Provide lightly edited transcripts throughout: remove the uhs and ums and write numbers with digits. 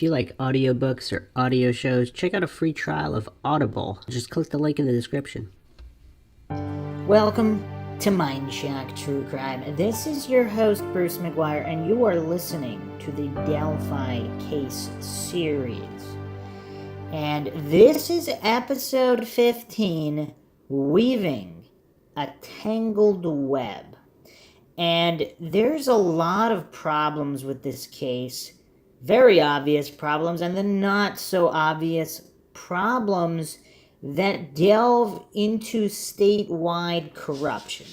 If you like audiobooks or audio shows, check out a free trial of Audible. Just click the link in the description. Welcome to Mindshock True Crime. This is your host, Bruce McGuire, and you are listening to the Delphi Case Series. And this is episode 15, Weaving a Tangled Web. And there's a lot of problems with this case, very obvious problems, and then not so obvious problems that delve into statewide corruption.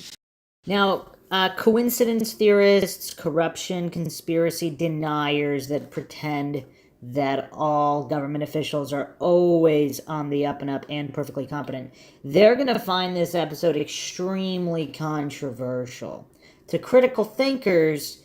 Now, coincidence theorists, corruption, conspiracy deniers that pretend that all government officials are always on the up and up and perfectly competent, they're going to find this episode extremely controversial. To critical thinkers,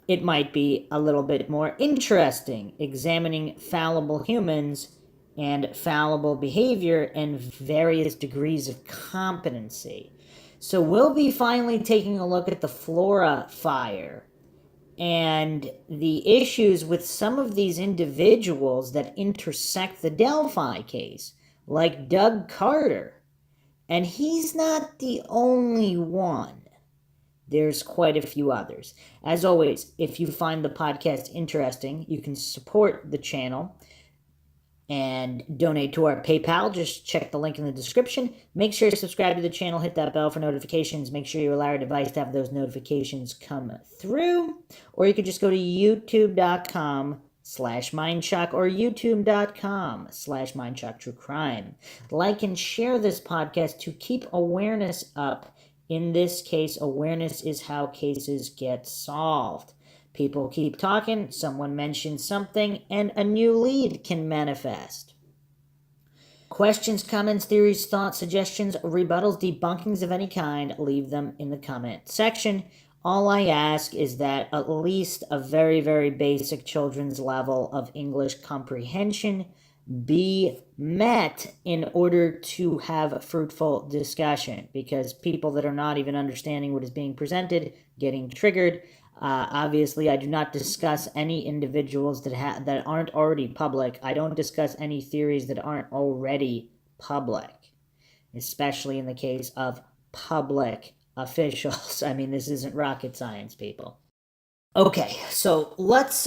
it might be a little bit more interesting, examining fallible humans and fallible behavior and various degrees of competency. So we'll be finally taking a look at the Flora fire and the issues with some of these individuals that intersect the Delphi case, like Doug Carter. And he's not the only one. There's quite a few others. As always, if you find the podcast interesting, you can support the channel and donate to our PayPal. Just check the link in the description. Make sure you subscribe to the channel, hit that bell for notifications. Make sure you allow your device to have those notifications come through. Or you could just go to youtube.com/Mindshock or youtube.com/Mindshock True Crime. Like and share this podcast to keep awareness up. In this case, awareness is how cases get solved. People keep talking, someone mentions something, and a new lead can manifest. Questions, comments, theories, thoughts, suggestions, rebuttals, debunkings of any kind, leave them in the comment section. All I ask is that at least a very, very basic children's level of English comprehension be met in order to have fruitful discussion, because people that are not even understanding what is being presented, getting triggered. Obviously, I do not discuss any individuals that aren't already public. I don't discuss any theories that aren't already public, especially in the case of public officials. I mean, this isn't rocket science, people. Okay, so let's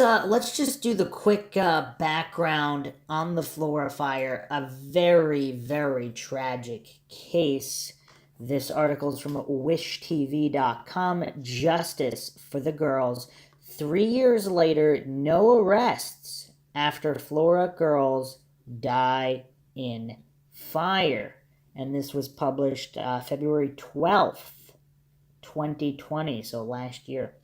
just do the quick background on the Flora fire. A very, very tragic case. This article is from wishtv.com. Justice for the girls. 3 years later, no arrests after Flora girls die in fire. And this was published February 12th, 2020, so last year.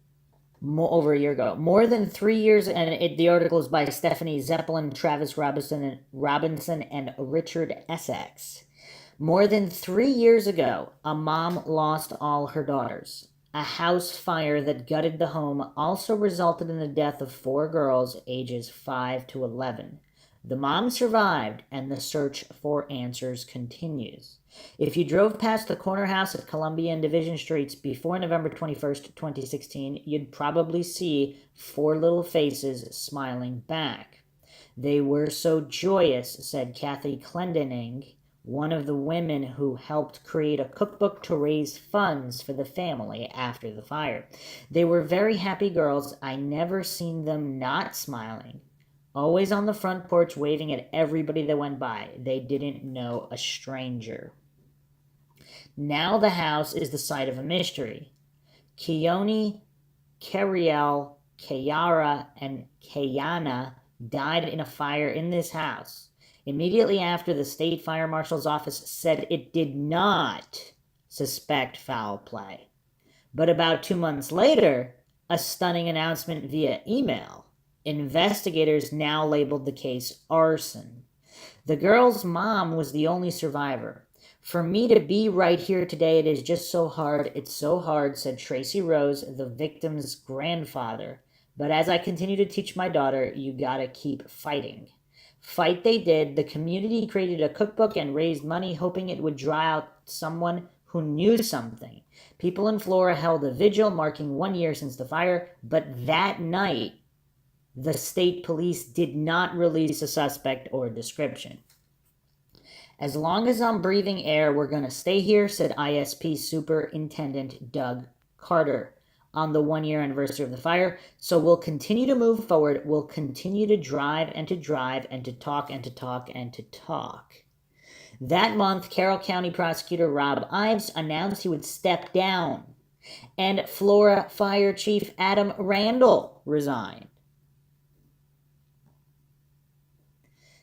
Over a year ago. More than 3 years, and the article is by Stephanie Zeppelin, Travis Robinson, and Richard Essex. More than 3 years ago, a mom lost all her daughters. A house fire that gutted the home also resulted in the death of 4 girls ages 5 to 11. The mom survived, and the search for answers continues. If you drove past the corner house at Columbia and Division Streets before November 21st, 2016, you'd probably see 4 little faces smiling back. They were so joyous, said Kathy Clendening, one of the women who helped create a cookbook to raise funds for the family after the fire. They were very happy girls. I never seen them not smiling. Always on the front porch waving at everybody that went by. They didn't know a stranger. Now the house is the site of a mystery. Keone, Keriel, Kayara, and Kayana died in a fire in this house. Immediately after, the state fire marshal's office said it did not suspect foul play. But about 2 months later, a stunning announcement via email. Investigators now labeled the case arson. The girl's mom was the only survivor. For me to be right here today, it is just so hard. It's so hard, said Tracy Rose, the victim's grandfather. But as I continue to teach my daughter, you gotta keep fighting. Fight they did. The community created a cookbook and raised money, hoping it would draw out someone who knew something. People in Flora held a vigil marking 1 year since the fire, but that night, The state police did not release a suspect or description. As long as I'm breathing air, we're going to stay here, said ISP Superintendent Doug Carter on the 1-year anniversary of the fire. So we'll continue to move forward. We'll continue to drive and to drive and to talk and to talk and to talk. That month, Carroll County Prosecutor Rob Ives announced he would step down, and Flora Fire Chief Adam Randall resigned.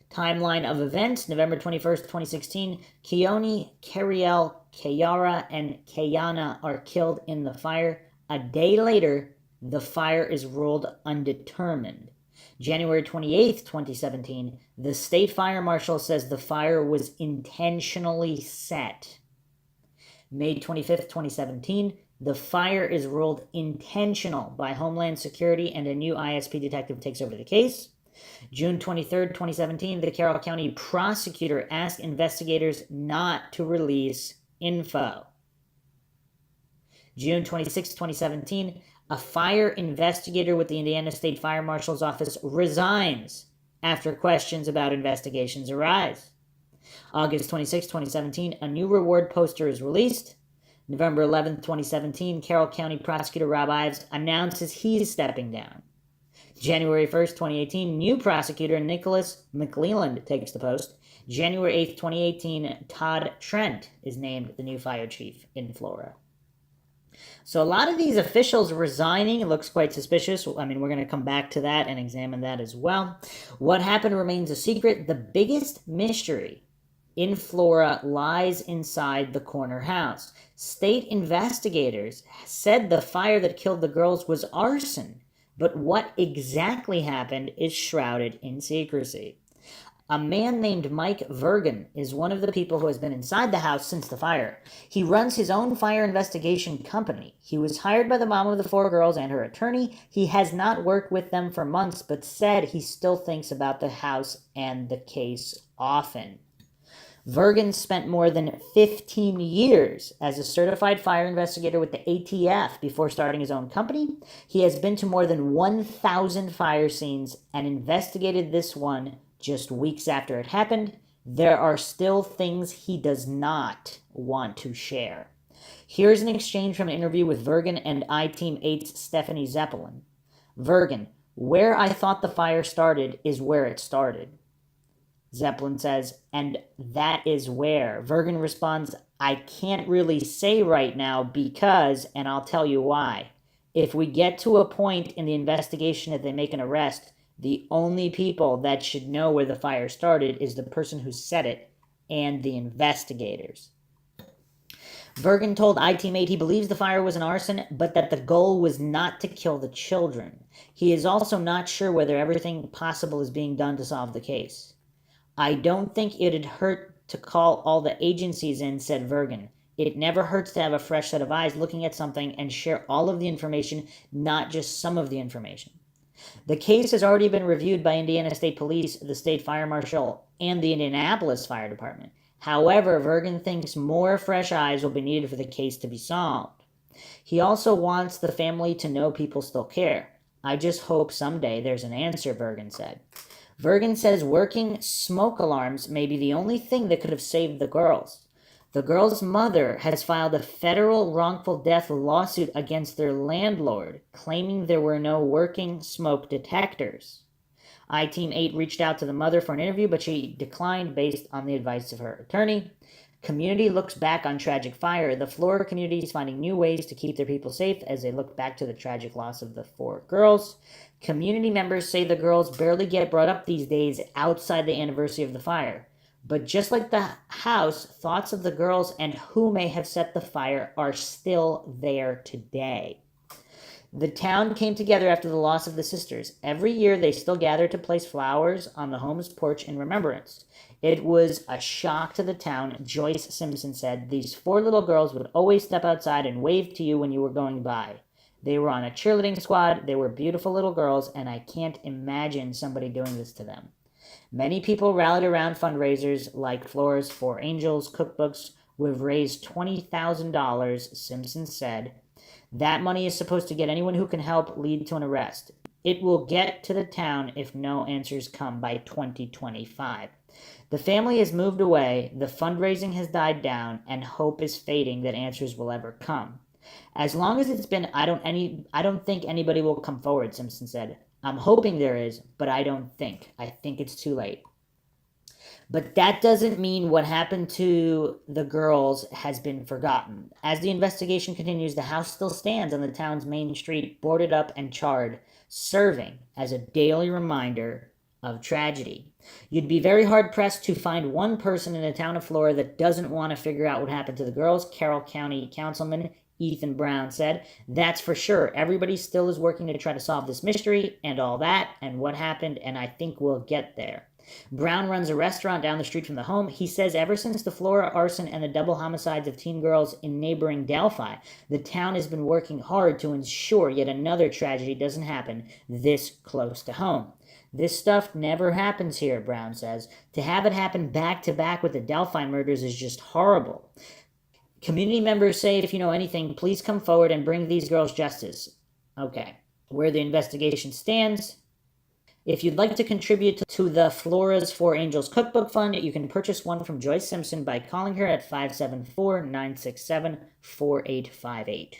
Timeline of events: November 21st, 2016, Keone, Kariel, Kayara, and Kayana are killed in the fire. A day later, the fire is ruled undetermined. January 28th, 2017, the state fire marshal says the fire was intentionally set. May 25th, 2017, the fire is ruled intentional by Homeland Security and a new ISP detective takes over the case. June 23rd, 2017, the Carroll County prosecutor asked investigators not to release info. June 26, 2017, a fire investigator with the Indiana State Fire Marshal's Office resigns after questions about investigations arise. August 26, 2017, a new reward poster is released. November 11, 2017, Carroll County Prosecutor Rob Ives announces he's stepping down. January 1st, 2018, new prosecutor Nicholas McLeland takes the post. January 8th, 2018, Todd Trent is named the new fire chief in Flora. So a lot of these officials resigning looks quite suspicious. I mean, we're going to come back to that and examine that as well. What happened remains a secret. The biggest mystery in Flora lies inside the corner house. State investigators said the fire that killed the girls was arson, but what exactly happened is shrouded in secrecy. A man named Mike Vergan is one of the people who has been inside the house since the fire. He runs his own fire investigation company. He was hired by the mom of the 4 girls and her attorney. He has not worked with them for months, but said he still thinks about the house and the case often. Vergan spent more than 15 years as a certified fire investigator with the ATF before starting his own company. He has been to more than 1,000 fire scenes and investigated this one just weeks after it happened. There are still things he does not want to share. Here's an exchange from an interview with Vergan and I-Team 8's Stephanie Zeppelin. Vergan, where I thought the fire started is where it started. Zeppelin says, and that is where. Vergan responds, I can't really say right now because, and I'll tell you why. If we get to a point in the investigation that they make an arrest, the only people that should know where the fire started is the person who set it and the investigators. Vergan told I-Team 8 he believes the fire was an arson, but that the goal was not to kill the children. He is also not sure whether everything possible is being done to solve the case. I don't think it'd hurt to call all the agencies in, said Vergan. It never hurts to have a fresh set of eyes looking at something and share all of the information, not just some of the information. The case has already been reviewed by Indiana State Police, the State Fire Marshal, and the Indianapolis Fire Department. However, Vergan thinks more fresh eyes will be needed for the case to be solved. He also wants the family to know people still care. I just hope someday there's an answer, Vergan said. Vergan says working smoke alarms may be the only thing that could have saved the girls. The girls' mother has filed a federal wrongful death lawsuit against their landlord, claiming there were no working smoke detectors. I-Team 8 reached out to the mother for an interview, but she declined based on the advice of her attorney. Community looks back on tragic fire. The Florida community is finding new ways to keep their people safe as they look back to the tragic loss of the 4 girls. Community members say the girls barely get brought up these days outside the anniversary of the fire. But just like the house, thoughts of the girls and who may have set the fire are still there today. The town came together after the loss of the sisters. Every year they still gather to place flowers on the home's porch in remembrance. It was a shock to the town, Joyce Simpson said. These 4 little girls would always step outside and wave to you when you were going by. They were on a cheerleading squad, they were beautiful little girls, and I can't imagine somebody doing this to them. Many people rallied around fundraisers like Flora's 4 Angels cookbooks. We've raised $20,000, Simpson said. That money is supposed to get anyone who can help lead to an arrest. It will get to the town if no answers come by 2025. The family has moved away, the fundraising has died down, and hope is fading that answers will ever come. As long as it's been, I don't think anybody will come forward, Simpson said. I'm hoping there is, but I don't think. I think it's too late. But that doesn't mean what happened to the girls has been forgotten. As the investigation continues, the house still stands on the town's main street, boarded up and charred, serving as a daily reminder of tragedy. You'd be very hard-pressed to find one person in the town of Flora that doesn't want to figure out what happened to the girls, Carroll County Councilman Ethan Brown said. That's for sure. Everybody still is working to try to solve this mystery and all that and what happened, and I think we'll get there. Brown runs a restaurant down the street from the home. He says ever since the Flora arson and the double homicides of teen girls in neighboring Delphi, the town has been working hard to ensure yet another tragedy doesn't happen this close to home. This stuff never happens here, Brown says. To have it happen back to back with the Delphi murders is just horrible. Community members say if you know anything, please come forward and bring these girls justice. Okay. Where the investigation stands. If you'd like to contribute to the Flora's Four Angels Cookbook Fund, you can purchase one from Joyce Simpson by calling her at 574-967-4858.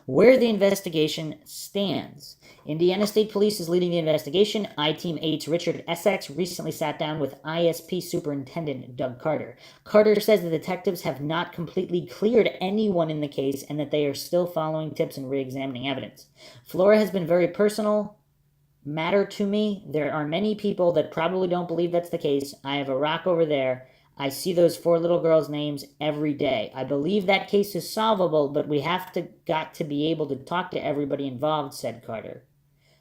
Where the investigation stands. Indiana State Police is leading the investigation. I-Team 8's Richard Essex recently sat down with ISP Superintendent Doug Carter. Carter says the detectives have not completely cleared anyone in the case and that they are still following tips and re-examining evidence. Flora has been very personal matter to me. There are many people that probably don't believe that's the case. I have a rock over there. I see those 4 little girls' names every day. I believe that case is solvable, but we got to be able to talk to everybody involved, said Carter.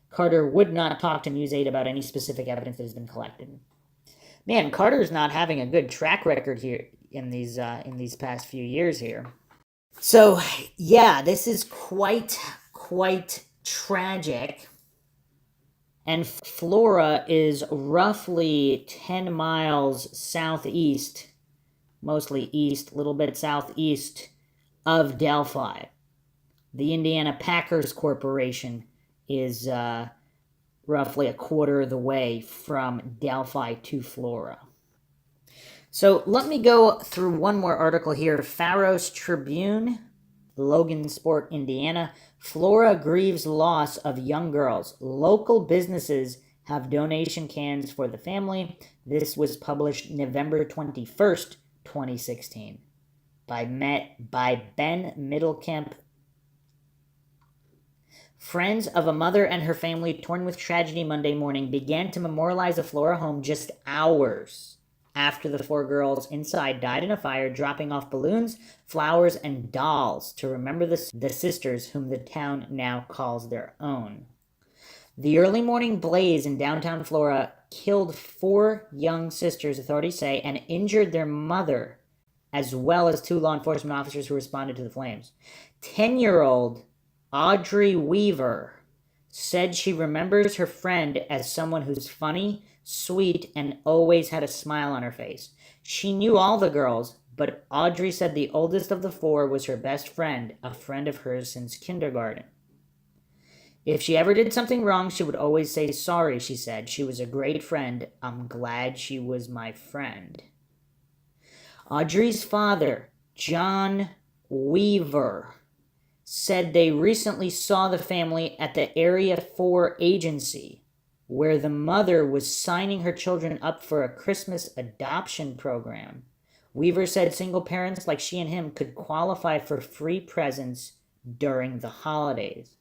Carter would not talk to News 8 about any specific evidence that has been collected. Man, Carter's not having a good track record here in these past few years here. So, yeah, this is quite tragic. And Flora is roughly 10 miles southeast, mostly east, a little bit southeast of Delphi. The Indiana Packers Corporation is roughly a quarter of the way from Delphi to Flora. So let me go through one more article here. Pharos Tribune, Logansport, Indiana. Flora grieves loss of young girls. Local businesses have donation cans for the family. This was published November 21st, 2016 by Ben Middlecamp. Friends of a mother and her family torn with tragedy Monday morning began to memorialize a Flora home just hours after the 4 girls inside died in a fire, dropping off balloons, flowers, and dolls to remember the sisters whom the town now calls their own. The early morning blaze in downtown Flora killed 4 young sisters, authorities say, and injured their mother, as well as 2 law enforcement officers who responded to the flames. 10-year-old Audrey Weaver said she remembers her friend as someone who's funny, sweet, and always had a smile on her face. She knew all the girls, but Audrey said the oldest of the 4 was her best friend, a friend of hers since kindergarten. If she ever did something wrong, she would always say sorry, she said. She was a great friend. I'm glad she was my friend. Audrey's father, John Weaver, said they recently saw the family at the Area 4 agency, where the mother was signing her children up for a Christmas adoption program. Weaver said single parents like she and him could qualify for free presents during the holidays.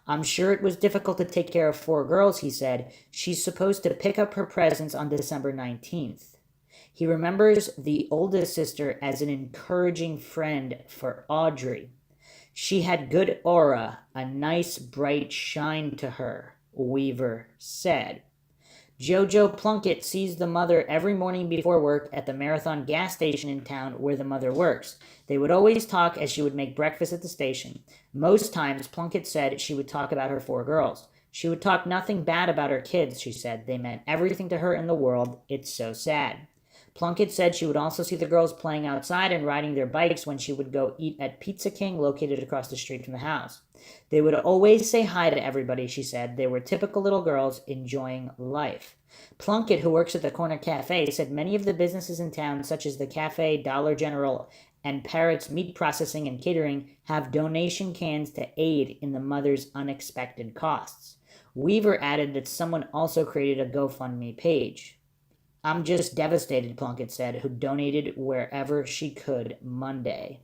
I'm sure it was difficult to take care of 4 girls, he said. She's supposed to pick up her presents on December 19th. He remembers the oldest sister as an encouraging friend for Audrey. She had good aura, a nice bright shine to her, Weaver said. Jojo Plunkett sees the mother every morning before work at the Marathon gas station in town where the mother works. They would always talk as she would make breakfast at the station. Most times, Plunkett said she would talk about her 4 girls. She would talk nothing bad about her kids, she said. They meant everything to her in the world. It's so sad. Plunkett said she would also see the girls playing outside and riding their bikes when she would go eat at Pizza King, located across the street from the house. They would always say hi to everybody, she said. They were typical little girls enjoying life. Plunkett, who works at the corner cafe, said many of the businesses in town, such as the cafe, Dollar General, and Parrott's Meat Processing and Catering, have donation cans to aid in the mother's unexpected costs. Weaver added that someone also created a GoFundMe page. I'm just devastated, Plunkett said, who donated wherever she could Monday.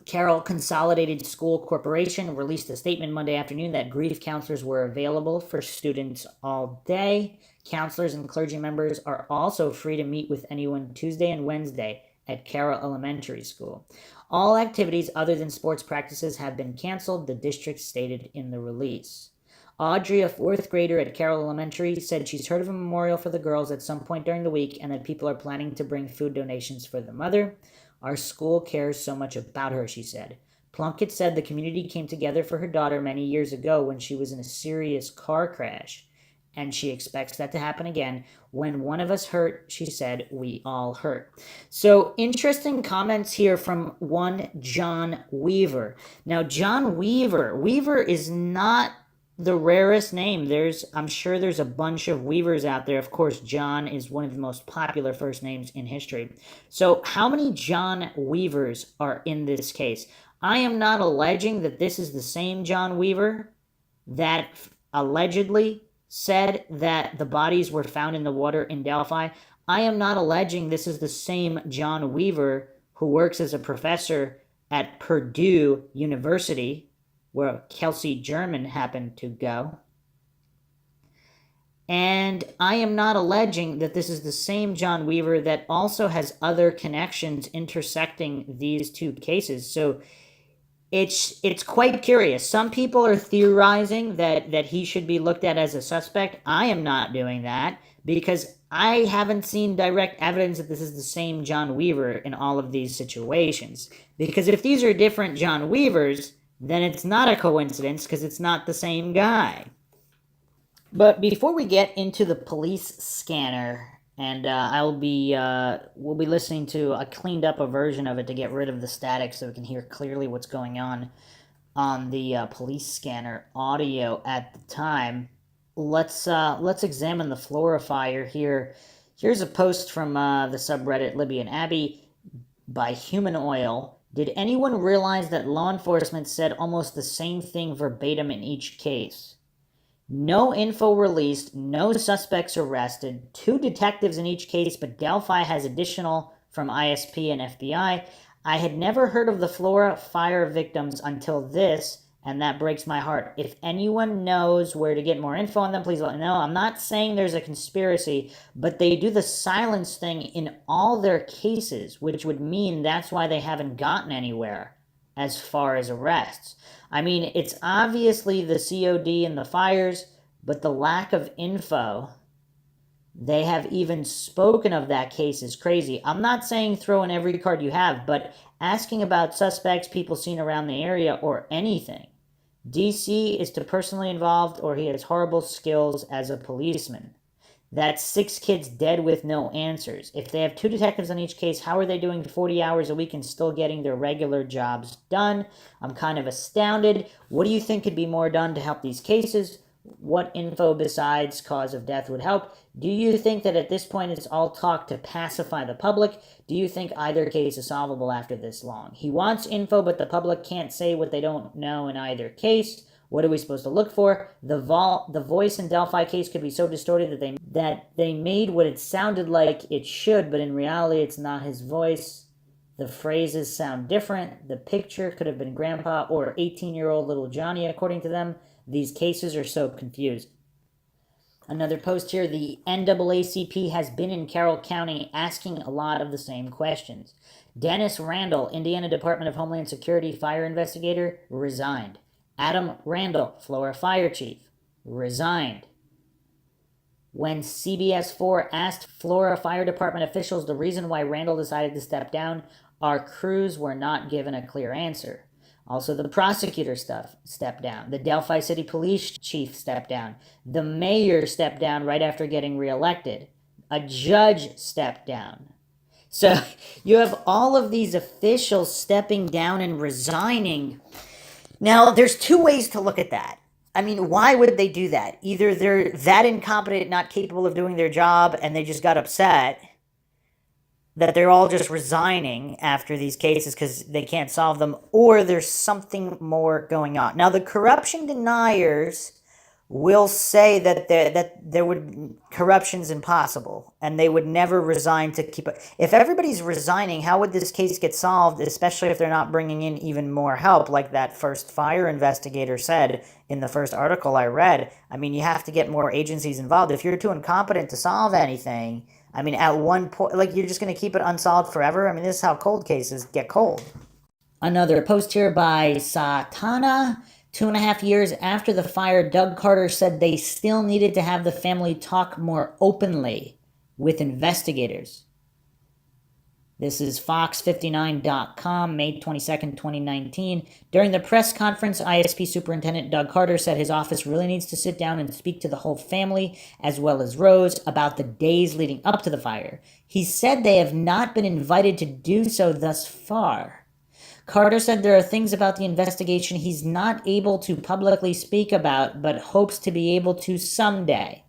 Carroll Consolidated School Corporation released a statement Monday afternoon that grief counselors were available for students all day. Counselors and clergy members are also free to meet with anyone Tuesday and Wednesday at Carroll Elementary School. All activities other than sports practices have been canceled, the district stated in the release. Audrey, a fourth grader at Carroll Elementary, said she's heard of a memorial for the girls at some point during the week and that people are planning to bring food donations for the mother. Our school cares so much about her, she said. Plunkett said the community came together for her daughter many years ago when she was in a serious car crash, and she expects that to happen again. When one of us hurt, she said, we all hurt. So interesting comments here from one John Weaver. Now, John Weaver is not the rarest name. I'm sure there's a bunch of Weavers out there. Of course, John is one of the most popular first names in history. So how many John Weavers are in this case? I am not alleging that this is the same John Weaver that allegedly said that the bodies were found in the water in Delphi. I am not alleging this is the same John Weaver who works as a professor at Purdue University, where Kelsey German happened to go. And I am not alleging that this is the same John Weaver that also has other connections intersecting these two cases. So it's quite curious. Some people are theorizing that he should be looked at as a suspect. I am not doing that because I haven't seen direct evidence that this is the same John Weaver in all of these situations. Because if these are different John Weavers, then it's not a coincidence because it's not the same guy. But before we get into the police scanner, and we'll be listening to a cleaned up version of it to get rid of the static so we can hear clearly what's going on the police scanner audio at the time. Let's examine the fluorifier here. Here's a post from the subreddit Libby and Abby by Human Oil. Did anyone realize that law enforcement said almost the same thing verbatim in each case? No info released, no suspects arrested, 2 detectives in each case, but Delphi has additional from ISP and FBI. I had never heard of the Flora fire victims until this, and that breaks my heart. If anyone knows where to get more info on them, please let me know. I'm not saying there's a conspiracy, but they do the silence thing in all their cases, which would mean that's why they haven't gotten anywhere as far as arrests. I mean, it's obviously the COD and the fires, but the lack of info, they have even spoken of that case is crazy. I'm not saying throw in every card you have, but asking about suspects, people seen around the area, or anything. DC is too personally involved, or he has horrible skills as a policeman. That's 6 kids dead with no answers. If they have 2 detectives on each case, how are they doing 40 hours a week and still getting their regular jobs done? I'm kind of astounded. What do you think could be more done to help these cases? What info besides cause of death would help? Do you think that at this point it's all talk to pacify the public? Do you think either case is solvable after this long? He wants info, but the public can't say what they don't know in either case. What are we supposed to look for? The voice in Delphi case could be so distorted that they made what it sounded like it should, but in reality it's not his voice. The phrases sound different. The picture could have been Grandpa or 18-year-old little Johnny, according to them. These cases are so confused. Another post here, the NAACP has been in Carroll County asking a lot of the same questions. Dennis Randall, Indiana Department of Homeland Security fire investigator, resigned. Adam Randall, Florida Fire Chief, resigned. When CBS 4 asked Florida Fire Department officials the reason why Randall decided to step down, our crews were not given a clear answer. Also, the prosecutor stepped down. The Delphi City Police Chief stepped down. The mayor stepped down right after getting reelected. A judge stepped down. So you have all of these officials stepping down and resigning. Now, there's two ways to look at that. I mean, why would they do that? Either they're that incompetent, not capable of doing their job, and they just got upset that they're all just resigning after these cases because they can't solve them, or there's something more going on. Now, the corruption deniers will say that corruption's impossible and they would never resign to keep it. If everybody's resigning, how would this case get solved, especially if they're not bringing in even more help, like that first fire investigator said in the first article I read? I mean, you have to get more agencies involved. If you're too incompetent to solve anything, I mean, at one point, like, you're just going to keep it unsolved forever? I mean, this is how cold cases get cold. Another post here by Satana. 2.5 years after the fire, Doug Carter said they still needed to have the family talk more openly with investigators. This is Fox59.com, May 22nd, 2019. During the press conference, ISP Superintendent Doug Carter said his office really needs to sit down and speak to the whole family, as well as Rose, about the days leading up to the fire. He said they have not been invited to do so thus far. Carter said there are things about the investigation he's not able to publicly speak about, but hopes to be able to someday.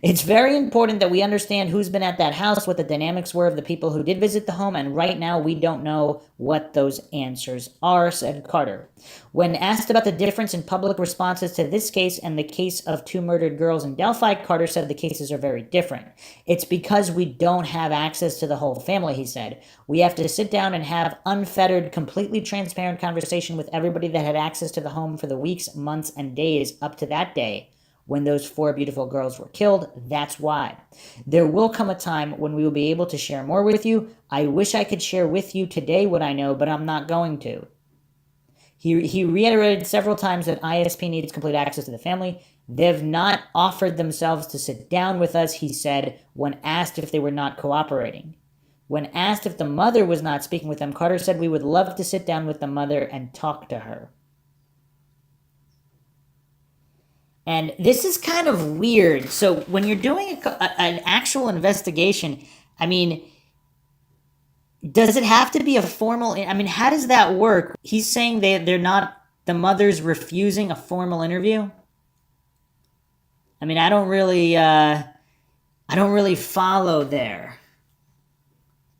It's very important that we understand who's been at that house, what the dynamics were of the people who did visit the home, and right now we don't know what those answers are, said Carter. When asked about the difference in public responses to this case and the case of 2 murdered girls in Delphi, Carter said the cases are very different. It's because we don't have access to the whole family, he said. We have to sit down and have unfettered, completely transparent conversation with everybody that had access to the home for the weeks, months, and days up to that day. When those 4 beautiful girls were killed, that's why. There will come a time when we will be able to share more with you. I wish I could share with you today what I know, but I'm not going to. He reiterated several times that ISP needs complete access to the family. They've not offered themselves to sit down with us, he said, when asked if they were not cooperating. When asked if the mother was not speaking with them, Carter said, we would love to sit down with the mother and talk to her. And this is kind of weird. So when you're doing an actual investigation, I mean, does it have to be a formal? I mean, how does that work? He's saying they're not, the mother's refusing a formal interview. I mean, I don't really follow there.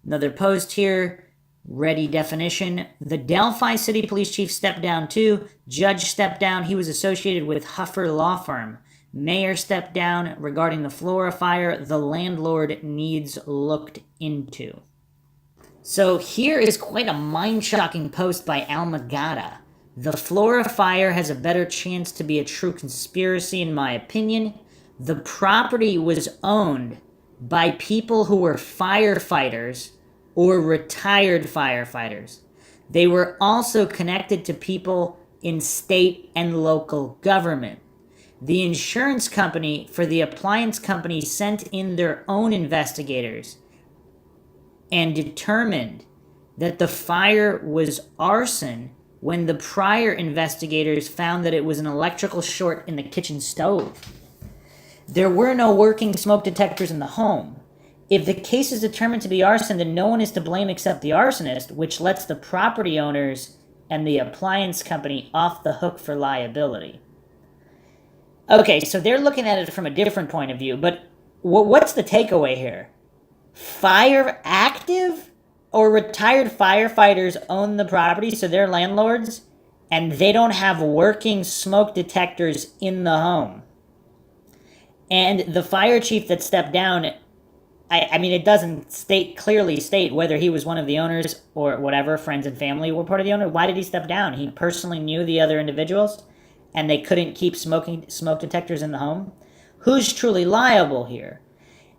Another post here. Ready definition. The Delphi City Police Chief stepped down too. Judge stepped down. He was associated with Huffer Law Firm. Mayor stepped down regarding the Flora fire. The landlord needs looked into. So here is quite a mind-shocking post by Almagada. The Flora fire has a better chance to be a true conspiracy in my opinion. The property was owned by people who were firefighters or retired firefighters. They were also connected to people in state and local government. The insurance company for the appliance company sent in their own investigators and determined that the fire was arson when the prior investigators found that it was an electrical short in the kitchen stove. There were no working smoke detectors in the home. If the case is determined to be arson, then no one is to blame except the arsonist, which lets the property owners and the appliance company off the hook for liability. Okay, so they're looking at it from a different point of view, but what's the takeaway here? Fire active or retired firefighters own the property, so they're landlords, and they don't have working smoke detectors in the home. And the fire chief that stepped down, I mean, it doesn't clearly state whether he was one of the owners or whatever, friends and family were part of the owner. Why did he step down? He personally knew the other individuals, and they couldn't keep smoke detectors in the home? Who's truly liable here?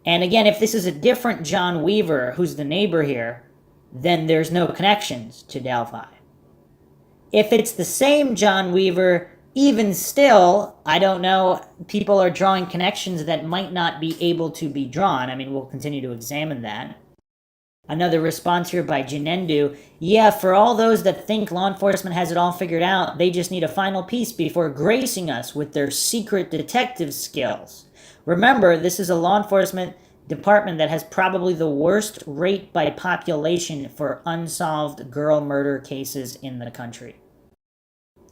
And again, if this is a different John Weaver, who's the neighbor here, then there's no connections to Delphi. If it's the same John Weaver, even still, I don't know, people are drawing connections that might not be able to be drawn. I mean, we'll continue to examine that. Another response here by Janendu. Yeah, for all those that think law enforcement has it all figured out, they just need a final piece before gracing us with their secret detective skills. Remember, this is a law enforcement department that has probably the worst rate by population for unsolved girl murder cases in the country.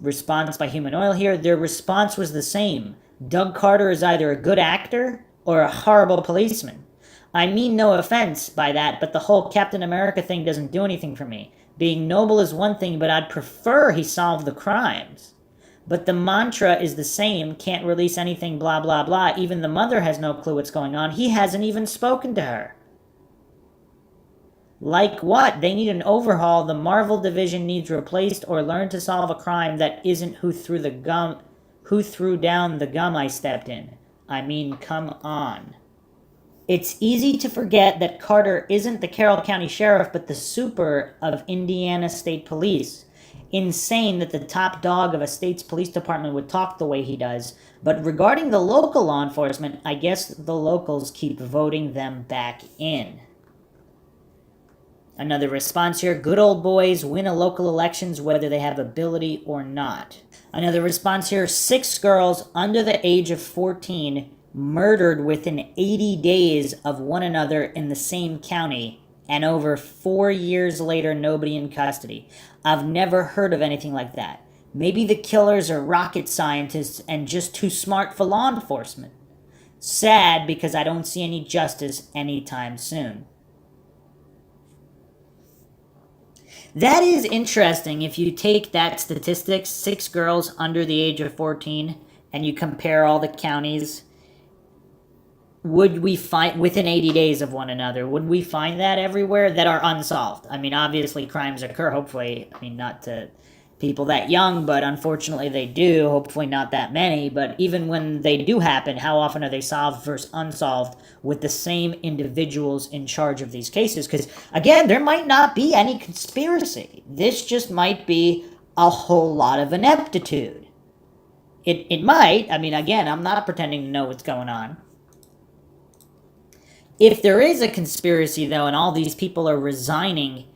Response by Human Oil here. Their response was the same. Doug Carter is either a good actor or a horrible policeman. I mean no offense by that, but the whole Captain America thing doesn't do anything for me. Being noble is one thing, but I'd prefer he solve the crimes. But the mantra is the same, can't release anything, blah, blah, blah. Even the mother has no clue what's going on. He hasn't even spoken to her. Like what? They need an overhaul. The Marvel division needs replaced or learn to solve a crime that isn't who threw down the gum I stepped in. I mean, come on. It's easy to forget that Carter isn't the Carroll County Sheriff, but the super of Indiana State Police. Insane that the top dog of a state's police department would talk the way he does. But regarding the local law enforcement, I guess the locals keep voting them back in. Another response here. Good old boys win a local elections whether they have ability or not. Another response here. 6 girls under the age of 14 murdered within 80 days of one another in the same county, and over 4 years later, nobody in custody. I've never heard of anything like that. Maybe the killers are rocket scientists and just too smart for law enforcement. Sad, because I don't see any justice anytime soon. That is interesting. If you take that statistics, 6 girls under the age of 14, and you compare all the counties, would we find, within 80 days of one another, would we find that everywhere that are unsolved? I mean, obviously crimes occur, hopefully, I mean, not to people that young, but unfortunately they do, hopefully not that many, but even when they do happen, how often are they solved versus unsolved with the same individuals in charge of these cases? Because, again, there might not be any conspiracy. This just might be a whole lot of ineptitude. It might, I mean, again, I'm not pretending to know what's going on. If there is a conspiracy, though, and all these people are resigning,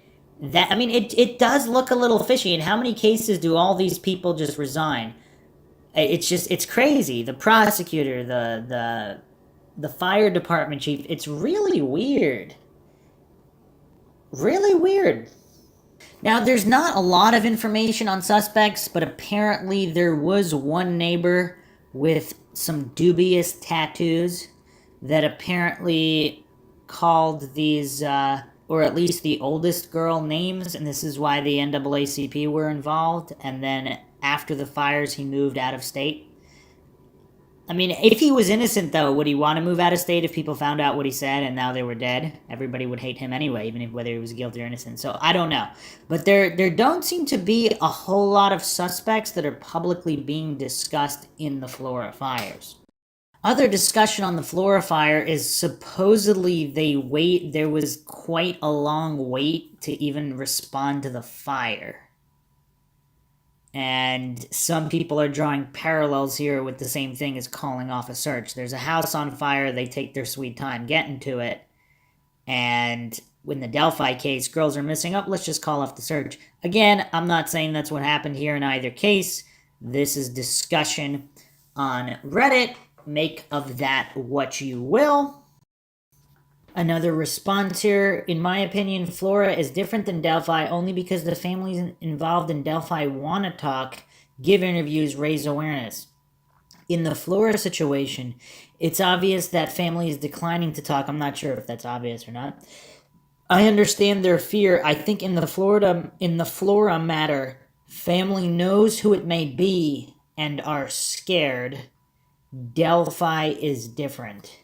that, I mean, it does look a little fishy. In how many cases do all these people just resign? It's crazy. The prosecutor, the fire department chief, it's really weird. Really weird. Now, there's not a lot of information on suspects, but apparently there was one neighbor with some dubious tattoos that apparently called these, or at least the oldest girl, names, and this is why the NAACP were involved, and then after the fires he moved out of state. I mean, if he was innocent, though, would he want to move out of state if people found out what he said and now they were dead? Everybody would hate him anyway, even if whether he was guilty or innocent. So I don't know. But there don't seem to be a whole lot of suspects that are publicly being discussed in the Flora fires. Other discussion on the Flora fire is supposedly there was quite a long wait to even respond to the fire. And some people are drawing parallels here with the same thing as calling off a search. There's a house on fire, they take their sweet time getting to it. And in the Delphi case, girls are missing. Oh, let's just call off the search. Again, I'm not saying that's what happened here in either case. This is discussion on Reddit. Make of that what you will. Another response here. In my opinion, Flora is different than Delphi only because the families involved in Delphi want to talk, give interviews, raise awareness. In the Flora situation, it's obvious that family is declining to talk. I'm not sure if that's obvious or not. I understand their fear. I think in the Flora matter, family knows who it may be and are scared. Delphi is different.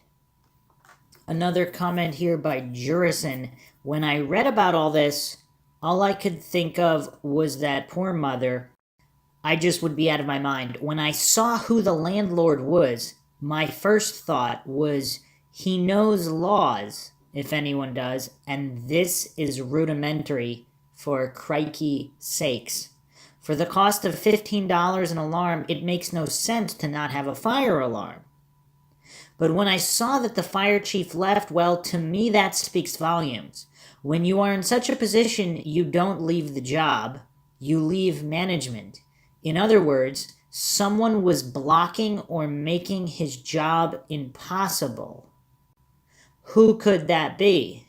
Another comment here by Jurison. When I read about all this, all I could think of was that poor mother. I just would be out of my mind. When I saw who the landlord was, my first thought was he knows laws, if anyone does, and this is rudimentary for crikey sakes. For the cost of $15 an alarm, it makes no sense to not have a fire alarm. But when I saw that the fire chief left, well, to me that speaks volumes. When you are in such a position, you don't leave the job, you leave management. In other words, someone was blocking or making his job impossible. Who could that be?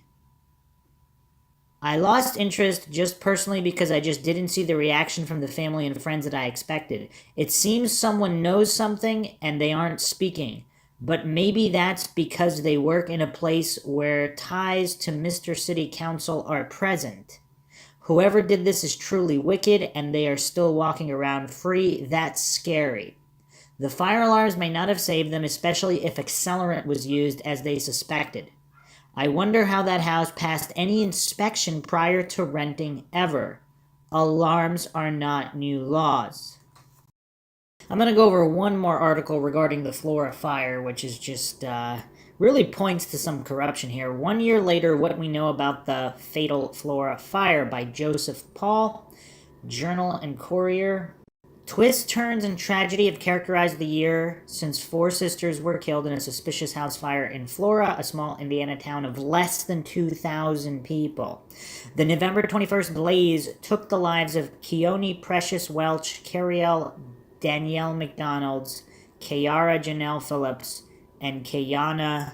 I lost interest just personally because I just didn't see the reaction from the family and friends that I expected. It seems someone knows something and they aren't speaking, but maybe that's because they work in a place where ties to Mr. City Council are present. Whoever did this is truly wicked and they are still walking around free. That's scary. The fire alarms may not have saved them, especially if accelerant was used as they suspected. I wonder how that house passed any inspection prior to renting ever. Alarms are not new laws. I'm going to go over one more article regarding the Flora fire, which is just really points to some corruption here. 1 year later, what we know about the fatal Flora fire by Joseph Paul, Journal and Courier. Twists, turns, and tragedy have characterized the year since 4 sisters were killed in a suspicious house fire in Flora, a small Indiana town of less than 2,000 people. The November 21st blaze took the lives of Keone Precious Welch, Cariel Danielle McDonald's, Kayara Janelle Phillips, and Kayara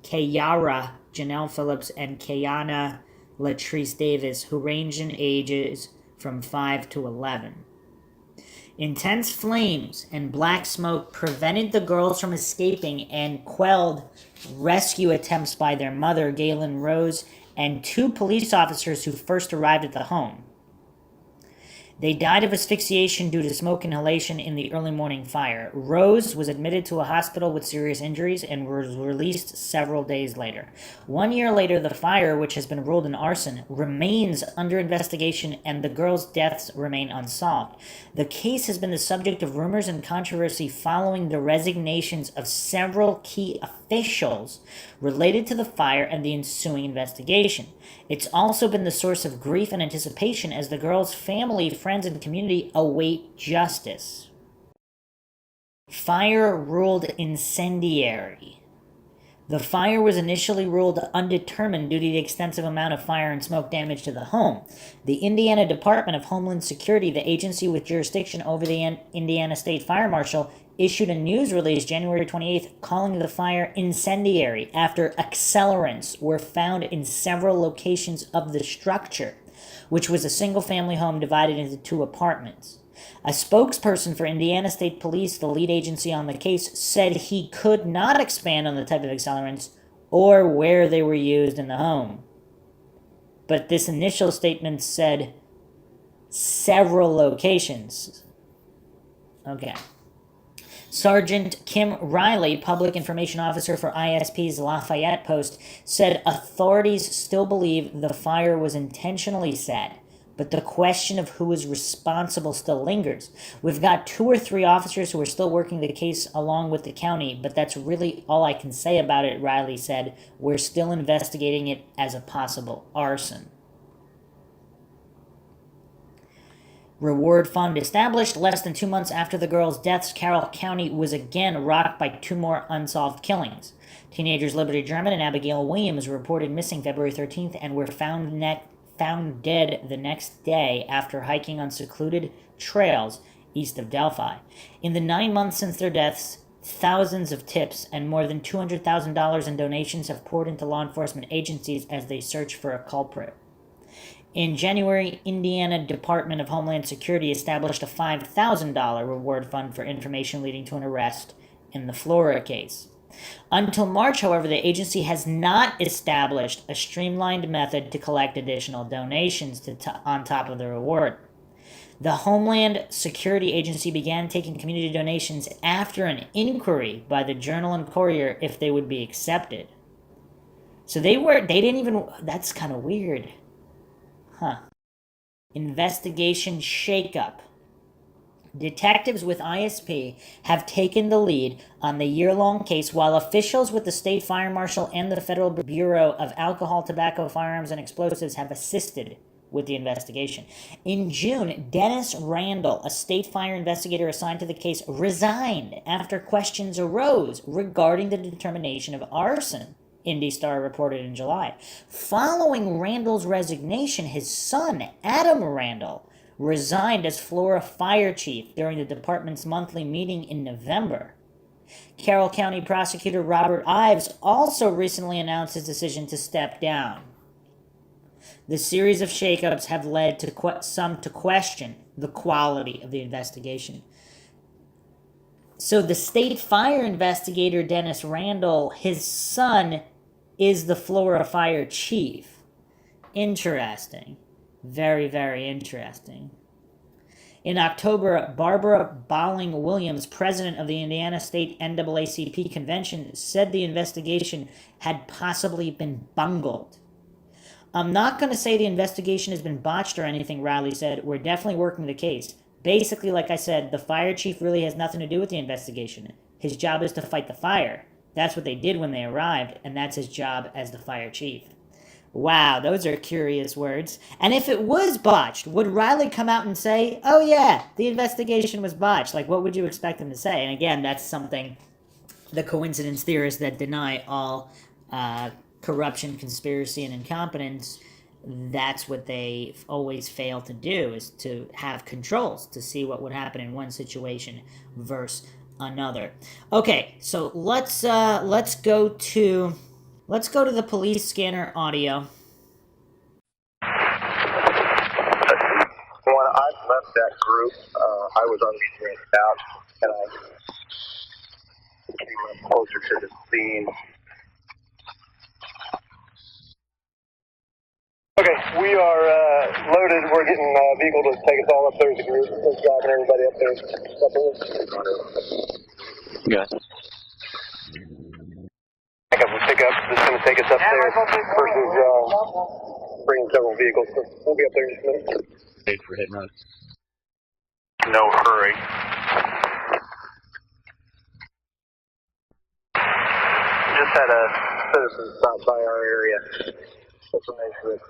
Janelle Phillips and Kayana Latrice Davis, who ranged in ages from 5 to 11. Intense flames and black smoke prevented the girls from escaping and quelled rescue attempts by their mother, Galen Rose, and 2 police officers who first arrived at the home. They died of asphyxiation due to smoke inhalation in the early morning fire. Rose was admitted to a hospital with serious injuries and was released several days later. 1 year later, the fire, which has been ruled an arson, remains under investigation and the girls' deaths remain unsolved. The case has been the subject of rumors and controversy following the resignations of several key officials related to the fire and the ensuing investigation. It's also been the source of grief and anticipation as the girls' family, friends, and community await justice. Fire ruled incendiary. The fire was initially ruled undetermined due to the extensive amount of fire and smoke damage to the home. The Indiana Department of Homeland Security, the agency with jurisdiction over the Indiana State Fire Marshal, issued a news release January 28th calling the fire incendiary after accelerants were found in several locations of the structure, which was a single-family home divided into 2 apartments. A spokesperson for Indiana State Police, the lead agency on the case, said he could not expand on the type of accelerants or where they were used in the home. But this initial statement said several locations. Okay. Sergeant Kim Riley, Public Information Officer for ISP's Lafayette Post, said authorities still believe the fire was intentionally set, but the question of who is responsible still lingers. We've got 2 or 3 officers who are still working the case along with the county, but that's really all I can say about it, Riley said. We're still investigating it as a possible arson. Reward fund established. Less than 2 months after the girls' deaths, Carroll County was again rocked by 2 more unsolved killings. Teenagers Liberty German and Abigail Williams were reported missing February 13th and were found dead the next day after hiking on secluded trails east of Delphi. In the 9 months since their deaths, thousands of tips and more than $200,000 in donations have poured into law enforcement agencies as they search for a culprit. In January, Indiana Department of Homeland Security established a $5,000 reward fund for information leading to an arrest in the Flora case. Until March, however, the agency has not established a streamlined method to collect additional donations on top of the reward. The Homeland Security Agency began taking community donations after an inquiry by the Journal and Courier if they would be accepted. So they didn't even, that's kind of weird. Investigation shakeup. Detectives with ISP have taken the lead on the year-long case while officials with the state fire marshal and the Federal Bureau of Alcohol, Tobacco, Firearms, and Explosives have assisted with the investigation. In June, Dennis Randall, a state fire investigator assigned to the case, resigned after questions arose regarding the determination of arson. Indy Star reported in July. Following Randall's resignation, his son, Adam Randall, resigned as Flora fire chief during the department's monthly meeting in November. Carroll County Prosecutor Robert Ives also recently announced his decision to step down. The series of shakeups have led to some to question the quality of the investigation. So the state fire investigator, Dennis Randall, his son is the Florida fire chief. Interesting. Very, very interesting. In October, Barbara Bolling Williams, president of the Indiana State NAACP convention, said the investigation had possibly been bungled. I'm not going to say the investigation has been botched or anything, Riley said. We're definitely working the case. Basically, like I said, the fire chief really has nothing to do with the investigation. His job is to fight the fire. That's what they did when they arrived, and that's his job as the fire chief. Wow, those are curious words. And if it was botched, would Riley come out and say, oh yeah, the investigation was botched? Like, what would you expect him to say? And again, that's something the coincidence theorists that deny all corruption, conspiracy, and incompetence, that's what they always fail to do, is to have controls to see what would happen in one situation versus another. Okay, so let's go to the police scanner audio. When I left that group, I was on the way out, and I came up closer to the scene. Okay, we are loaded. We're getting a vehicle to take us all up there as a group. We're driving everybody up there. Yeah. I got some pickup that's going to take us up there versus bringing several vehicles. So we'll be up there in just a minute. Wait for hit and run. No hurry. Just had a citizen stop by our area. Information that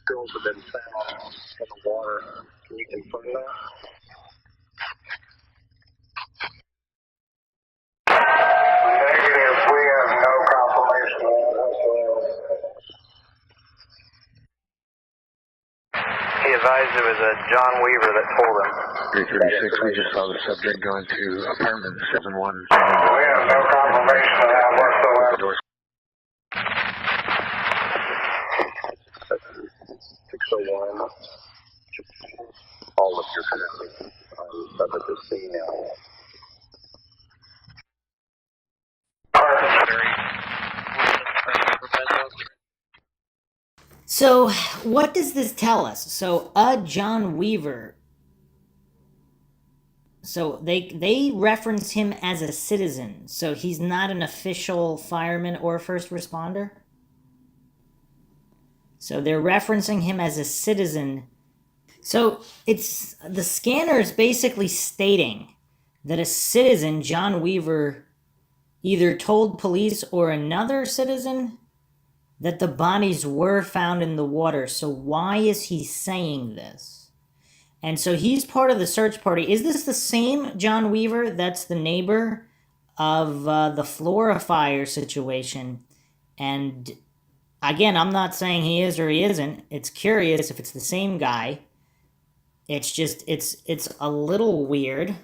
girls have been found in the water. Can you confirm that? Negative. We have no confirmation whatsoever. He advised it was John Weaver that told him. 336, we just saw the subject going to apartment 71. We have no confirmation of that whatsoever. 601. All of your connections are at the scene now. So, what does this tell us? So, John Weaver. So, they reference him as a citizen. So, he's not an official fireman or first responder? So, they're referencing him as a citizen. So, it's the scanner is basically stating that a citizen, John Weaver, either told police or another citizen that the bodies were found in the water. So why is he saying this? And so he's part of the search party. Is this the same John Weaver that's the neighbor of the Florida fire situation? And again, I'm not saying he is or he isn't. It's curious if it's the same guy. It's just, it's a little weird.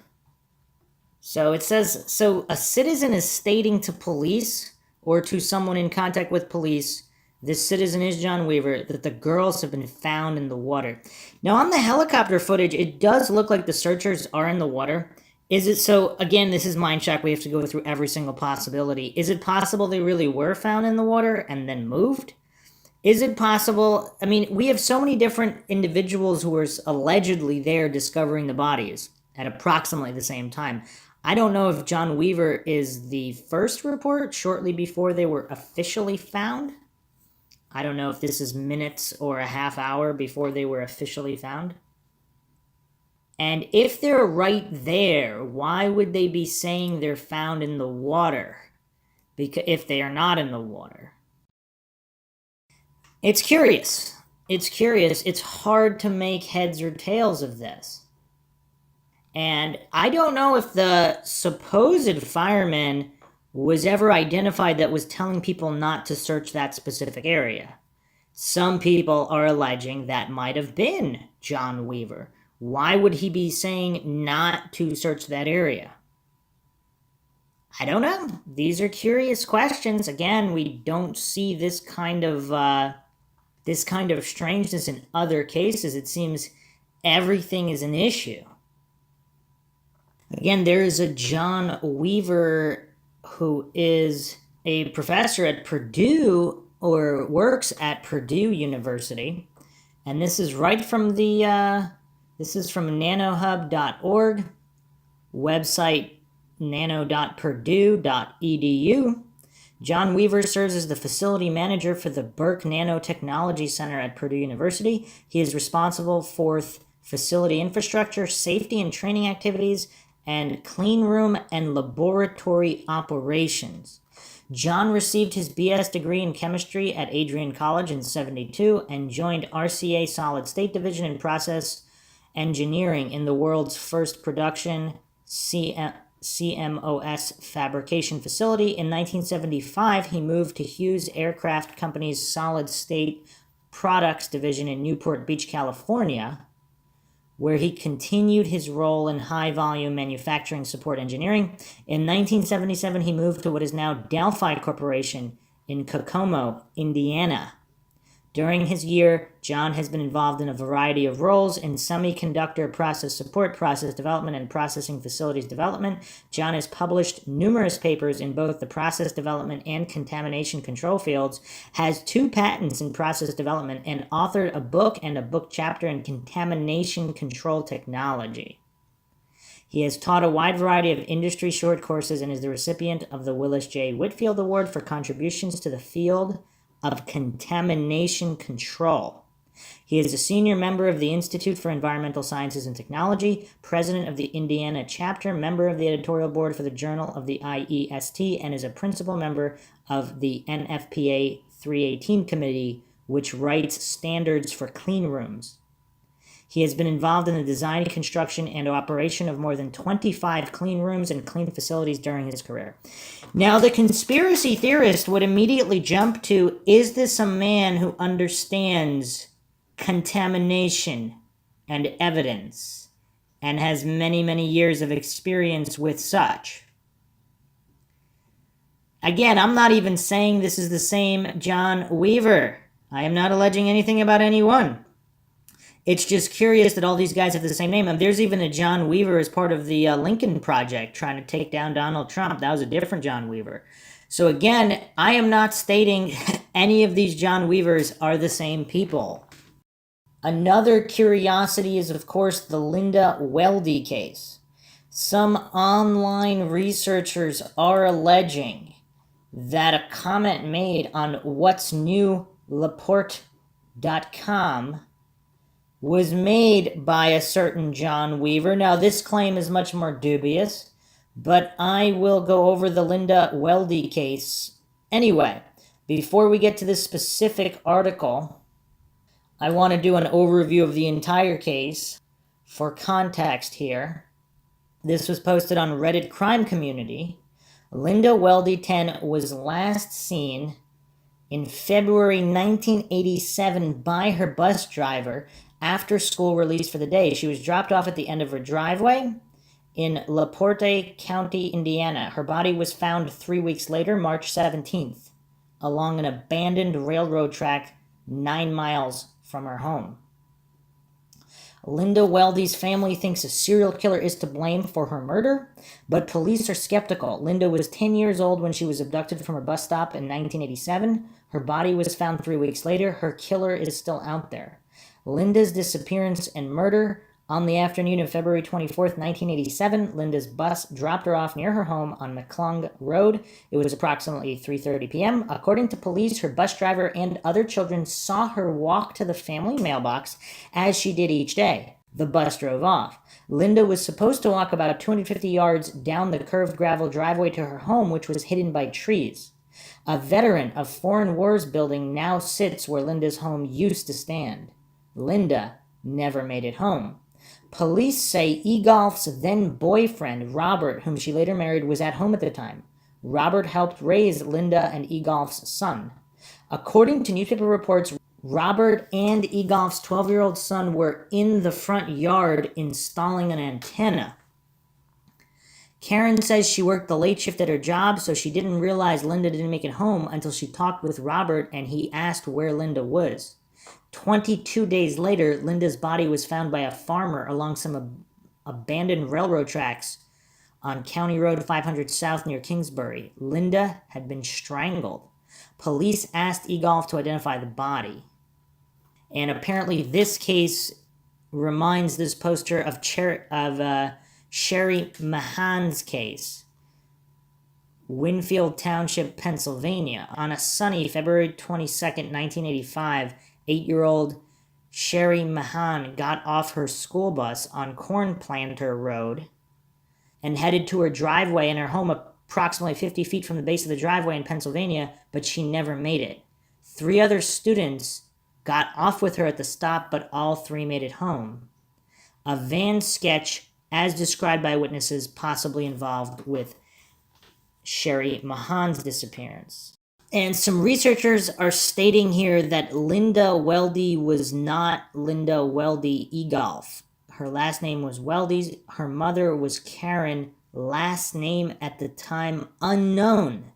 So it says, so a citizen is stating to police or to someone in contact with police, this citizen is John Weaver, that the girls have been found in the water. Now, on the helicopter footage, it does look like the searchers are in the water. Is it so? Again, this is Mindshock. We have to go through every single possibility. Is it possible they really were found in the water and then moved? Is it possible? I mean, we have so many different individuals who were allegedly there discovering the bodies at approximately the same time. I don't know if John Weaver is the first report shortly before they were officially found. I don't know if this is minutes or a half hour before they were officially found. And if they're right there, why would they be saying they're found in the water? Because if they are not in the water. It's curious. It's curious. It's hard to make heads or tails of this. And I don't know if the supposed fireman was ever identified that was telling people not to search that specific area. Some people are alleging that might have been John Weaver. Why would he be saying not to search that area? I don't know. These are curious questions. Again, we don't see this kind of strangeness in other cases. It seems everything is an issue. Again, there is a John Weaver who is a professor at Purdue, or works at Purdue University, and this is right from the this is from nanohub.org, website nano.purdue.edu. John Weaver serves as the facility manager for the Burke Nanotechnology Center at Purdue University. He is responsible for facility infrastructure, safety and training activities, and clean room and laboratory operations. John received his BS degree in chemistry at Adrian College in '72 and joined RCA Solid State Division in Process Engineering in the world's first production CMOS fabrication facility. In 1975, he moved to Hughes Aircraft Company's Solid State Products Division in Newport Beach, California, where he continued his role in high-volume manufacturing support engineering. In 1977, he moved to what is now Delphi Corporation in Kokomo, Indiana. During his year, John has been involved in a variety of roles in semiconductor process support, process development, and processing facilities development. John has published numerous papers in both the process development and contamination control fields, has 2 patents in process development, and authored a book and a book chapter in contamination control technology. He has taught a wide variety of industry short courses and is the recipient of the Willis J. Whitfield Award for contributions to the field of contamination control. He is a senior member of the Institute for Environmental Sciences and Technology, president of the Indiana chapter, member of the editorial board for the Journal of the IEST, and is a principal member of the NFPA 318 committee, which writes standards for clean rooms. He has been involved in the design, construction, and operation of more than 25 clean rooms and clean facilities during his career. Now, the conspiracy theorist would immediately jump to, is this a man who understands contamination and evidence and has many, many years of experience with such? Again, I'm not even saying this is the same John Weaver. I am not alleging anything about anyone. It's just curious that all these guys have the same name. And there's even a John Weaver as part of the Lincoln Project trying to take down Donald Trump. That was a different John Weaver. So again, I am not stating any of these John Weavers are the same people. Another curiosity is, of course, the Linda Weldy case. Some online researchers are alleging that a comment made on whatsnewlaporte.com was made by a certain John Weaver. Now, this claim is much more dubious, but I will go over the Linda Weldy case anyway. Before we get to this specific article, I want to do an overview of the entire case for context here. This was posted on Reddit Crime Community. Linda Weldy 10 was last seen in February 1987 by her bus driver after school release for the day. She was dropped off at the end of her driveway in LaPorte County, Indiana. Her body was found 3 weeks later, March 17th, along an abandoned railroad track 9 miles from her home. Linda Weldy's family thinks a serial killer is to blame for her murder, but police are skeptical. Linda was 10 years old when she was abducted from her bus stop in 1987. Her body was found 3 weeks later. Her killer is still out there. Linda's disappearance and murder. On the afternoon of February 24th, 1987, Linda's bus dropped her off near her home on McClung Road. It was approximately 3:30 p.m. According to police, her bus driver and other children saw her walk to the family mailbox as she did each day. The bus drove off. Linda was supposed to walk about 250 yards down the curved gravel driveway to her home, which was hidden by trees. A veteran of Foreign Wars building now sits where Linda's home used to stand. Linda never made it home. Police say Egolf's then-boyfriend, Robert, whom she later married, was at home at the time. Robert helped raise Linda and Egolf's son. According to newspaper reports, Robert and Egolf's 12-year-old son were in the front yard installing an antenna. Karen says she worked the late shift at her job, so she didn't realize Linda didn't make it home until she talked with Robert and he asked where Linda was. 22 days later, Linda's body was found by a farmer along some abandoned railroad tracks on County Road 500 South near Kingsbury. Linda had been strangled. Police asked Egolf to identify the body. And apparently this case reminds this poster of Sherry Mahan's case. Winfield Township, Pennsylvania. On a sunny February 22nd, 1985, 8-year-old Sherry Mahan got off her school bus on Corn Planter Road and headed to her driveway in her home approximately 50 feet from the base of the driveway in Pennsylvania, but she never made it. 3 other students got off with her at the stop, but all 3 made it home. A van sketch, as described by witnesses, possibly involved with Sherry Mahan's disappearance. And some researchers are stating here that Linda Weldy was not Linda Weldy Egolf. Her last name was Weldy. Her mother was Karen, last name at the time unknown.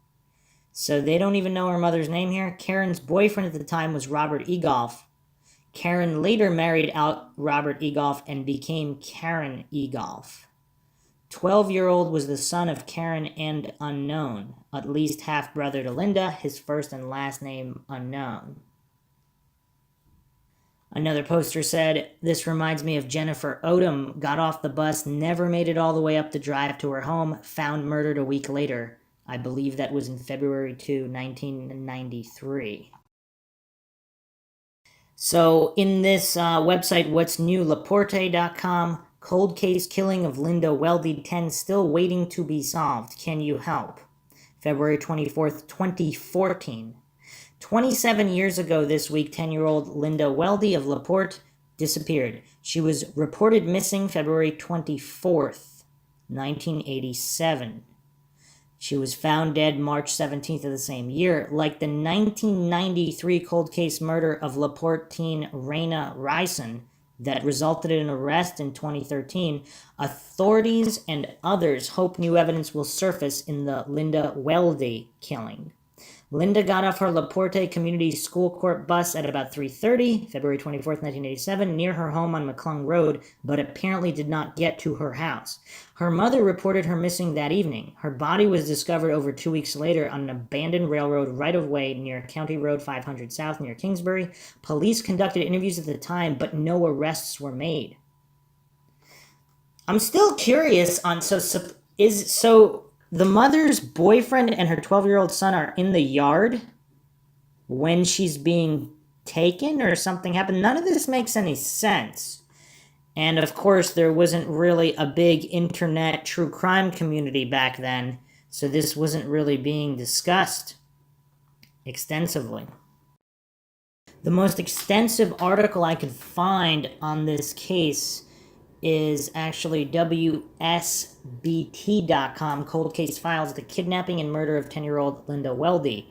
So they don't even know her mother's name here. Karen's boyfriend at the time was Robert Egolf. Karen later married out Robert Egolf and became Karen Egolf. 12-year-old was the son of Karen and unknown, at least half-brother to Linda, his first and last name unknown. Another poster said, "This reminds me of Jennifer Odom, got off the bus, never made it all the way up the drive to her home, found murdered a week later." I believe that was in February 2, 1993. So in this website, what's new, Laporte.com, cold case killing of Linda Weldy 10 still waiting to be solved. Can you help? February 24th, 2014. 27 years ago this week, 10-year-old Linda Weldy of LaPorte disappeared. She was reported missing February 24th, 1987. She was found dead March 17th of the same year. Like the 1993 cold case murder of LaPorte teen Raina Ryson that resulted in an arrest in 2013, authorities and others hope new evidence will surface in the Linda Weldy killing. Linda got off her LaPorte Community School Court bus at about 3:30, February 24th, 1987, near her home on McClung Road, but apparently did not get to her house. Her mother reported her missing that evening. Her body was discovered over 2 weeks later on an abandoned railroad right-of-way near County Road 500 South near Kingsbury. Police conducted interviews at the time, but no arrests were made. I'm still curious on, the mother's boyfriend and her 12-year-old son are in the yard when she's being taken or something happened. None of this makes any sense. And of course, there wasn't really a big internet true crime community back then, so this wasn't really being discussed extensively. The most extensive article I could find on this case is actually WSBT.com, Cold Case Files, the kidnapping and murder of 10-year-old Linda Weldy,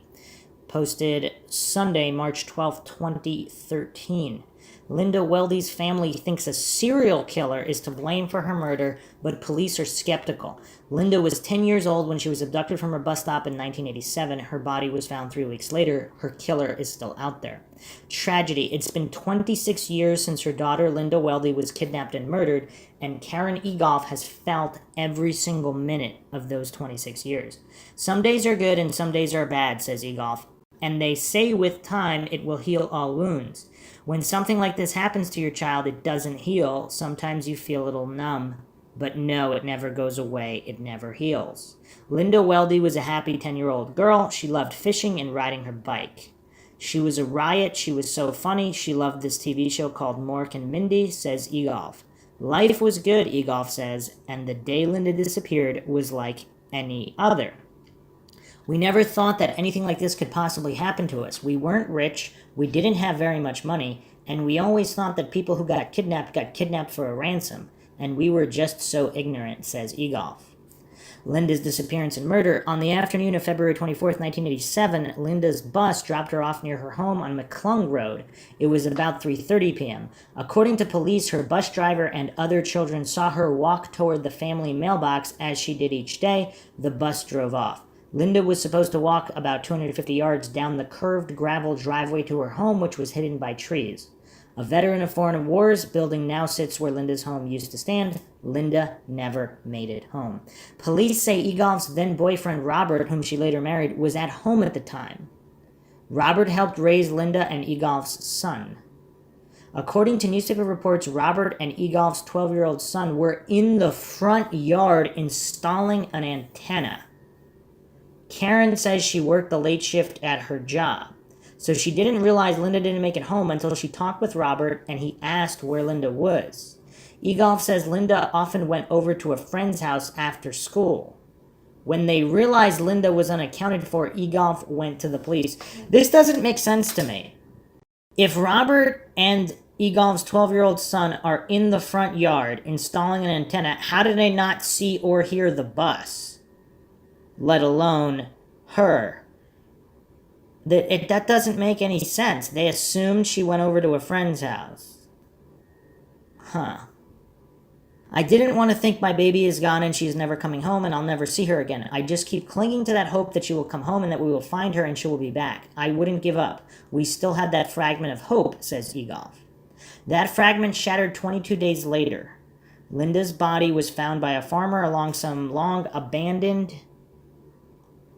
posted Sunday, March 12, 2013. Linda Weldy's family thinks a serial killer is to blame for her murder, but police are skeptical. Linda was 10 years old when she was abducted from her bus stop in 1987. Her body was found 3 weeks later. Her killer is still out there. Tragedy. It's been 26 years since her daughter Linda Weldy was kidnapped and murdered, and Karen Egolf has felt every single minute of those 26 years. Some days are good and some days are bad, says Egolf, and they say with time it will heal all wounds. When something like this happens to your child, it doesn't heal. Sometimes you feel a little numb. But no, it never goes away. It never heals. Linda Weldy was a happy 10-year-old girl. She loved fishing and riding her bike. She was a riot. She was so funny. She loved this TV show called Mork and Mindy, says Egolf. Life was good, Egolf says, and the day Linda disappeared was like any other. We never thought that anything like this could possibly happen to us. We weren't rich, we didn't have very much money, and we always thought that people who got kidnapped for a ransom, and we were just so ignorant, says Egolf. Linda's disappearance and murder. On the afternoon of February 24th, 1987, Linda's bus dropped her off near her home on McClung Road. It was about 3:30 p.m. According to police, her bus driver and other children saw her walk toward the family mailbox as she did each day. The bus drove off. Linda was supposed to walk about 250 yards down the curved gravel driveway to her home, which was hidden by trees. A veteran of foreign wars building now sits where Linda's home used to stand. Linda never made it home. Police say Egolf's then-boyfriend Robert, whom she later married, was at home at the time. Robert helped raise Linda and Egolf's son. According to newspaper reports, Robert and Egolf's 12-year-old son were in the front yard installing an antenna. Karen says she worked the late shift at her job, so she didn't realize Linda didn't make it home until she talked with Robert and he asked where Linda was. Egolf says Linda often went over to a friend's house after school. When they realized Linda was unaccounted for, Egolf went to the police. This doesn't make sense to me. If Robert and Egolf's 12-year-old son are in the front yard installing an antenna, how did they not see or hear the bus? Let alone her. That doesn't make any sense. They assumed she went over to a friend's house. I didn't want to think my baby is gone and she's never coming home and I'll never see her again. I just keep clinging to that hope that she will come home and that we will find her and she will be back. I wouldn't give up. We still had that fragment of hope, says Egolf. That fragment shattered 22 days later. Linda's body was found by a farmer along some long abandoned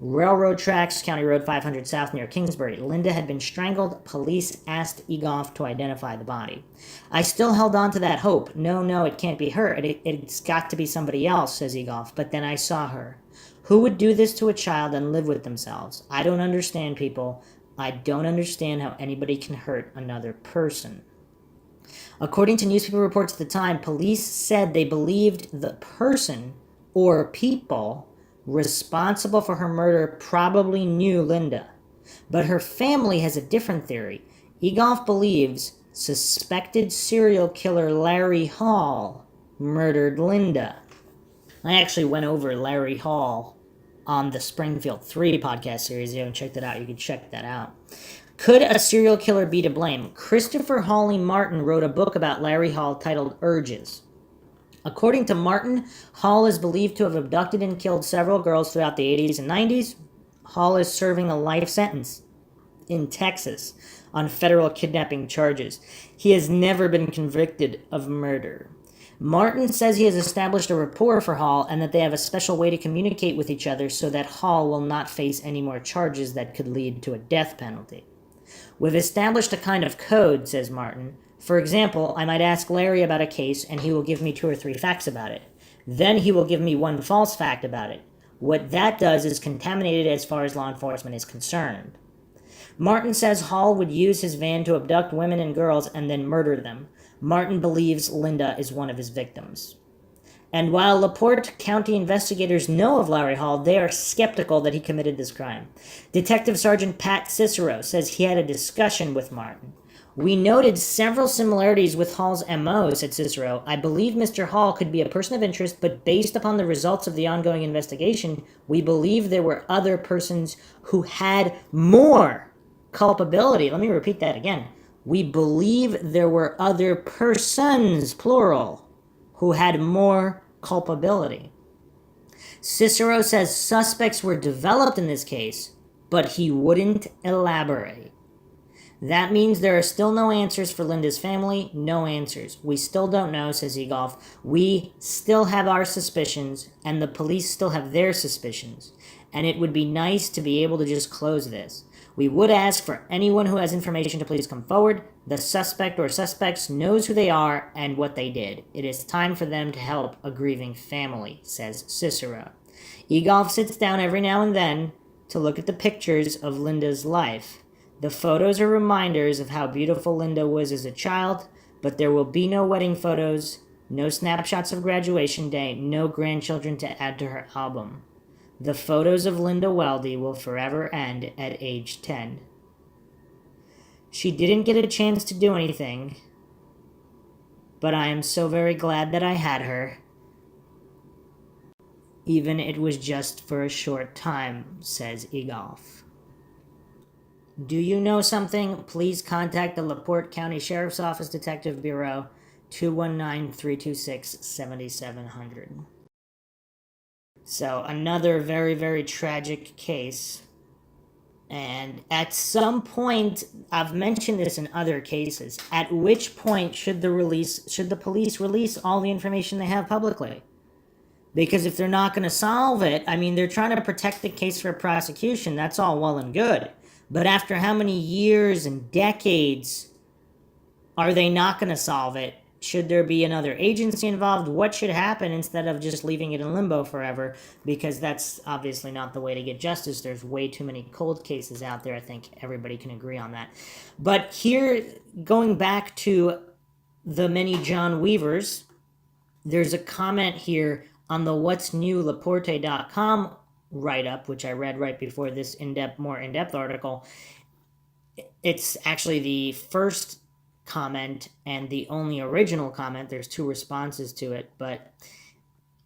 railroad tracks, County Road 500 South near Kingsbury. Linda had been strangled. Police asked Egolf to identify the body. I still held on to that hope. No, it can't be her. It's got to be somebody else, says Egolf. But then I saw her. Who would do this to a child and live with themselves? I don't understand, people. I don't understand how anybody can hurt another person. According to newspaper reports at the time, police said they believed the person or people responsible for her murder probably knew Linda. But her family has a different theory. Egolf believes suspected serial killer Larry Hall murdered Linda. I actually went over Larry Hall on the Springfield 3 podcast series. If you haven't checked that out, you can check that out. Could a serial killer be to blame? Christopher Hawley Martin wrote a book about Larry Hall titled Urges. According to Martin, Hall is believed to have abducted and killed several girls throughout the 80s and 90s. Hall is serving a life sentence in Texas on federal kidnapping charges. He has never been convicted of murder. Martin says he has established a rapport for Hall and that they have a special way to communicate with each other so that Hall will not face any more charges that could lead to a death penalty. We've established a kind of code, says Martin. For example, I might ask Larry about a case and he will give me 2 or 3 facts about it. Then he will give me 1 false fact about it. What that does is contaminate it as far as law enforcement is concerned. Martin says Hall would use his van to abduct women and girls and then murder them. Martin believes Linda is one of his victims. And while LaPorte County investigators know of Larry Hall, they are skeptical that he committed this crime. Detective Sergeant Pat Cicero says he had a discussion with Martin. We noted several similarities with Hall's MO, said Cicero. I believe Mr. Hall could be a person of interest, but based upon the results of the ongoing investigation, we believe there were other persons who had more culpability. Let me repeat that again. We believe there were other persons, plural, who had more culpability. Cicero says suspects were developed in this case, but he wouldn't elaborate. That means there are still no answers for Linda's family. No answers. We still don't know, says Egolf. We still have our suspicions, and the police still have their suspicions. And it would be nice to be able to just close this. We would ask for anyone who has information to please come forward. The suspect or suspects knows who they are and what they did. It is time for them to help a grieving family, says Cicero. Egolf sits down every now and then to look at the pictures of Linda's life. The photos are reminders of how beautiful Linda was as a child, but there will be no wedding photos, no snapshots of graduation day, no grandchildren to add to her album. The photos of Linda Weldy will forever end at age 10. She didn't get a chance to do anything, but I am so very glad that I had her. even it was just for a short time, says Egolf. Do you know something? Please contact the LaPorte County Sheriff's Office Detective Bureau, 219-326-7700. So another very, very tragic case. And at some point, I've mentioned this in other cases, at which point should the police release all the information they have publicly? Because if they're not going to solve it, I mean, they're trying to protect the case for prosecution. That's all well and good. But after how many years and decades are they not going to solve it? Should there be another agency involved? What should happen instead of just leaving it in limbo forever? Because that's obviously not the way to get justice. There's way too many cold cases out there. I think everybody can agree on that. But here, going back to the many John Weavers, there's a comment here on the What's New Laporte.com write-up, which I read right before this more in-depth article. It's actually the first comment and the only original comment. There's two responses to it, but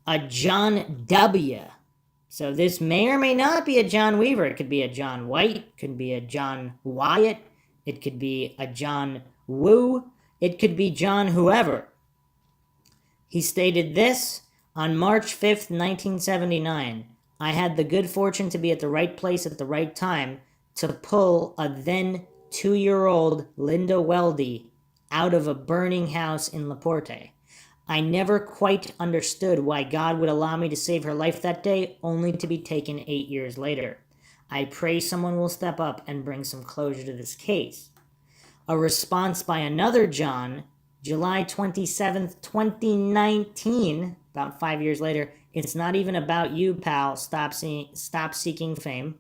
a John W. So this may or may not be a John Weaver. It could be a John White, it could be a John Wyatt, it could be a John Woo, it could be John whoever. He stated this on March 5th, 1979. I had the good fortune to be at the right place at the right time to pull a then 2-year-old Linda Weldy out of a burning house in LaPorte. I never quite understood why God would allow me to save her life that day, only to be taken 8 years later. I pray someone will step up and bring some closure to this case. A response by another John, July 27th, 2019, about 5 years later, it's not even about you, pal, stop seeking fame.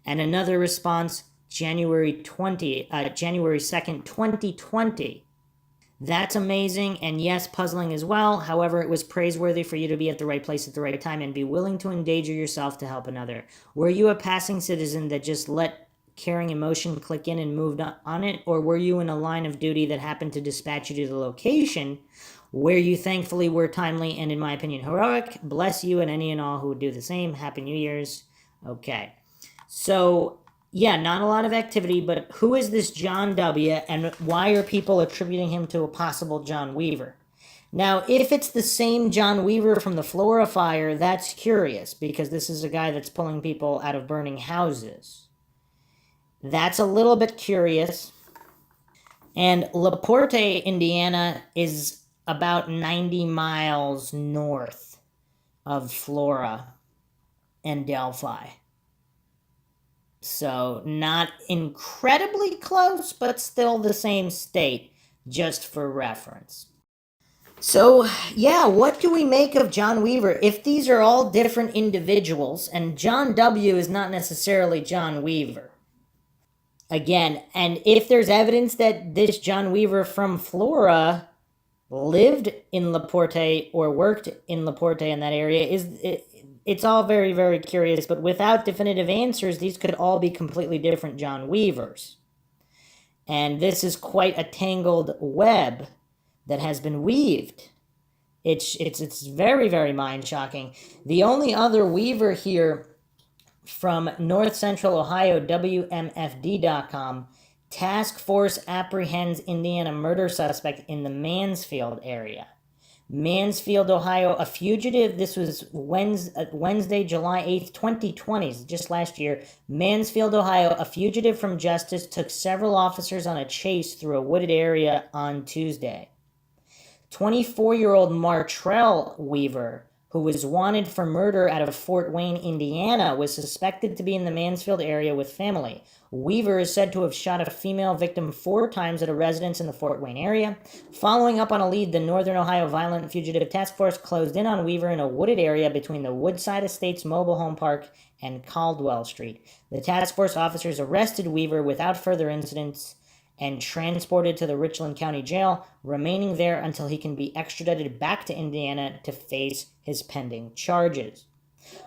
And another response, January 2nd, 2020. That's amazing, and yes, puzzling as well. However, it was praiseworthy for you to be at the right place at the right time and be willing to endanger yourself to help another. Were you a passing citizen that just let caring emotion click in and moved on it, or were you in a line of duty that happened to dispatch you to the location where you thankfully were timely and, in my opinion, heroic? Bless you and any and all who would do the same. Happy New Year's. Okay. So, yeah, not a lot of activity, but who is this John W., and why are people attributing him to a possible John Weaver? Now, if it's the same John Weaver from the Flora fire, that's curious, because this is a guy that's pulling people out of burning houses. That's a little bit curious. And LaPorte, Indiana, is about 90 miles north of Flora and Delphi. So not incredibly close, but still the same state, just for reference. So, yeah, what do we make of John Weaver? If these are all different individuals, and John W. is not necessarily John Weaver. Again, and if there's evidence that this John Weaver from Flora lived in LaPorte or worked in LaPorte in that area, it's all very, very curious, but without definitive answers, these could all be completely different John Weavers. And this is quite a tangled web that has been weaved. It's very, very mind-shocking. The only other Weaver here from North Central Ohio, WMFD.com, Task Force apprehends Indiana murder suspect in the Mansfield area. Mansfield, Ohio, a fugitive. This was Wednesday, July 8th, 2020, just last year. Mansfield, Ohio, a fugitive from justice took several officers on a chase through a wooded area on Tuesday. 24-year-old Martrell Weaver, who was wanted for murder out of Fort Wayne, Indiana, was suspected to be in the Mansfield area with family. Weaver is said to have shot a female victim 4 times at a residence in the Fort Wayne area. Following up on a lead, the Northern Ohio Violent Fugitive Task Force closed in on Weaver in a wooded area between the Woodside Estates Mobile Home Park and Caldwell Street. The task force officers arrested Weaver without further incidents and transported to the Richland County Jail, remaining there until he can be extradited back to Indiana to face his pending charges.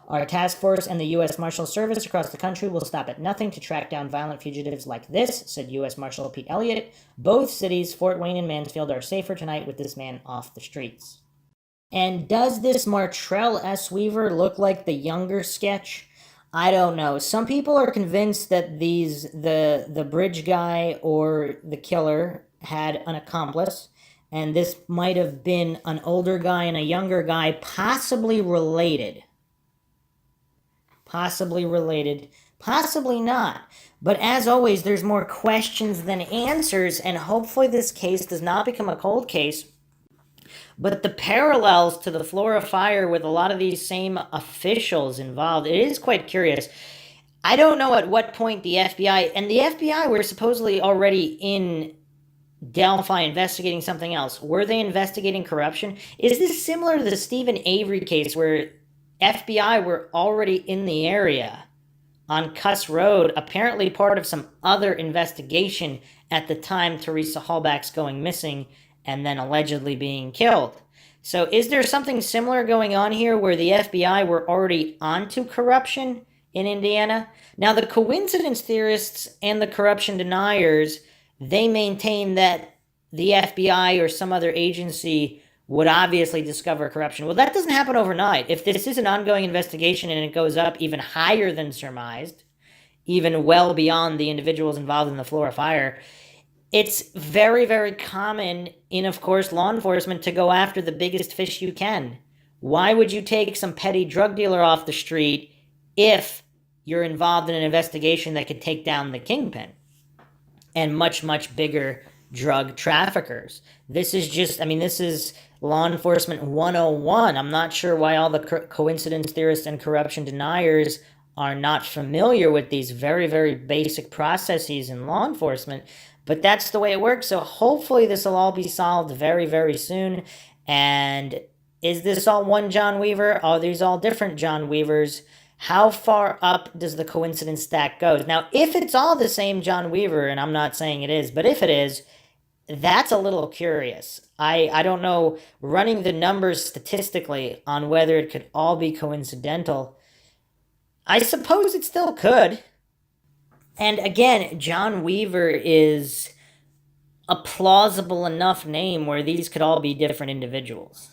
Our task force and the U.S. Marshal Service across the country will stop at nothing to track down violent fugitives like this, said U.S. Marshal Pete Elliott. Both cities, Fort Wayne and Mansfield, are safer tonight with this man off the streets. And does this Martrell S. Weaver look like the younger sketch? I don't know. Some people are convinced that the bridge guy or the killer had an accomplice, and this might have been an older guy and a younger guy, possibly related. Possibly related, possibly not. But as always, there's more questions than answers, and hopefully this case does not become a cold case. But the parallels to the Florida fire with a lot of these same officials involved, it is quite curious. I don't know at what point the FBI were supposedly already in Delphi investigating something else. Were they investigating corruption? Is this similar to the Stephen Avery case where FBI were already in the area on Cuss Road, apparently part of some other investigation at the time Teresa Hallback's going missing and then allegedly being killed? So is there something similar going on here where the FBI were already onto corruption in Indiana? Now, the coincidence theorists and the corruption deniers, they maintain that the FBI or some other agency would obviously discover corruption. Well, that doesn't happen overnight. If this is an ongoing investigation and it goes up even higher than surmised, even well beyond the individuals involved in the Florida fire, it's very, very common in, of course, law enforcement to go after the biggest fish you can. Why would you take some petty drug dealer off the street if you're involved in an investigation that could take down the kingpin and much, much bigger drug traffickers? This is law enforcement 101. I'm not sure why all the coincidence theorists and corruption deniers are not familiar with these very, very basic processes in law enforcement, but that's the way it works. So hopefully this will all be solved very, very soon. And is this all one John Weaver? Are these all different John Weavers? How far up does the coincidence stack go? Now, if it's all the same John Weaver, and I'm not saying it is, but if it is, that's a little curious. I don't know, running the numbers statistically on whether it could all be coincidental, I suppose it still could. And again, John Weaver is a plausible enough name where these could all be different individuals.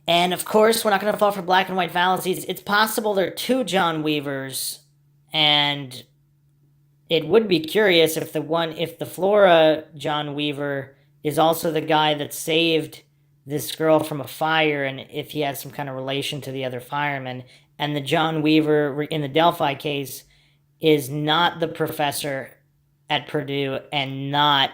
And of course, we're not going to fall for black and white fallacies. It's possible there are two John Weavers, and it would be curious if the Flora John Weaver is also the guy that saved this girl from a fire, and if he has some kind of relation to the other firemen, and the John Weaver in the Delphi case is not the professor at Purdue and not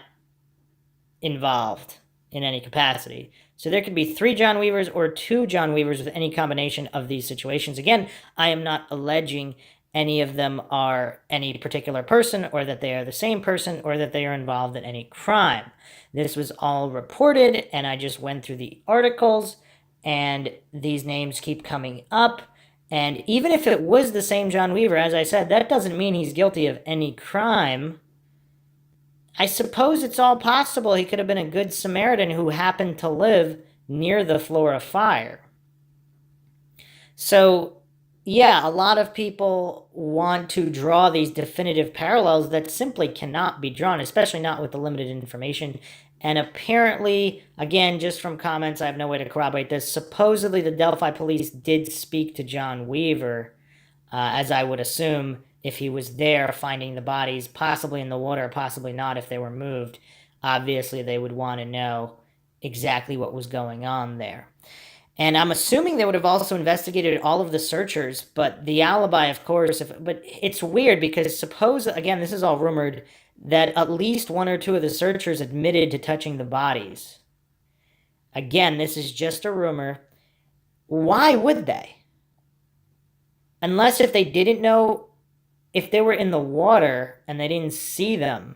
involved in any capacity. So there could be three John Weavers or two John Weavers with any combination of these situations. Again, I am not alleging any of them are any particular person or that they are the same person or that they are involved in any crime. This was all reported, and I just went through the articles, and these names keep coming up. And even if it was the same John Weaver, as I said, that doesn't mean he's guilty of any crime. I suppose it's all possible he could have been a good Samaritan who happened to live near the Flora fire. So, yeah, a lot of people want to draw these definitive parallels that simply cannot be drawn, especially not with the limited information. And apparently, again, just from comments, I have no way to corroborate this, supposedly the Delphi police did speak to John Weaver, as I would assume if he was there finding the bodies, possibly in the water, possibly not if they were moved. Obviously, they would want to know exactly what was going on there. And I'm assuming they would have also investigated all of the searchers, but the alibi, of course, but it's weird because again, this is all rumored, that at least one or two of the searchers admitted to touching the bodies. Again, this is just a rumor. Why would they? Unless if they didn't know, if they were in the water and they didn't see them,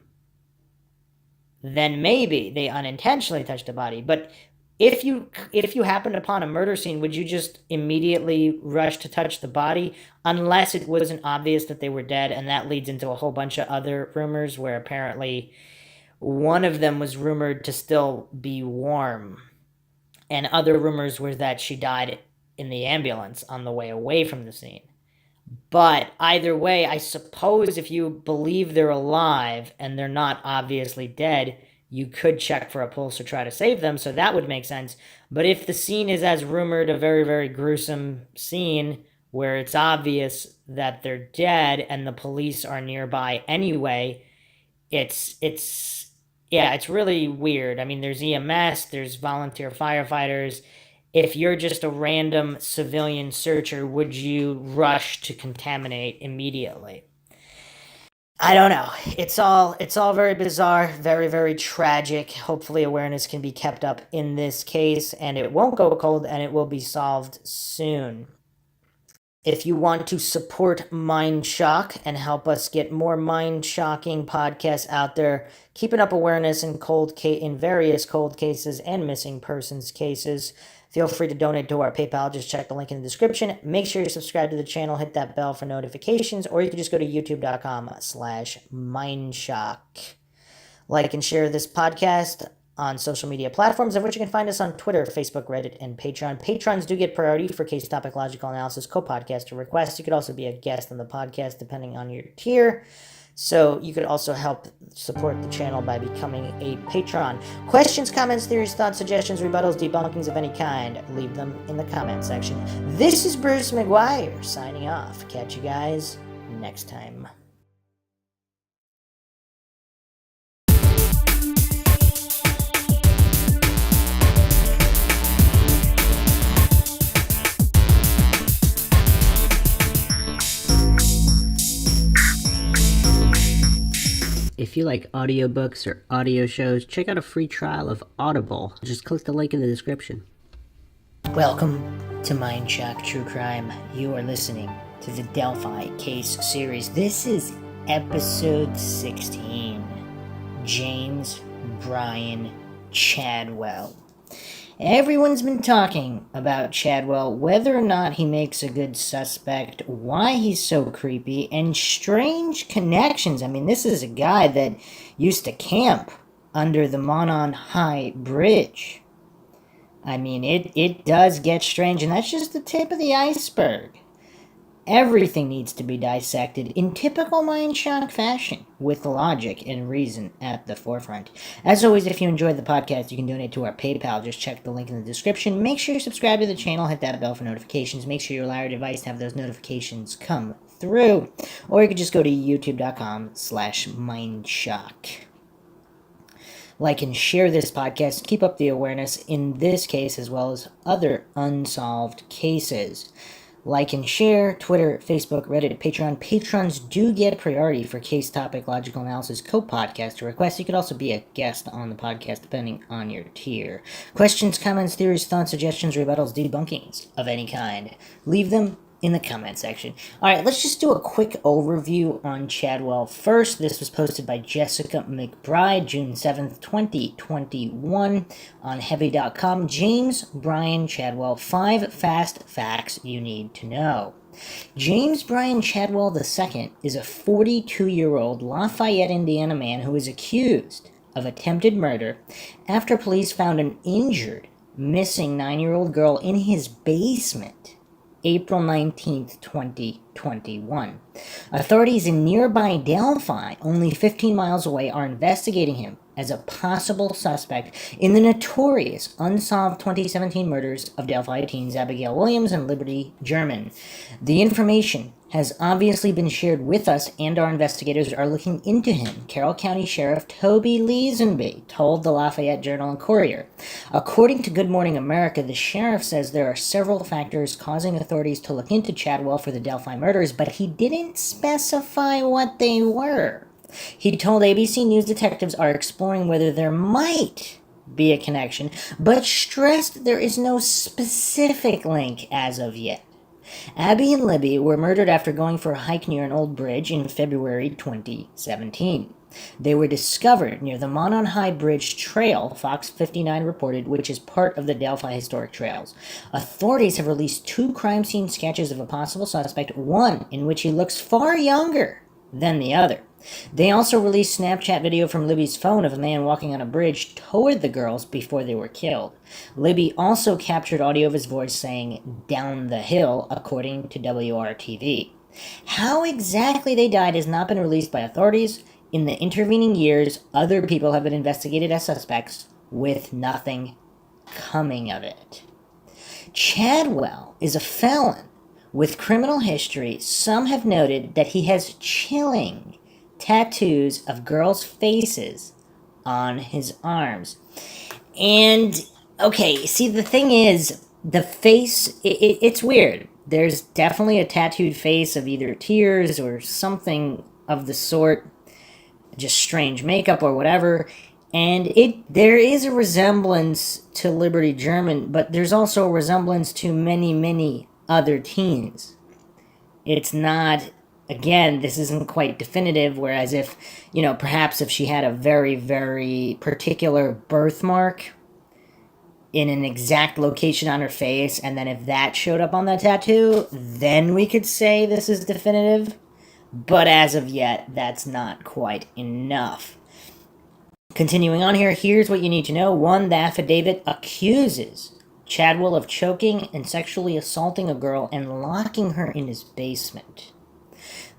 then maybe they unintentionally touched the body. But if you happened upon a murder scene, would you just immediately rush to touch the body unless it wasn't obvious that they were dead? And that leads into a whole bunch of other rumors where apparently one of them was rumored to still be warm. And other rumors were that she died in the ambulance on the way away from the scene. But either way, I suppose if you believe they're alive and they're not obviously dead, you could check for a pulse or try to save them, so that would make sense. But if the scene is, as rumored, a very, very gruesome scene where it's obvious that they're dead and the police are nearby anyway, it's really weird. I mean, there's EMS, there's volunteer firefighters. If you're just a random civilian searcher, would you rush to contaminate immediately? I don't know. It's all very bizarre, very, very tragic. Hopefully awareness can be kept up in this case and it won't go cold and it will be solved soon. If you want to support Mindshock and help us get more mind-shocking podcasts out there, keeping up awareness in various cold cases and missing persons cases, feel free to donate to our PayPal. Just check the link in the description. Make sure you subscribe to the channel, hit that bell for notifications, or you can just go to youtube.com/Mindshock. Like and share this podcast on social media platforms, of which you can find us on Twitter, Facebook, Reddit, and Patreon. Patrons do get priority for case topic logical analysis, co-podcast, or requests. You could also be a guest on the podcast depending on your tier. So you could also help support the channel by becoming a patron. Questions, comments, theories, thoughts, suggestions, rebuttals, debunkings of any kind, leave them in the comment section. This is Bruce McGuire signing off. Catch you guys next time. If you like audiobooks or audio shows, check out a free trial of Audible. Just click the link in the description. Welcome to Mindshock True Crime. You are listening to the Delphi case series. This is episode 16. James Brian Chadwell. Everyone's been talking about Chadwell, whether or not he makes a good suspect, why he's so creepy, and strange connections. I mean, this is a guy that used to camp under the Monon High Bridge. I mean, it does get strange, and that's just the tip of the iceberg. Everything needs to be dissected in typical Mindshock fashion, with logic and reason at the forefront. As always, if you enjoyed the podcast, you can donate to our PayPal. Just check the link in the description. Make sure you subscribe to the channel, hit that bell for notifications. Make sure you allow your device to have those notifications come through. Or you could just go to youtube.com/Mindshock. Like and share this podcast. Keep up the awareness in this case as well as other unsolved cases. Like and share, Twitter, Facebook, Reddit, Patreon. Patrons do get priority for case topic, logical analysis, co-podcast requests. You could also be a guest on the podcast depending on your tier. Questions, comments, theories, thoughts, suggestions, rebuttals, debunkings of any kind. Leave them in the comment section. Alright, let's just do a quick overview on Chadwell first. This was posted by Jessica McBride, June 7th, 2021 on Heavy.com. James Brian Chadwell, 5 fast facts you need to know. James Brian Chadwell II is a 42-year-old Lafayette, Indiana man who is accused of attempted murder after police found an injured, missing 9-year-old girl in his basement April 19th, 2021. Authorities in nearby Delphi, only 15 miles away, are investigating him as a possible suspect in the notorious unsolved 2017 murders of Delphi teens Abigail Williams and Liberty German. The information has obviously been shared with us, and our investigators are looking into him, Carroll County Sheriff Toby Leesenby told the Lafayette Journal and Courier. According to Good Morning America, the sheriff says there are several factors causing authorities to look into Chadwell for the Delphi murders, but he didn't specify what they were. He told ABC News detectives are exploring whether there might be a connection, but stressed there is no specific link as of yet. Abby and Libby were murdered after going for a hike near an old bridge in February 2017. They were discovered near the Monon High Bridge Trail, Fox 59 reported, which is part of the Delphi Historic Trails. Authorities have released 2 crime scene sketches of a possible suspect, one in which he looks far younger than the other. They also released Snapchat video from Libby's phone of a man walking on a bridge toward the girls before they were killed. Libby also captured audio of his voice saying, "down the hill," according to WRTV. How exactly they died has not been released by authorities. In the intervening years, other people have been investigated as suspects with nothing coming of it. Chadwell is a felon with criminal history. Some have noted that he has chilling tattoos of girls' faces on his arms. And, okay, see, the thing is, the face, it's weird. There's definitely a tattooed face of either tears or something of the sort, just strange makeup or whatever. And there is a resemblance to Liberty German, but there's also a resemblance to many, many other teens. It's not, again, this isn't quite definitive, whereas if, perhaps if she had a very, very particular birthmark in an exact location on her face, and then if that showed up on the tattoo, then we could say this is definitive. But as of yet, that's not quite enough. Continuing on here, here's what you need to know. 1, the affidavit accuses Chadwell of choking and sexually assaulting a girl and locking her in his basement.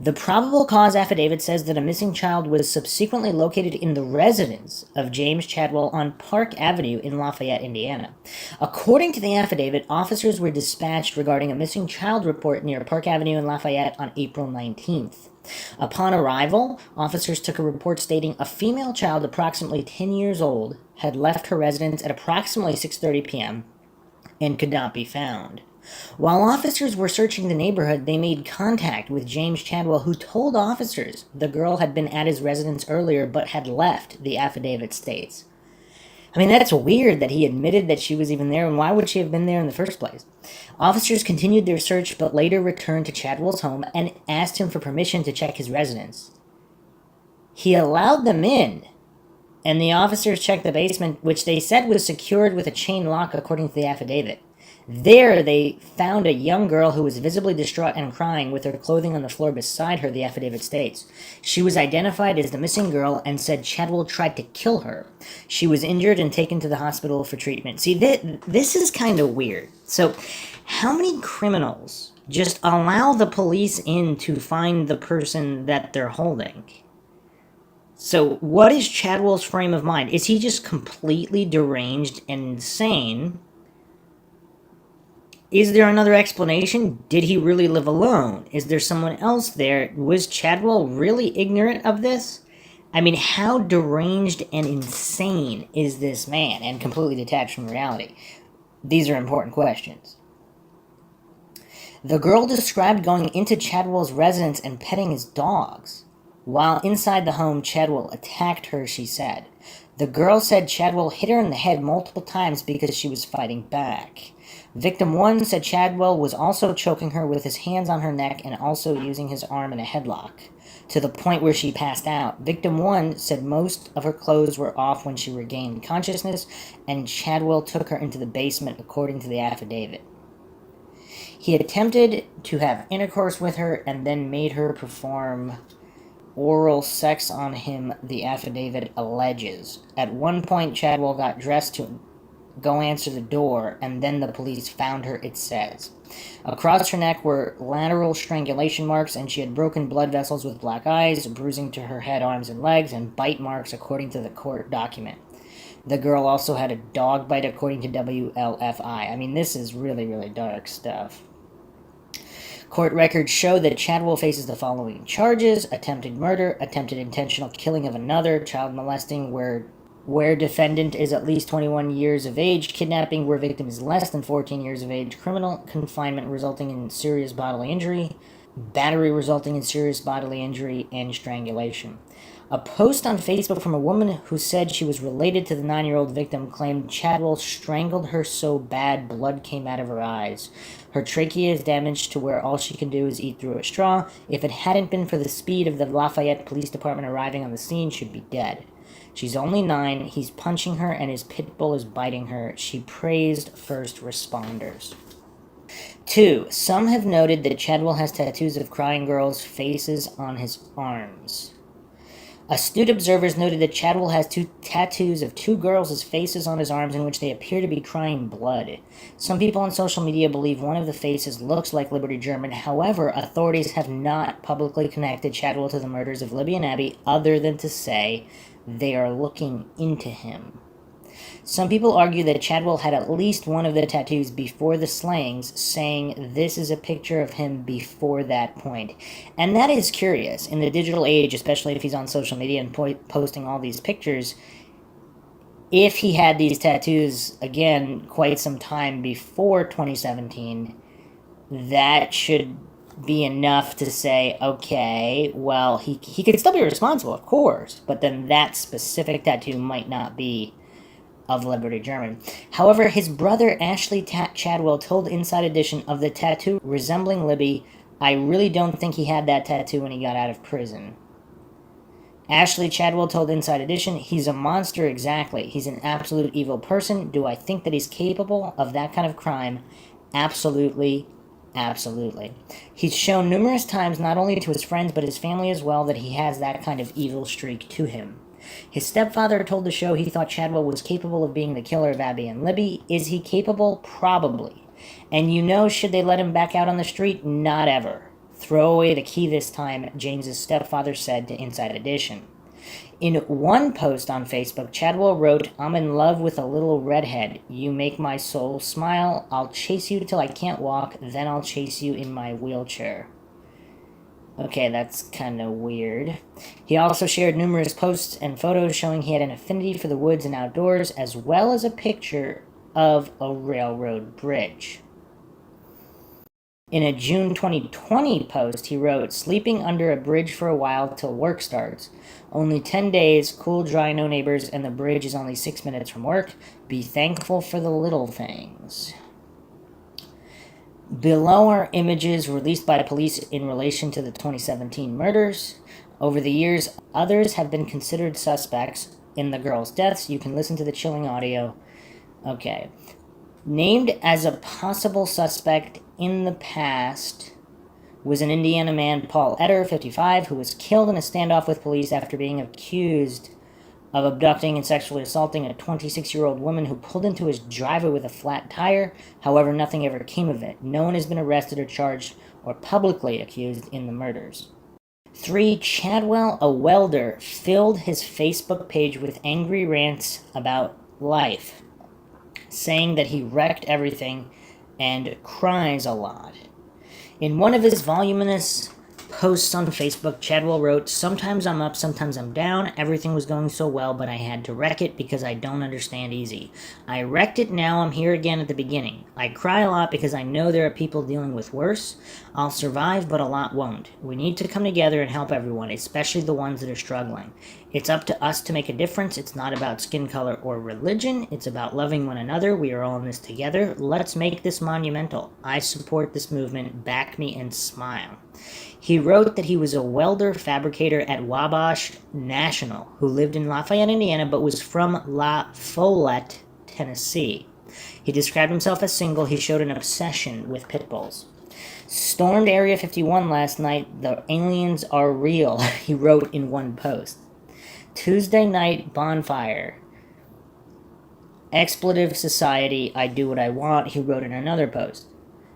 The probable cause affidavit says that a missing child was subsequently located in the residence of James Chadwell on Park Avenue in Lafayette, Indiana. According to the affidavit, officers were dispatched regarding a missing child report near Park Avenue in Lafayette on April 19th. Upon arrival, officers took a report stating a female child approximately 10 years old had left her residence at approximately 6:30 p.m. and could not be found. While officers were searching the neighborhood, they made contact with James Chadwell, who told officers the girl had been at his residence earlier but had left, the affidavit states. I mean, that's weird that he admitted that she was even there, and why would she have been there in the first place? Officers continued their search, but later returned to Chadwell's home and asked him for permission to check his residence. He allowed them in, and the officers checked the basement, which they said was secured with a chain lock according to the affidavit. There, they found a young girl who was visibly distraught and crying with her clothing on the floor beside her, the affidavit states. She was identified as the missing girl and said Chadwell tried to kill her. She was injured and taken to the hospital for treatment. See, this is kind of weird. So, how many criminals just allow the police in to find the person that they're holding? So, what is Chadwell's frame of mind? Is he just completely deranged and insane? Is there another explanation? Did he really live alone? Is there someone else there? Was Chadwell really ignorant of this? I mean, how deranged and insane is this man and completely detached from reality? These are important questions. The girl described going into Chadwell's residence and petting his dogs. While inside the home, Chadwell attacked her, she said. The girl said Chadwell hit her in the head multiple times because she was fighting back. Victim 1 said Chadwell was also choking her with his hands on her neck and also using his arm in a headlock, to the point where she passed out. Victim 1 said most of her clothes were off when she regained consciousness, and Chadwell took her into the basement, according to the affidavit. He attempted to have intercourse with her and then made her perform oral sex on him, the affidavit alleges. At one point, Chadwell got dressed to go answer the door, and then the police found her, it says. Across her neck were lateral strangulation marks, and she had broken blood vessels with black eyes, bruising to her head, arms, and legs, and bite marks, according to the court document. The girl also had a dog bite, according to WLFI. I mean, this is really, really dark stuff. Court records show that Chadwell faces the following charges: attempted murder, attempted intentional killing of another, child molesting where defendant is at least 21 years of age, kidnapping where victim is less than 14 years of age, criminal confinement resulting in serious bodily injury, battery resulting in serious bodily injury, and strangulation. A post on Facebook from a woman who said she was related to the 9-year-old victim claimed Chadwell strangled her so bad blood came out of her eyes. Her trachea is damaged to where all she can do is eat through a straw. If it hadn't been for the speed of the Lafayette Police Department arriving on the scene, she'd be dead. She's only 9, he's punching her, and his pit bull is biting her. She praised first responders. 2. Some have noted that Chadwell has tattoos of crying girls' faces on his arms. Astute observers noted that Chadwell has two tattoos of two girls' faces on his arms in which they appear to be crying blood. Some people on social media believe one of the faces looks like Liberty German. However, authorities have not publicly connected Chadwell to the murders of Libby and Abby other than to say they are looking into him. Some people argue that Chadwell had at least one of the tattoos before the slayings, saying this is a picture of him before that point. And that is curious. In the digital age, especially if he's on social media and posting all these pictures, if he had these tattoos, again, quite some time before 2017, that should be enough to say, okay, well, he could still be responsible, of course, but then that specific tattoo might not be of Liberty German. However, his brother Ashley Chadwell told Inside Edition of the tattoo resembling Libby, I really don't think he had that tattoo when he got out of prison. Ashley Chadwell told Inside Edition, he's a monster exactly. He's an absolute evil person. Do I think that he's capable of that kind of crime? Absolutely. Absolutely. He's shown numerous times, not only to his friends, but his family as well, that he has that kind of evil streak to him. His stepfather told the show he thought Chadwell was capable of being the killer of Abby and Libby. Is he capable? Probably. And should they let him back out on the street? Not ever. Throw away the key this time, James's stepfather said to Inside Edition. In one post on Facebook, Chadwell wrote, I'm in love with a little redhead. You make my soul smile. I'll chase you till I can't walk. Then I'll chase you in my wheelchair. Okay, that's kind of weird. He also shared numerous posts and photos showing he had an affinity for the woods and outdoors, as well as a picture of a railroad bridge. In a June 2020 post, he wrote, sleeping under a bridge for a while till work starts. Only 10 days, cool, dry, no neighbors, and the bridge is only 6 minutes from work. Be thankful for the little things. Below are images released by police in relation to the 2017 murders. Over the years, others have been considered suspects in the girls' deaths. You can listen to the chilling audio. Okay. Named as a possible suspect in the past was an Indiana man, Paul Etter, 55, who was killed in a standoff with police after being accused of abducting and sexually assaulting a 26-year-old woman who pulled into his driveway with a flat tire. However, nothing ever came of it. No one has been arrested or charged or publicly accused in the murders. 3. Chadwell, a welder, filled his Facebook page with angry rants about life, saying that he wrecked everything and cries a lot. In one of his voluminous posts on Facebook, Chadwell wrote, sometimes I'm up, sometimes I'm down. Everything was going so well, but I had to wreck it because I don't understand easy. I wrecked it, now I'm here again at the beginning. I cry a lot because I know there are people dealing with worse. I'll survive, but a lot won't. We need to come together and help everyone, especially the ones that are struggling. It's up to us to make a difference. It's not about skin color or religion. It's about loving one another. We are all in this together. Let's make this monumental. I support this movement. Back me and smile. He wrote that he was a welder fabricator at Wabash National, who lived in Lafayette, Indiana, but was from La Follette, Tennessee. He described himself as single. He showed an obsession with pit bulls. Stormed Area 51 last night. The aliens are real, he wrote in one post. Tuesday night bonfire. Expletive society, I do what I want, he wrote in another post.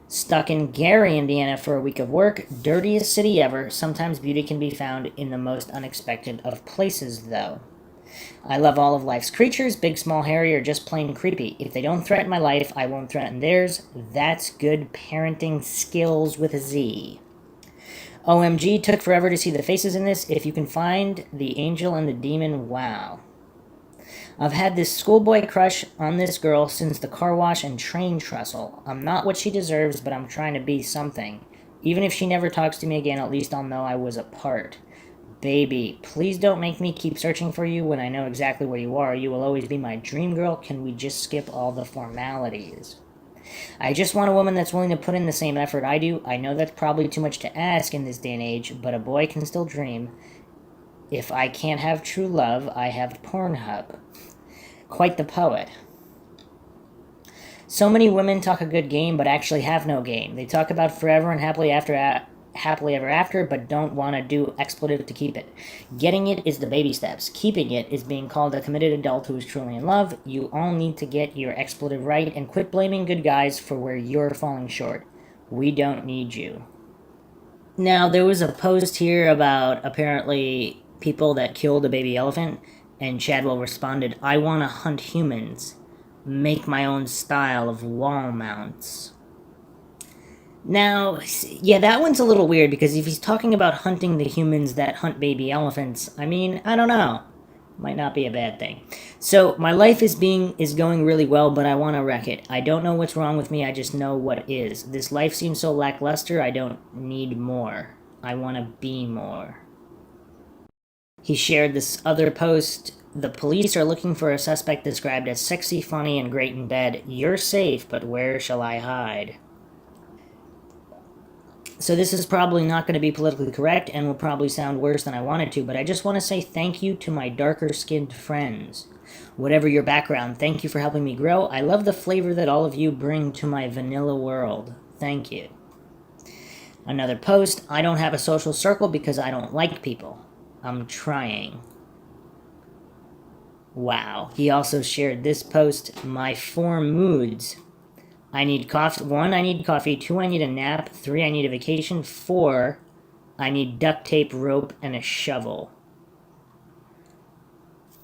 Stuck in Gary, Indiana for a week of work. Dirtiest city ever. Sometimes beauty can be found in the most unexpected of places, though. I love all of life's creatures, big, small, hairy, or just plain creepy. If they don't threaten my life, I won't threaten theirs. That's good parenting skills with a Z. OMG, took forever to see the faces in this. If you can find the angel and the demon, wow. I've had this schoolboy crush on this girl since the car wash and train trestle. I'm not what she deserves, but I'm trying to be something. Even if she never talks to me again, at least I'll know I was a part. Baby, please don't make me keep searching for you when I know exactly where you are. You will always be my dream girl. Can we just skip all the formalities? I just want a woman that's willing to put in the same effort I do. I know that's probably too much to ask in this day and age, but a boy can still dream. If I can't have true love, I have Pornhub. Quite the poet. So many women talk a good game, but actually have no game. They talk about forever and happily happily ever after, but don't want to do expletive to keep it. Getting it is the baby steps. Keeping it is being called a committed adult who is truly in love. You all need to get your expletive right and quit blaming good guys for where you're falling short. We don't need you. Now, there was a post here about apparently people that killed a baby elephant, and Chadwell responded, I want to hunt humans. Make my own style of wall mounts. Now, yeah, that one's a little weird, because if he's talking about hunting the humans that hunt baby elephants, I mean, I don't know. Might not be a bad thing. So, my life is going really well, but I want to wreck it. I don't know what's wrong with me, I just know what is. This life seems so lackluster, I don't need more. I want to be more. He shared this other post. The police are looking for a suspect described as sexy, funny, and great in bed. You're safe, but where shall I hide? So this is probably not going to be politically correct and will probably sound worse than I wanted to, but I just want to say thank you to my darker-skinned friends. Whatever your background, thank you for helping me grow. I love the flavor that all of you bring to my vanilla world. Thank you. Another post, I don't have a social circle because I don't like people. I'm trying. Wow. He also shared this post, my 4 moods. I need coffee. 1, I need coffee. 2, I need a nap. 3, I need a vacation. 4, I need duct tape, rope, and a shovel.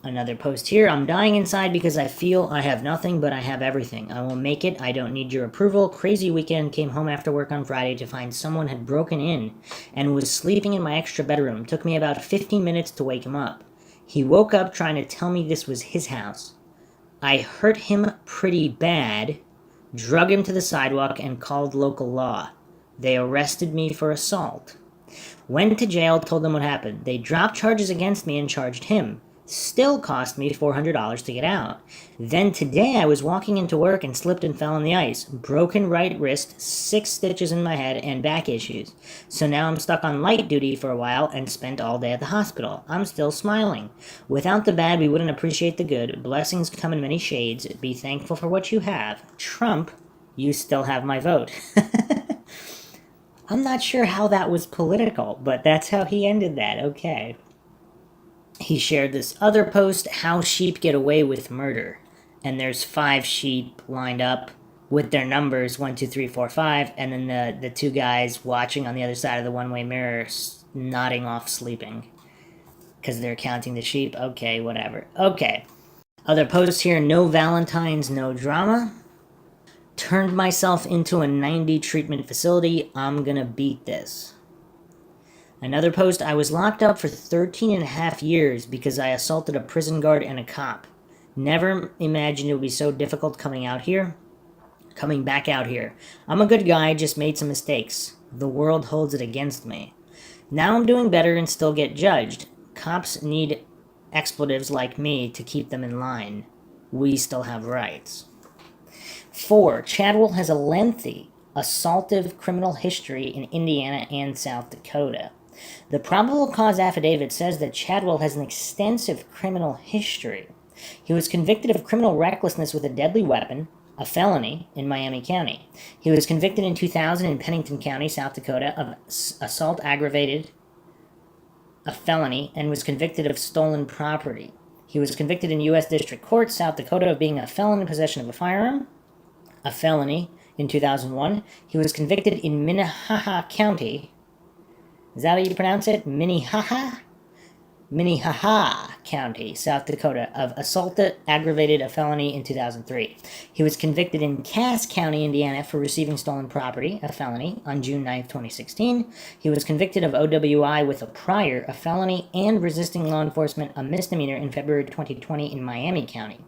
Another post here. I'm dying inside because I feel I have nothing, but I have everything. I will make it. I don't need your approval. Crazy weekend. Came home after work on Friday to find someone had broken in and was sleeping in my extra bedroom. Took me about 15 minutes to wake him up. He woke up trying to tell me this was his house. I hurt him pretty bad, drug him to the sidewalk, and called local law. They arrested me for assault. Went to jail, told them what happened. They dropped charges against me and charged him. Still cost me $400 to get out. Then today I was walking into work and slipped and fell on the ice. Broken right wrist, 6 stitches in my head, and back issues. So now I'm stuck on light duty for a while and spent all day at the hospital. I'm still smiling. Without the bad, we wouldn't appreciate the good. Blessings come in many shades. Be thankful for what you have. Trump, you still have my vote. I'm not sure how that was political, but that's how he ended that. Okay. He shared this other post, how sheep get away with murder. And there's 5 sheep lined up with their numbers, 1, 2, 3, 4, 5, and then the 2 guys watching on the other side of the one-way mirror, nodding off sleeping. Because they're counting the sheep. Okay, whatever. Okay. Other posts here, no Valentines, no drama. Turned myself into a 90 treatment facility. I'm gonna beat this. Another post, I was locked up for 13 and a half years because I assaulted a prison guard and a cop. Never imagined it would be so difficult coming back out here. I'm a good guy, just made some mistakes. The world holds it against me. Now I'm doing better and still get judged. Cops need expletives like me to keep them in line. We still have rights. 4, Chadwell has a lengthy, assaultive criminal history in Indiana and South Dakota. The probable cause affidavit says that Chadwell has an extensive criminal history. He was convicted of criminal recklessness with a deadly weapon, a felony, in Miami County. He was convicted in 2000 in Pennington County, South Dakota, of assault aggravated, a felony, and was convicted of stolen property. He was convicted in U.S. District Court, South Dakota, of being a felon in possession of a firearm, a felony, in 2001. He was convicted in Minnehaha County. Is that how you pronounce it? Minnehaha County, South Dakota, of assault aggravated a felony in 2003. He was convicted in Cass County, Indiana, for receiving stolen property, a felony, on June 9, 2016. He was convicted of OWI with a prior, a felony, and resisting law enforcement, a misdemeanor, in February 2020 in Miami County.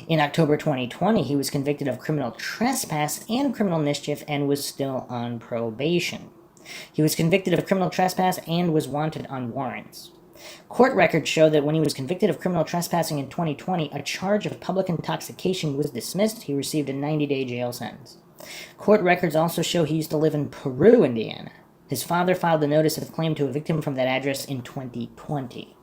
In October 2020, he was convicted of criminal trespass and criminal mischief and was still on probation. He was convicted of criminal trespass and was wanted on warrants. Court records show that when he was convicted of criminal trespassing in 2020, a charge of public intoxication was dismissed. He received a 90-day jail sentence. Court records also show he used to live in Peru, Indiana. His father filed a notice of claim to a victim from that address in 2020.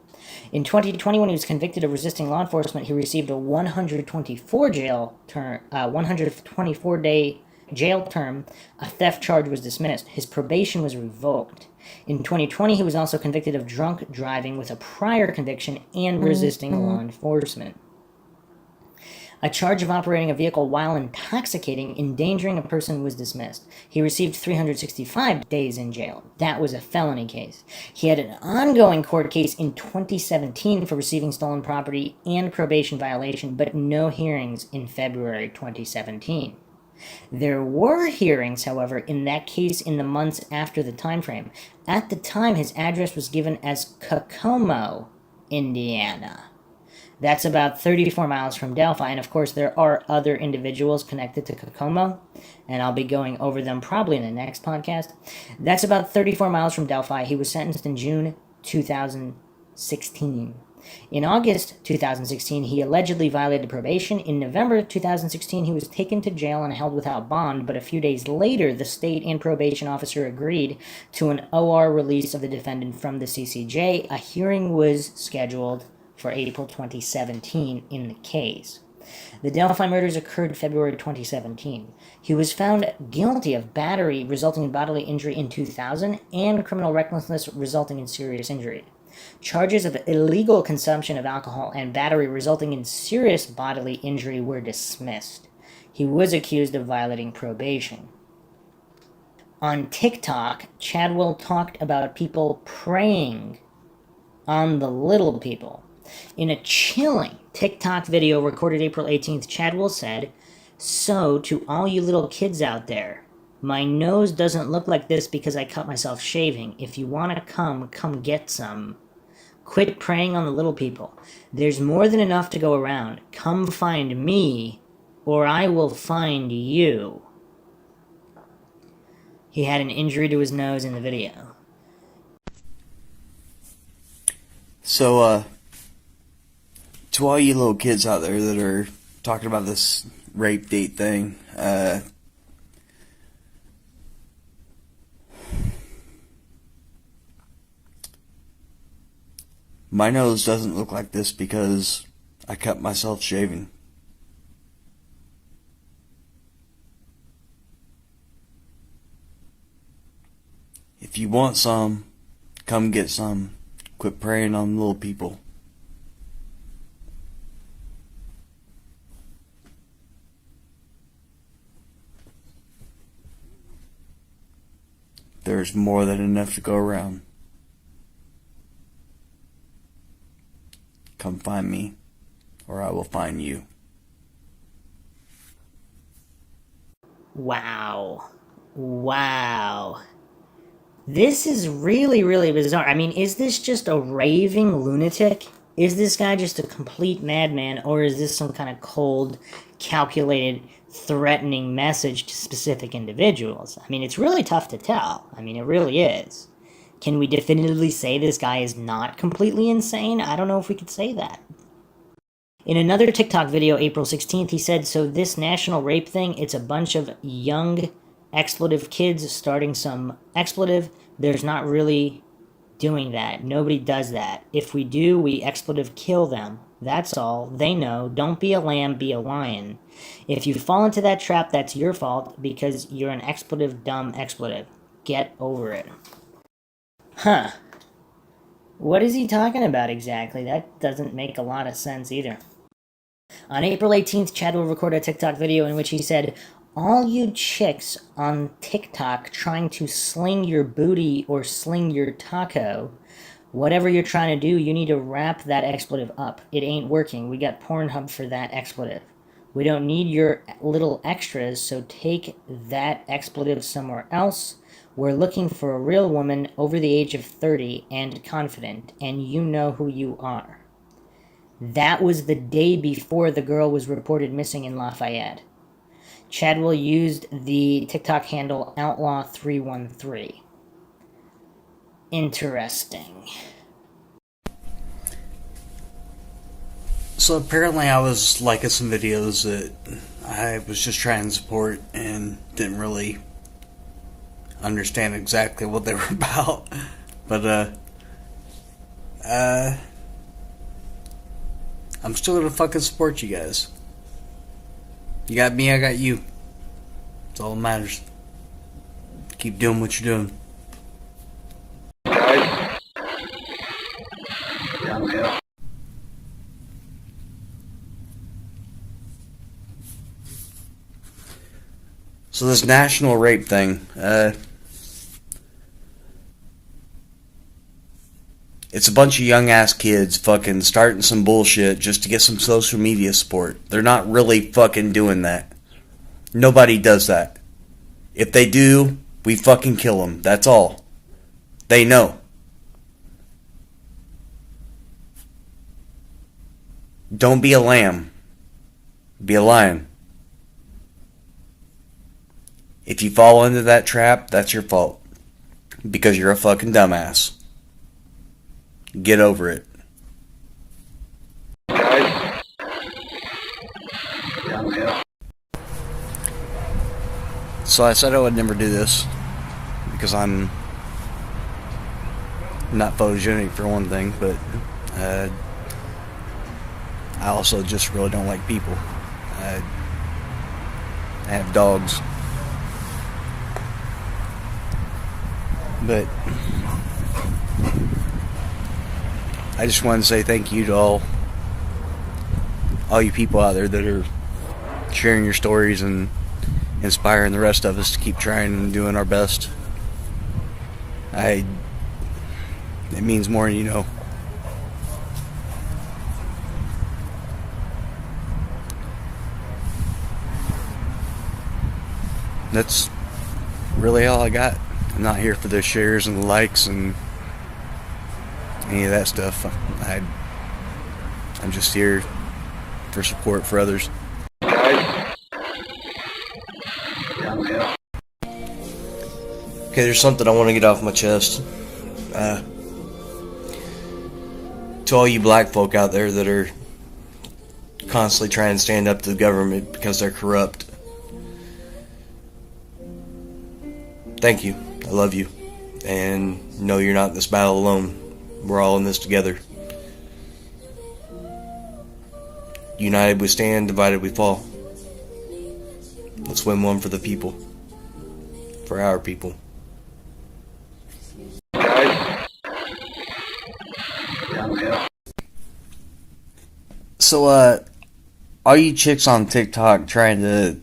In 2020, when he was convicted of resisting law enforcement, he received a 124-day jail term, a theft charge was dismissed. His probation was revoked. In 2020, he was also convicted of drunk driving with a prior conviction and resisting law enforcement. A charge of operating a vehicle while intoxicating, endangering a person was dismissed. He received 365 days in jail. That was a felony case. He had an ongoing court case in 2017 for receiving stolen property and probation violation, but no hearings in February 2017. There were hearings, however, in that case in the months after the time frame. At the time, his address was given as Kokomo, Indiana. That's about 34 miles from Delphi, and of course there are other individuals connected to Kokomo, and I'll be going over them probably in the next podcast. That's about 34 miles from Delphi. He was sentenced in June 2016. In August 2016, he allegedly violated probation. In November 2016, he was taken to jail and held without bond, but a few days later, the state and probation officer agreed to an OR release of the defendant from the CCJ. A hearing was scheduled for April 2017 in the case. The Delphi murders occurred February 2017. He was found guilty of battery resulting in bodily injury in 2000 and criminal recklessness resulting in serious injury. Charges of illegal consumption of alcohol and battery resulting in serious bodily injury were dismissed. He was accused of violating probation. On TikTok, Chadwell talked about people preying on the little people. In a chilling TikTok video recorded April 18th, Chadwell said, "So, to all you little kids out there, my nose doesn't look like this because I cut myself shaving. If you want to come get some. Quit preying on the little people. There's more than enough to go around. Come find me, or I will find you." He had an injury to his nose in the video. So, to all you little kids out there that are talking about this rape date thing, my nose doesn't look like this because I cut myself shaving. If you want some, come get some. Quit preying on little people. There's more than enough to go around. Come find me, or I will find you. Wow. This is really, really bizarre. I mean, is this just a raving lunatic? Is this guy just a complete madman, or is this some kind of cold, calculated, threatening message to specific individuals? I mean, it's really tough to tell. I mean, it really is. Can we definitively say this guy is not completely insane? I don't know if we could say that. In another TikTok video, April 16th, he said, "So this national rape thing, it's a bunch of young expletive kids starting some expletive. There's not really doing that. Nobody does that. If we do, we expletive kill them. That's all. They know. Don't be a lamb, be a lion. If you fall into that trap, that's your fault because you're an expletive, dumb expletive. Get over it." Huh. What is he talking about exactly? That doesn't make a lot of sense either. On April 18th, Chadwell recorded a TikTok video in which he said, "All you chicks on TikTok trying to sling your booty or sling your taco, whatever you're trying to do, you need to wrap that expletive up. It ain't working. We got Pornhub for that expletive. We don't need your little extras, so take that expletive somewhere else. We're looking for a real woman over the age of 30 and confident, and you know who you are." That was the day before the girl was reported missing in Lafayette. Chadwell used the TikTok handle Outlaw313. Interesting. So apparently I was liking some videos that I was just trying to support and didn't really understand exactly what they were about. But, I'm still gonna fucking support you guys. You got me, I got you. That's all that matters. Keep doing what you're doing. So this national rape thing, it's a bunch of young ass kids fucking starting some bullshit just to get some social media support. They're not really fucking doing that. Nobody does that. If they do, we fucking kill them. That's all. They know. Don't be a lamb. Be a lion. If you fall into that trap, that's your fault. Because you're a fucking dumbass. Get over it. So I said I would never do this because I'm not photogenic for one thing, but I also just really don't like people. I have dogs. But I just wanted to say thank you to all you people out there that are sharing your stories and inspiring the rest of us to keep trying and doing our best. It means more than you know. That's really all I got. I'm not here for the shares and the likes and any of that stuff. I'm just here for support for others. Okay, there's something I want to get off my chest. To all you black folk out there that are constantly trying to stand up to the government because they're corrupt. Thank you. I love you. And know you're not in this battle alone. We're all in this together. United we stand, divided we fall. Let's win one for the people. For our people. So, all you chicks on TikTok trying to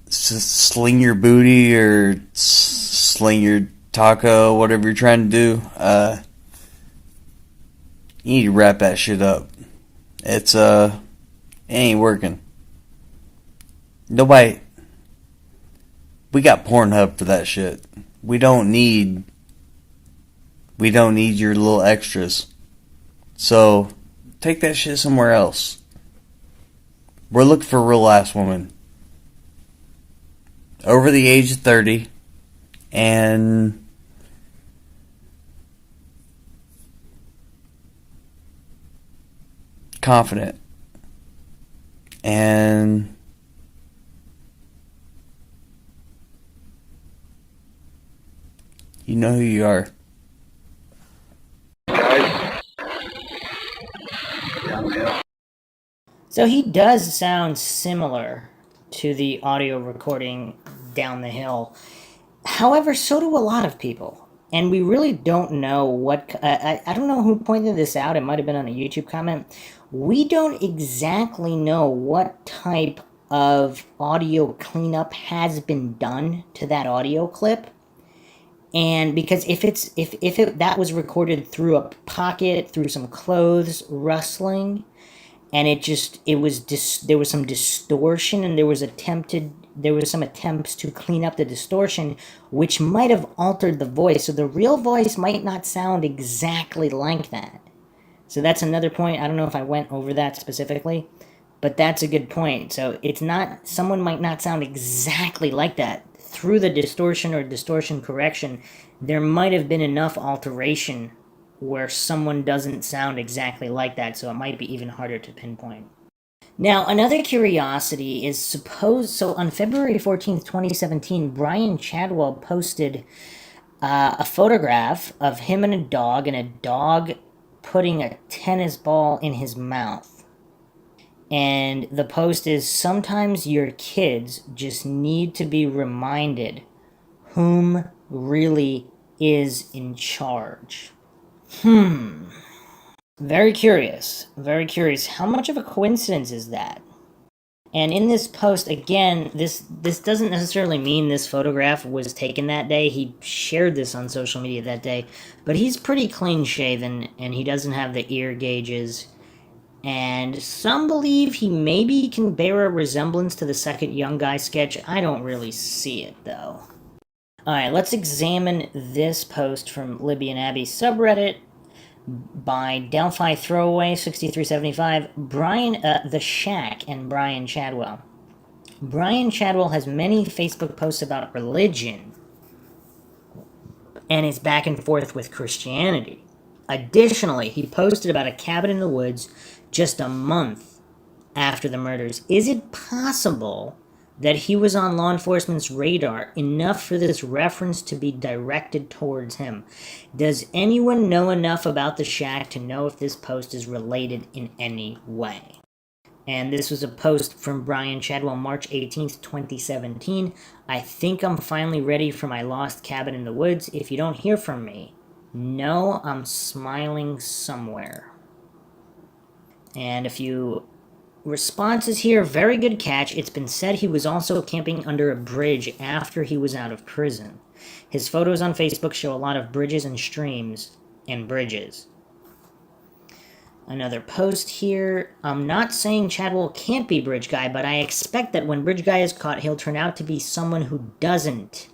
sling your booty or sling your taco, whatever you're trying to do, you need to wrap that shit up. It ain't working. Nobody, we got Pornhub for that shit. We don't need your little extras. So, take that shit somewhere else. We're looking for a real ass woman. Over the age of 30. And confident. And you know who you are. So he does sound similar to the audio recording down the hill. However, so do a lot of people. And we really don't know what... I don't know who pointed this out. It might have been on a YouTube comment. We don't exactly know what type of audio cleanup has been done to that audio clip. And because if that was recorded through a pocket, through some clothes rustling, and there was some distortion, and there was some attempts to clean up the distortion, which might have altered the voice. So the real voice might not sound exactly like that. So that's another point. I don't know if I went over that specifically, but that's a good point. So it's not, someone might not sound exactly like that. Through the distortion or distortion correction, there might have been enough alteration where someone doesn't sound exactly like that, so it might be even harder to pinpoint. Now, another curiosity is so on February 14th, 2017, Brian Chadwell posted a photograph of him and a dog putting a tennis ball in his mouth. And the post is, sometimes your kids just need to be reminded whom really is in charge. Very curious. Very curious. How much of a coincidence is that? And in this post, again, this doesn't necessarily mean this photograph was taken that day. He shared this on social media that day. But he's pretty clean-shaven, and he doesn't have the ear gauges. And some believe he maybe can bear a resemblance to the second young guy sketch. I don't really see it, though. Alright, let's examine this post from Libby and Abby subreddit by Delphi Throwaway 6375, Brian the Shack, and Brian Chadwell. Brian Chadwell has many Facebook posts about religion and is back and forth with Christianity. Additionally, he posted about a cabin in the woods just a month after the murders. Is it possible that he was on law enforcement's radar enough for this reference to be directed towards him? Does anyone know enough about the shack to know if this post is related in any way? And this was a post from Brian Chadwell, March 18th, 2017. I think I'm finally ready for my lost cabin in the woods. If you don't hear from me, know I'm smiling somewhere. And a few responses here. Very good catch. It's been said he was also camping under a bridge after he was out of prison. His photos on Facebook show a lot of bridges and streams and bridges. Another post here. I'm not saying Chadwell can't be Bridge Guy, but I expect that when Bridge Guy is caught, he'll turn out to be someone who doesn't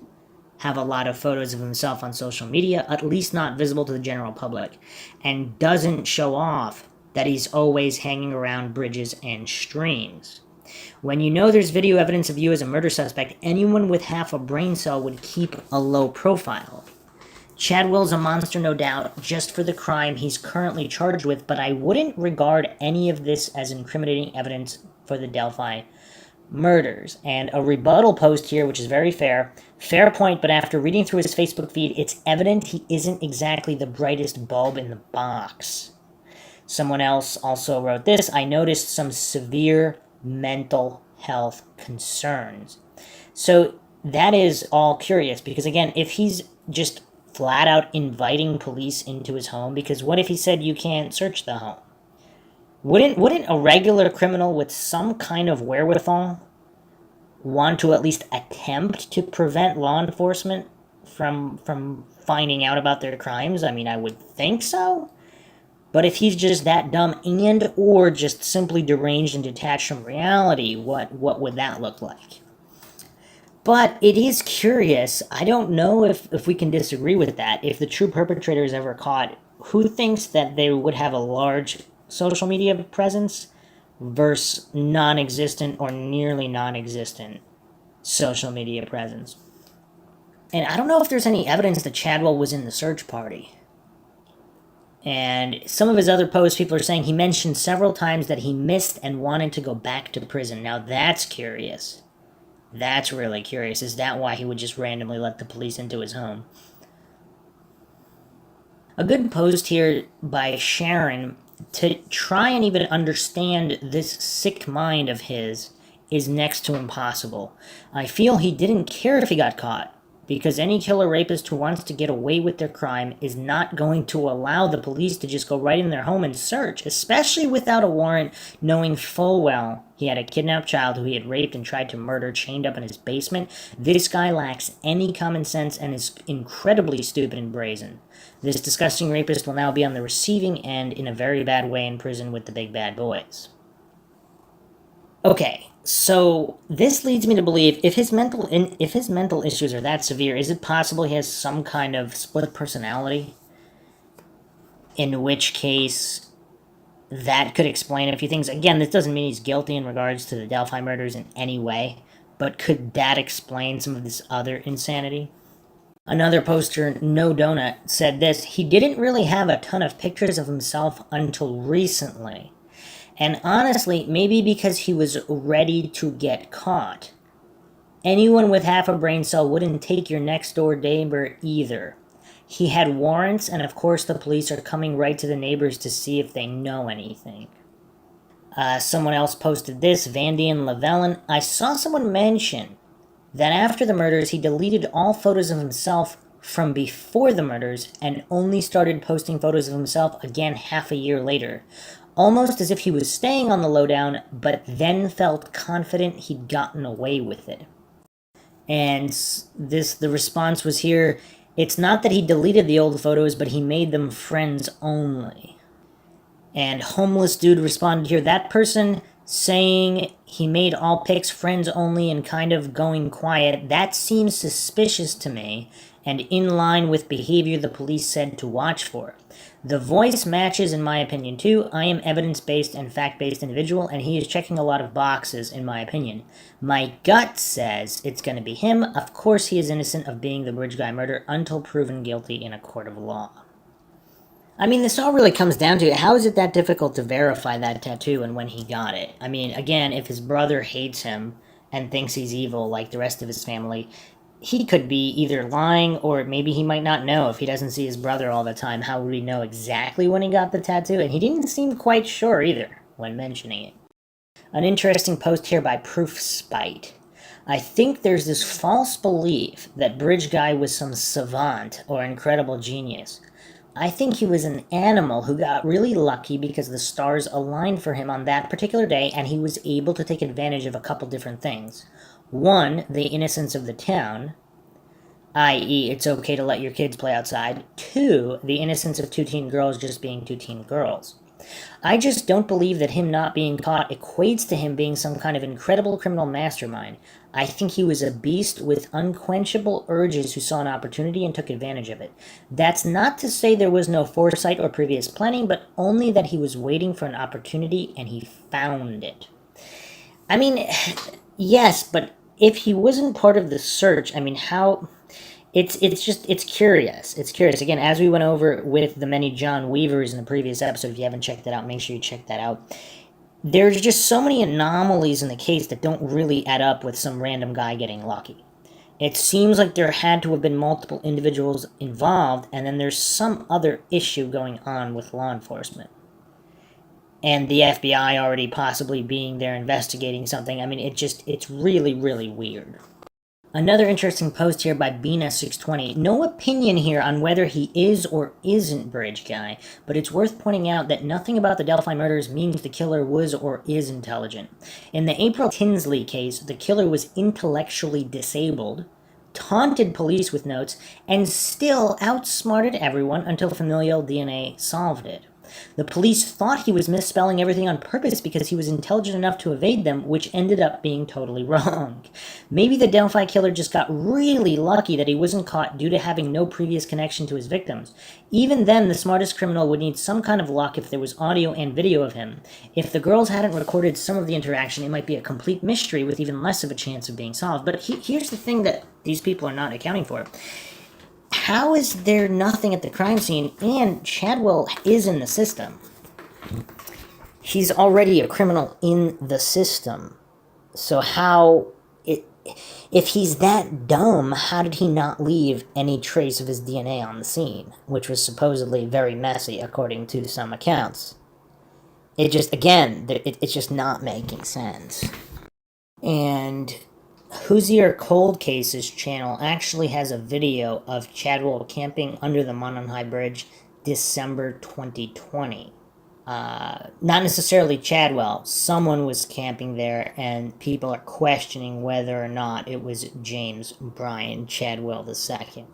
have a lot of photos of himself on social media, at least not visible to the general public, and doesn't show off that he's always hanging around bridges and streams. When you know there's video evidence of you as a murder suspect, anyone with half a brain cell would keep a low profile. Chadwell's a monster, no doubt, just for the crime he's currently charged with, but I wouldn't regard any of this as incriminating evidence for the Delphi murders. And a rebuttal post here, which is very fair. Fair point, but after reading through his Facebook feed, it's evident he isn't exactly the brightest bulb in the box. Someone else also wrote this. I noticed some severe mental health concerns. So that is all curious, because again, if he's just flat out inviting police into his home, because what if he said you can't search the home? Wouldn't a regular criminal with some kind of wherewithal want to at least attempt to prevent law enforcement from finding out about their crimes? I mean, I would think so. But if he's just that dumb and or just simply deranged and detached from reality, what would that look like? But it is curious. I don't know if we can disagree with that. If the true perpetrator is ever caught, who thinks that they would have a large social media presence versus non-existent or nearly non-existent social media presence? And I don't know if there's any evidence that Chadwell was in the search party. And some of his other posts, people are saying he mentioned several times that he missed and wanted to go back to prison. Now that's curious. That's really curious. Is that why he would just randomly let the police into his home? A good post here by Sharon to try and even understand this sick mind of his is next to impossible. I feel he didn't care if he got caught, because any killer rapist who wants to get away with their crime is not going to allow the police to just go right in their home and search, especially without a warrant, knowing full well he had a kidnapped child who he had raped and tried to murder chained up in his basement. This guy lacks any common sense and is incredibly stupid and brazen. This disgusting rapist will now be on the receiving end in a very bad way in prison with the big bad boys. Okay, so this leads me to believe if his mental issues are that severe, is it possible he has some kind of split personality? In which case, that could explain a few things. Again, this doesn't mean he's guilty in regards to the Delphi murders in any way, but could that explain some of this other insanity? Another poster, No Donut, said this: he didn't really have a ton of pictures of himself until recently. And honestly, maybe because he was ready to get caught. Anyone with half a brain cell wouldn't take your next door neighbor either. He had warrants, and of course the police are coming right to the neighbors to see if they know anything. Someone else posted this, Vandy and Lavellin. I saw someone mention that after the murders, he deleted all photos of himself from before the murders and only started posting photos of himself again half a year later. Almost as if he was staying on the lowdown, but then felt confident he'd gotten away with it. And the response was here, it's not that he deleted the old photos, but he made them friends only. And Homeless Dude responded here, that person saying he made all pics friends only and kind of going quiet, that seems suspicious to me and in line with behavior the police said to watch for. The voice matches in my opinion too. I am evidence-based and fact-based individual, and he is checking a lot of boxes in my opinion. My gut says it's going to be him. Of course he is innocent of being the Bridge Guy murder until proven guilty in a court of law. I mean, this all really comes down to, how is it that difficult to verify that tattoo and when he got it? I mean, again, if his brother hates him and thinks he's evil like the rest of his family, he could be either lying or maybe he might not know. If he doesn't see his brother all the time, how would he know exactly when he got the tattoo? And he didn't seem quite sure either when mentioning it. An interesting post here by Proof Spite. I think there's this false belief that Bridge Guy was some savant or incredible genius. I think he was an animal who got really lucky because the stars aligned for him on that particular day and he was able to take advantage of a couple different things. One, the innocence of the town, i.e. it's okay to let your kids play outside. Two, the innocence of two teen girls just being two teen girls. I just don't believe that him not being caught equates to him being some kind of incredible criminal mastermind. I think he was a beast with unquenchable urges who saw an opportunity and took advantage of it. That's not to say there was no foresight or previous planning, but only that he was waiting for an opportunity and he found it. I mean, yes, but if he wasn't part of the search, I mean, how... It's curious. It's curious. Again, as we went over with the many John Weavers in the previous episode, if you haven't checked that out, make sure you check that out. There's just so many anomalies in the case that don't really add up with some random guy getting lucky. It seems like there had to have been multiple individuals involved, and then there's some other issue going on with law enforcement. And the FBI already possibly being there investigating something. I mean, it's really, really weird. Another interesting post here by Bina620. No opinion here on whether he is or isn't Bridge Guy, but it's worth pointing out that nothing about the Delphi murders means the killer was or is intelligent. In the April Tinsley case, the killer was intellectually disabled, taunted police with notes, and still outsmarted everyone until familial DNA solved it. The police thought he was misspelling everything on purpose because he was intelligent enough to evade them, which ended up being totally wrong. Maybe the Delphi killer just got really lucky that he wasn't caught due to having no previous connection to his victims. Even then, the smartest criminal would need some kind of luck if there was audio and video of him. If the girls hadn't recorded some of the interaction, it might be a complete mystery with even less of a chance of being solved. But here's the thing that these people are not accounting for. How is there nothing at the crime scene, and Chadwell is in the system? He's already a criminal in the system. So if he's that dumb, how did he not leave any trace of his DNA on the scene, which was supposedly very messy, according to some accounts? It's just not making sense. And Hoosier Cold Cases channel actually has a video of Chadwell camping under the Mononhai Bridge December 2020. Not necessarily Chadwell. Someone was camping there, and people are questioning whether or not it was James Brian Chadwell II.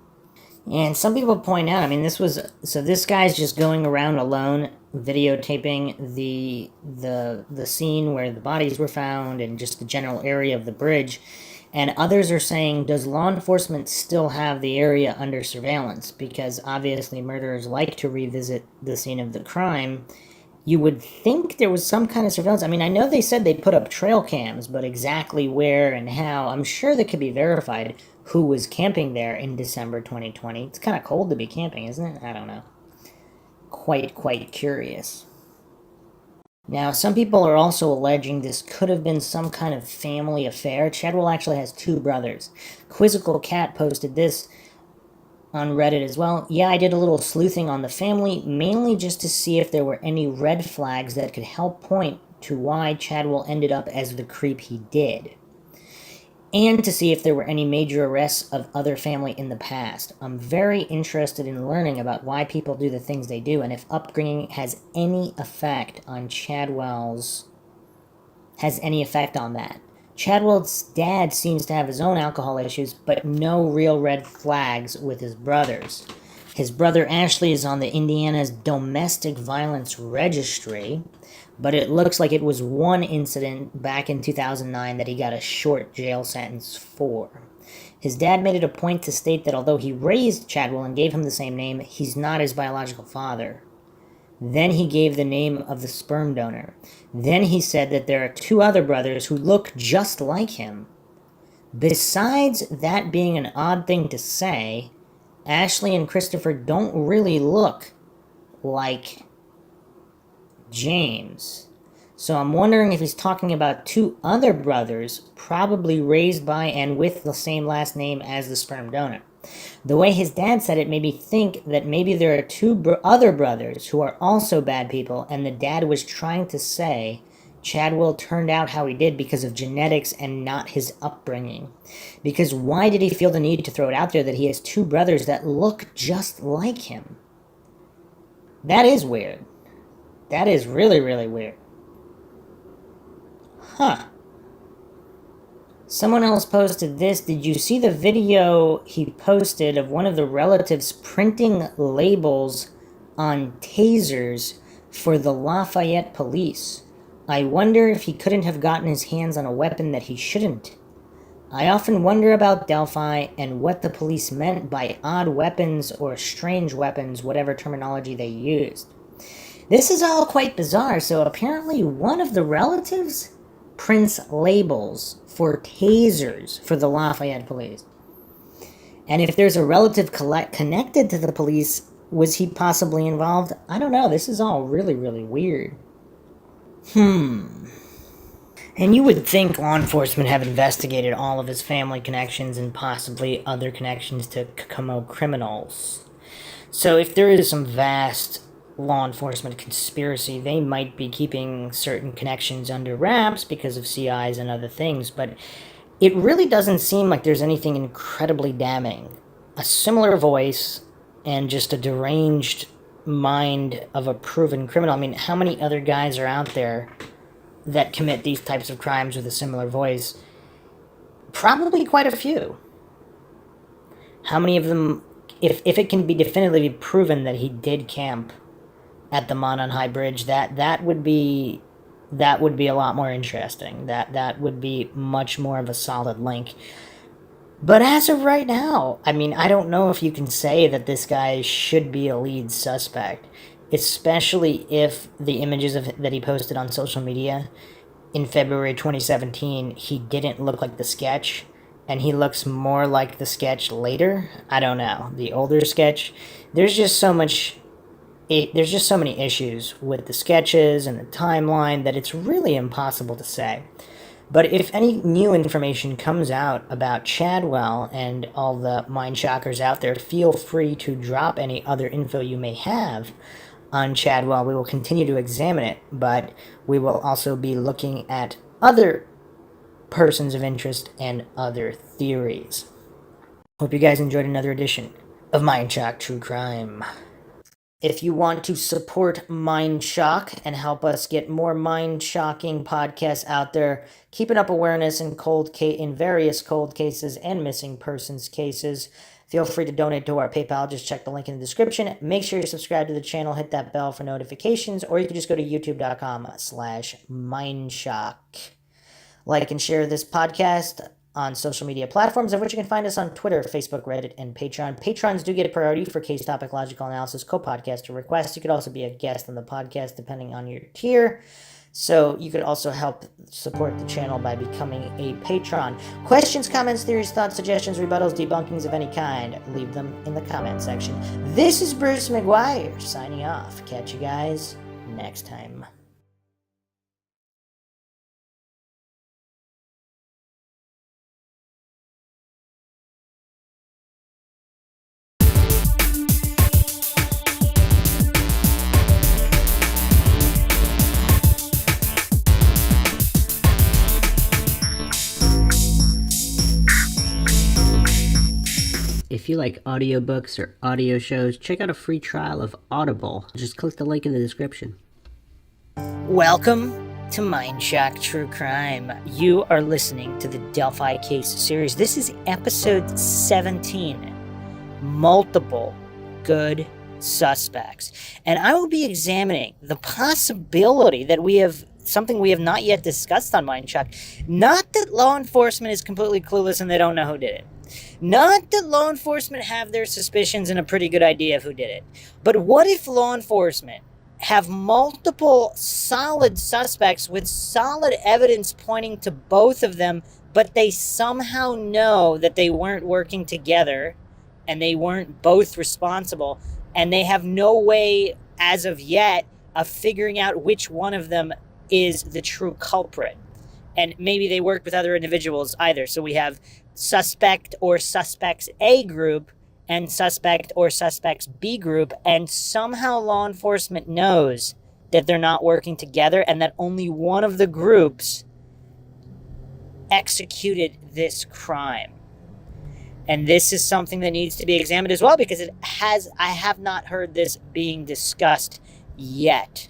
And some people point out, I mean, this guy's just going around alone, videotaping the scene where the bodies were found and just the general area of the bridge. And others are saying, does law enforcement still have the area under surveillance? Because obviously murderers like to revisit the scene of the crime. You would think there was some kind of surveillance. I mean, I know they said they put up trail cams, but exactly where and how, I'm sure that could be verified who was camping there in December 2020. It's kind of cold to be camping, isn't it? I don't know. Quite curious. Now, some people are also alleging this could have been some kind of family affair. Chadwell actually has two brothers. Quizzical Cat posted this on Reddit as well. Yeah, I did a little sleuthing on the family, mainly just to see if there were any red flags that could help point to why Chadwell ended up as the creep he did, and to see if there were any major arrests of other family in the past. I'm very interested in learning about why people do the things they do, and if upbringing has any effect on that. Chadwell's dad seems to have his own alcohol issues, but no real red flags with his brothers. His brother Ashley is on the Indiana's domestic violence registry, but it looks like it was one incident back in 2009 that he got a short jail sentence for. His dad made it a point to state that although he raised Chadwell and gave him the same name, he's not his biological father. Then he gave the name of the sperm donor. Then he said that there are 2 other brothers who look just like him. Besides that being an odd thing to say, Ashley and Christopher don't really look like James. So I'm wondering if he's talking about 2 other brothers, probably raised by and with the same last name as the sperm donor. The way his dad said it made me think that maybe there are 2 other brothers who are also bad people, and the dad was trying to say Chadwell turned out how he did because of genetics and not his upbringing. Because why did he feel the need to throw it out there that he has 2 brothers that look just like him? That is weird. That is really, really weird. Huh. Someone else posted this. Did you see the video he posted of one of the relatives printing labels on tasers for the Lafayette police? I wonder if he couldn't have gotten his hands on a weapon that he shouldn't. I often wonder about Delphi and what the police meant by odd weapons or strange weapons, whatever terminology they used. This is all quite bizarre. So apparently one of the relatives prints labels for tasers for the Lafayette police. And if there's a relative connected to the police, was he possibly involved? I don't know. This is all really, really weird. And you would think law enforcement have investigated all of his family connections and possibly other connections to Kokomo criminals. So if there is some vast law enforcement conspiracy, they might be keeping certain connections under wraps because of CIs and other things, but it really doesn't seem like there's anything incredibly damning. A similar voice and just a deranged mind of a proven criminal. I mean, how many other guys are out there that commit these types of crimes with a similar voice? Probably quite a few. How many of them, if it can be definitively proven that he did camp at the Monon High Bridge, that would be a lot more interesting. That would be much more of a solid link. But as of right now, I mean, I don't know if you can say that this guy should be a lead suspect, especially if the images that he posted on social media in February 2017, he didn't look like the sketch, and he looks more like the sketch later. I don't know. The older sketch, there's just so many issues with the sketches and the timeline that it's really impossible to say. But if any new information comes out about Chadwell and all the Mindshockers out there, feel free to drop any other info you may have on Chadwell. We will continue to examine it, but we will also be looking at other persons of interest and other theories. Hope you guys enjoyed another edition of Mindshock True Crime. If you want to support Mindshock and help us get more mind-shocking podcasts out there, keeping up awareness in various cold cases and missing persons cases, feel free to donate to our PayPal. Just check the link in the description. Make sure you subscribe to the channel, hit that bell for notifications, or you can just go to youtube.com/Mindshock. Like and share this podcast on social media platforms, of which you can find us on Twitter, Facebook, Reddit, and Patreon. Patrons do get a priority for case topic logical analysis, co-podcaster requests. You could also be a guest on the podcast depending on your tier. So you could also help support the channel by becoming a patron. Questions, comments, theories, thoughts, suggestions, rebuttals, debunkings of any kind, leave them in the comment section. This is Bruce McGuire signing off. Catch you guys next time. If you like audiobooks or audio shows, check out a free trial of Audible. Just click the link in the description. Welcome to Mindshock True Crime. You are listening to the Delphi case series. This is episode 17. Multiple good suspects. And I will be examining the possibility that we have something we have not yet discussed on Mindshock. Not that law enforcement is completely clueless and they don't know who did it. Not that law enforcement have their suspicions and a pretty good idea of who did it. But what if law enforcement have multiple solid suspects with solid evidence pointing to both of them, but they somehow know that they weren't working together and they weren't both responsible, and they have no way as of yet of figuring out which one of them is the true culprit? And maybe they worked with other individuals either. So we have suspect or suspects A group and suspect or suspects B group, and somehow law enforcement knows that they're not working together and that only one of the groups executed this crime. And this is something that needs to be examined as well, because I have not heard this being discussed yet.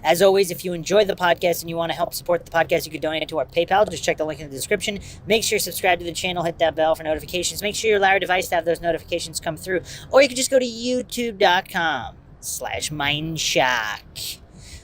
As always, if you enjoy the podcast and you want to help support the podcast, you can donate to our PayPal. Just check the link in the description. Make sure you subscribe to the channel. Hit that bell for notifications. Make sure you allow your device to have those notifications come through. Or you can just go to youtube.com/Mindshock.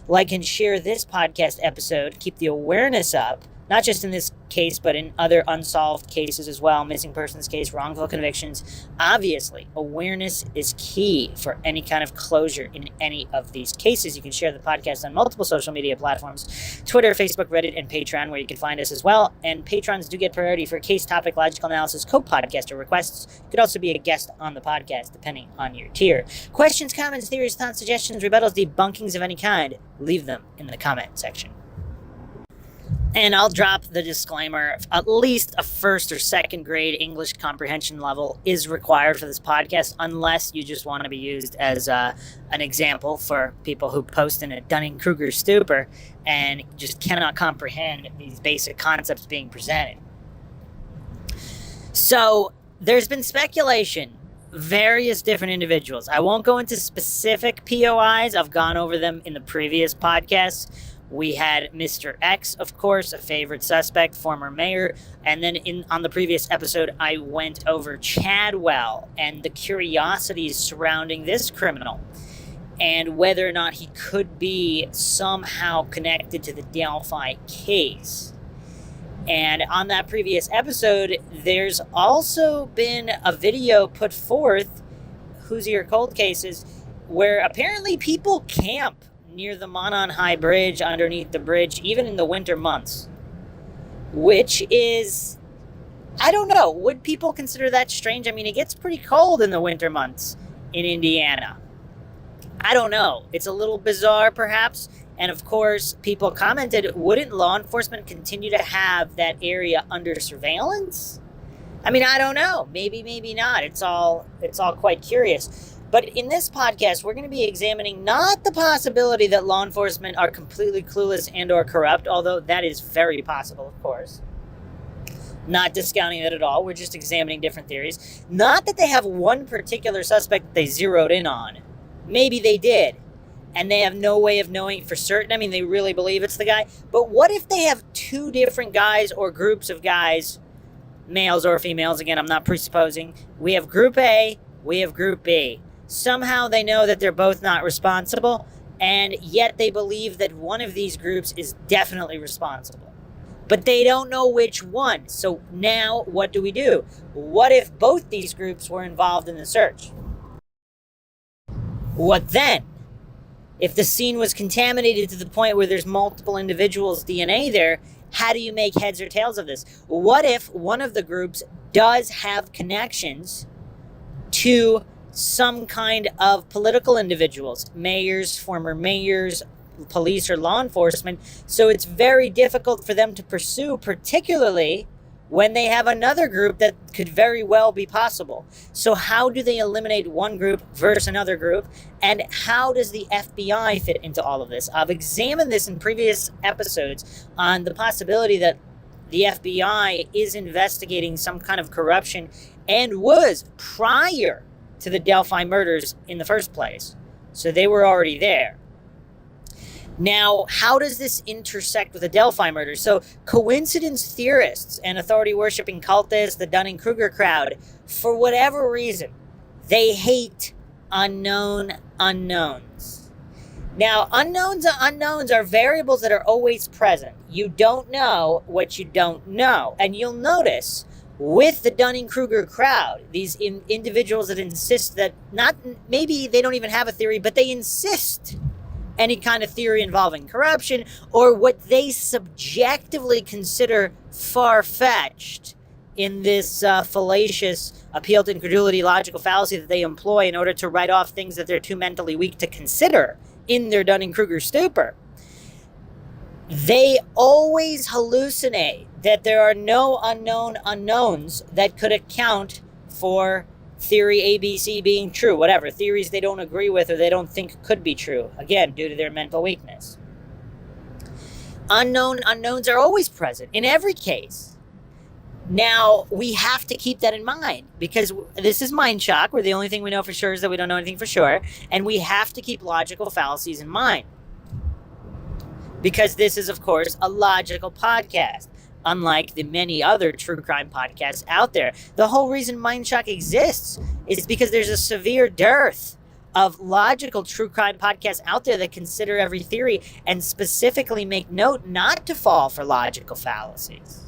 Like and share this podcast episode. Keep the awareness up. Not just in this case, but in other unsolved cases as well. Missing persons case, wrongful convictions. Obviously, awareness is key for any kind of closure in any of these cases. You can share the podcast on multiple social media platforms. Twitter, Facebook, Reddit, and Patreon, where you can find us as well. And patrons do get priority for case topic, logical analysis, co-podcaster requests. You could also be a guest on the podcast, depending on your tier. Questions, comments, theories, thoughts, suggestions, rebuttals, debunkings of any kind, leave them in the comment section. And I'll drop the disclaimer, at least a first or second grade English comprehension level is required for this podcast, unless you just want to be used as an example for people who post in a Dunning-Kruger stupor and just cannot comprehend these basic concepts being presented. So there's been speculation, various different individuals. I won't go into specific POIs. I've gone over them in the previous podcasts. We had Mr. X, of course, a favorite suspect, former mayor. And then on the previous episode, I went over Chadwell and the curiosities surrounding this criminal and whether or not he could be somehow connected to the Delphi case. And on that previous episode, there's also been a video put forth, Hoosier Cold Cases, where apparently people camp near the Monon High Bridge, underneath the bridge, even in the winter months. Which is, I don't know, would people consider that strange? I mean, it gets pretty cold in the winter months in Indiana. I don't know. It's a little bizarre, perhaps. And of course, people commented, wouldn't law enforcement continue to have that area under surveillance? I mean, I don't know. Maybe, maybe not. It's all quite curious. But in this podcast, we're going to be examining not the possibility that law enforcement are completely clueless and or corrupt, although that is very possible, of course. Not discounting that at all. We're just examining different theories. Not that they have one particular suspect they zeroed in on. Maybe they did, and they have no way of knowing for certain. I mean, they really believe it's the guy. But what if they have two different guys or groups of guys, males or females? Again, I'm not presupposing. We have Group A, we have Group B. Somehow they know that they're both not responsible, and yet they believe that one of these groups is definitely responsible. But they don't know which one. So now what do? What if both these groups were involved in the search? What then? If the scene was contaminated to the point where there's multiple individuals' DNA there, how do you make heads or tails of this? What if one of the groups does have connections to some kind of political individuals, mayors, former mayors, police, or law enforcement, so it's very difficult for them to pursue, particularly when they have another group that could very well be possible. So how do they eliminate one group versus another group? And how does the FBI fit into all of this? I've examined this in previous episodes on the possibility that the FBI is investigating some kind of corruption and was prior to the Delphi murders in the first place. So they were already there. Now, how does this intersect with the Delphi murders? So coincidence theorists and authority-worshipping cultists, the Dunning-Kruger crowd, for whatever reason, they hate unknown unknowns. Now, unknowns are variables that are always present. You don't know what you don't know. And you'll notice with the Dunning-Kruger crowd, these individuals that insist that maybe they don't even have a theory, but they insist any kind of theory involving corruption or what they subjectively consider far-fetched in this fallacious appeal to incredulity logical fallacy that they employ in order to write off things that they're too mentally weak to consider in their Dunning-Kruger stupor. They always hallucinate that there are no unknown unknowns that could account for theory ABC being true, whatever, theories they don't agree with or they don't think could be true, again, due to their mental weakness. Unknown unknowns are always present in every case. Now, we have to keep that in mind because this is Mindshock, where the only thing we know for sure is that we don't know anything for sure, and we have to keep logical fallacies in mind. Because this is, of course, a logical podcast, unlike the many other true crime podcasts out there. The whole reason Mindshock exists is because there's a severe dearth of logical true crime podcasts out there that consider every theory and specifically make note not to fall for logical fallacies.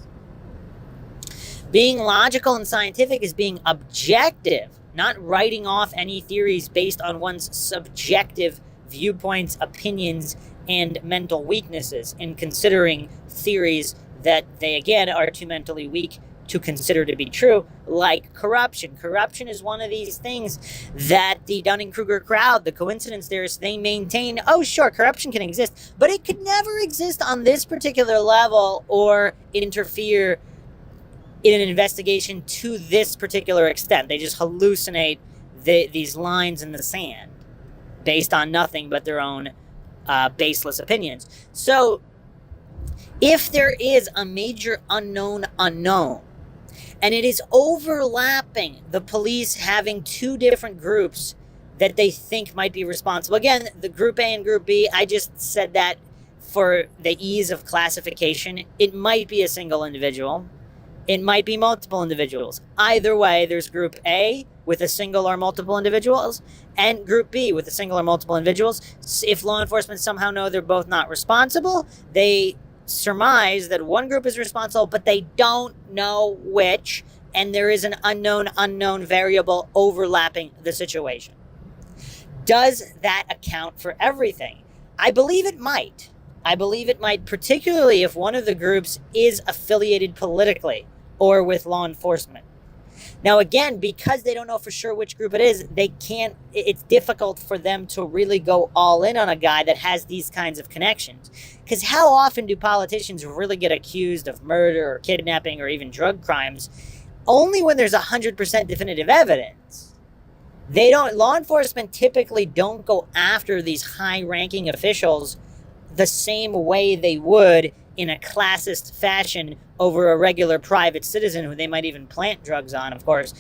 Being logical and scientific is being objective, not writing off any theories based on one's subjective viewpoints, opinions, and mental weaknesses in considering theories that they, again, are too mentally weak to consider to be true, like corruption. Corruption is one of these things that the Dunning-Kruger crowd, the coincidence theorists, they maintain, oh, sure, corruption can exist, but it could never exist on this particular level or interfere in an investigation to this particular extent. They just hallucinate these lines in the sand based on nothing but their own baseless opinions. So if there is a major unknown unknown, and it is overlapping the police having two different groups that they think might be responsible. Again, the Group A and Group B, I just said that for the ease of classification. It might be a single individual. It might be multiple individuals. Either way, there's Group A with a single or multiple individuals, and Group B with a single or multiple individuals. If law enforcement somehow know they're both not responsible, they surmise that one group is responsible, but they don't know which, and there is an unknown variable overlapping the situation. Does that account for everything? I believe it might. I believe it might, particularly if one of the groups is affiliated politically or with law enforcement. Now, again, because they don't know for sure which group it is, it's difficult for them to really go all in on a guy that has these kinds of connections. Because how often do politicians really get accused of murder or kidnapping or even drug crimes? Only when there's 100% definitive evidence. Law enforcement typically don't go after these high-ranking officials the same way they would in a classist fashion over a regular private citizen who they might even plant drugs on, of course,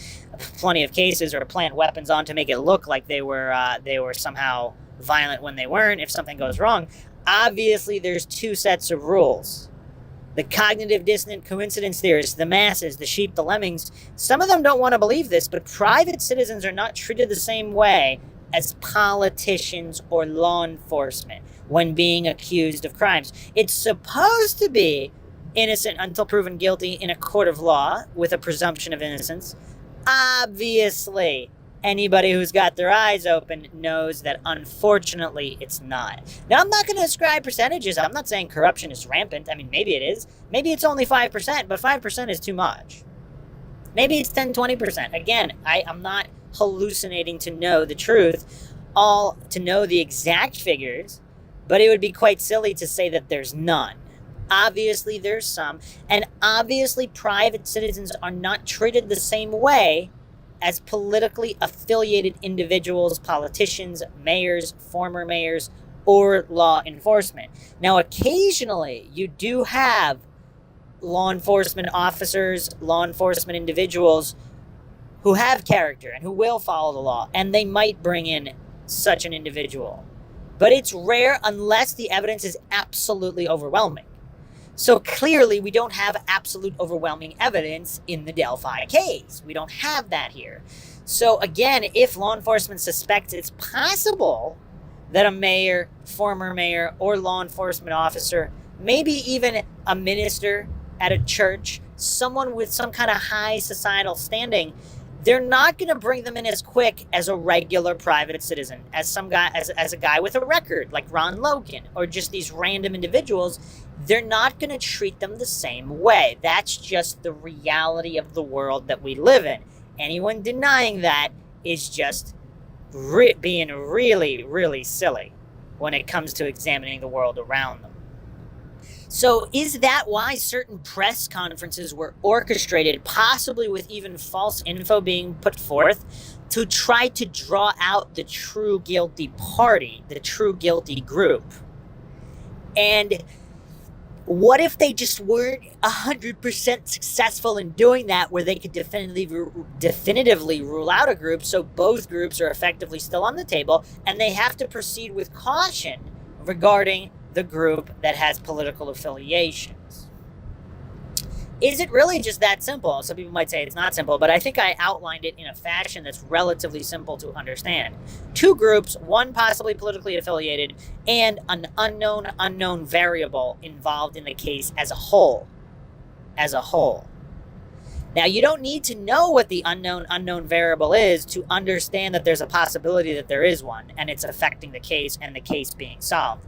plenty of cases, or plant weapons on to make it look like they were somehow violent when they weren't if something goes wrong. Obviously, there's two sets of rules. The cognitive dissonant coincidence theorists, the masses, the sheep, the lemmings, some of them don't want to believe this, but private citizens are not treated the same way as politicians or law enforcement when being accused of crimes. It's supposed to be innocent until proven guilty in a court of law with a presumption of innocence. Obviously, anybody who's got their eyes open knows that unfortunately it's not. Now, I'm not going to ascribe percentages. I'm not saying corruption is rampant. I mean, maybe it is. Maybe it's only 5%, but 5% is too much. Maybe it's 10, 20%. Again, I'm not hallucinating to know the truth, to know the exact figures, but it would be quite silly to say that there's none. Obviously, there's some, and obviously private citizens are not treated the same way as politically affiliated individuals, politicians, mayors, former mayors, or law enforcement. Now, occasionally, you do have law enforcement officers, law enforcement individuals who have character and who will follow the law, and they might bring in such an individual. But it's rare unless the evidence is absolutely overwhelming. So clearly, we don't have absolute overwhelming evidence in the Delphi case. We don't have that here. So again, if law enforcement suspects it's possible that a mayor, former mayor, or law enforcement officer, maybe even a minister at a church, someone with some kind of high societal standing, they're not going to bring them in as quick as a regular private citizen, as some guy, as a guy with a record like Ron Logan, or just these random individuals. They're not going to treat them the same way. That's just the reality of the world that we live in. Anyone denying that is just being really, really silly when it comes to examining the world around them. So is that why certain press conferences were orchestrated, possibly with even false info being put forth, to try to draw out the true guilty party, the true guilty group? And what if they just weren't 100% successful in doing that, where they could definitively rule out a group, so both groups are effectively still on the table, and they have to proceed with caution regarding the group that has political affiliations? Is it really just that simple? Some people might say it's not simple, but I think I outlined it in a fashion that's relatively simple to understand. Two groups, one possibly politically affiliated, and an unknown variable involved in the case as a whole. Now, you don't need to know what the unknown variable is to understand that there's a possibility that there is one, and it's affecting the case and the case being solved.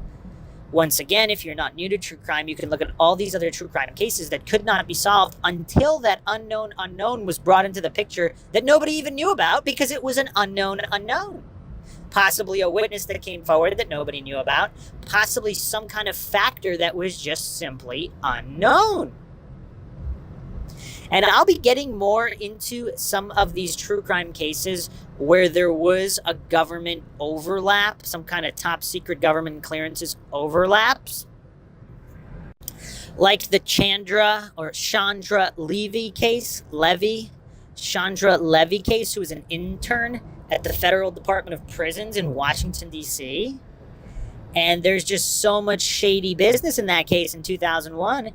Once again, if you're not new to true crime, you can look at all these other true crime cases that could not be solved until that unknown was brought into the picture that nobody even knew about because it was an unknown. Possibly a witness that came forward that nobody knew about. Possibly some kind of factor that was just simply unknown. And I'll be getting more into some of these true crime cases where there was a government overlap, some kind of top secret government clearances overlaps. Like the Chandra Levy case, Chandra Levy case, who was an intern at the Federal Department of Prisons in Washington, D.C. And there's just so much shady business in that case in 2001.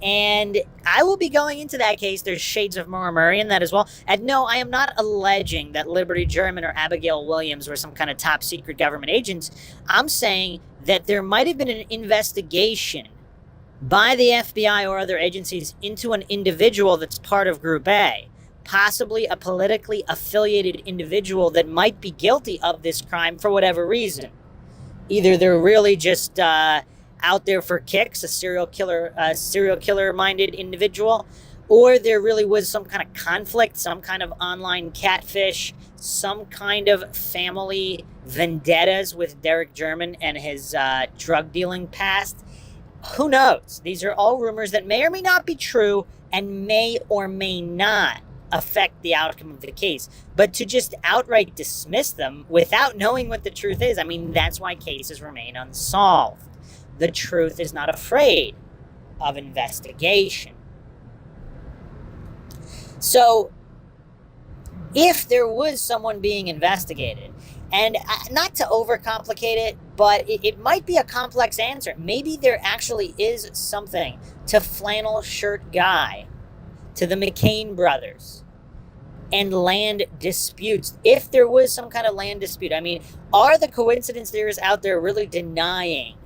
And I will be going into that case. There's shades of Maura Murray in that as well. And no, I am not alleging that Liberty German or Abigail Williams were some kind of top secret government agents. I'm saying that there might have been an investigation by the FBI or other agencies into an individual that's part of Group A, possibly a politically affiliated individual that might be guilty of this crime for whatever reason. Either they're really just out there for kicks, a serial killer-minded individual, or there really was some kind of conflict, some kind of online catfish, some kind of family vendettas with Derek German and his drug-dealing past. Who knows? These are all rumors that may or may not be true and may or may not affect the outcome of the case. But to just outright dismiss them without knowing what the truth is, I mean, that's why cases remain unsolved. The truth is not afraid of investigation. So, if there was someone being investigated, and not to overcomplicate it, but it might be a complex answer. Maybe there actually is something to Flannel Shirt Guy, to the McCain brothers, and land disputes. If there was some kind of land dispute, I mean, are the coincidence theorists out there really denying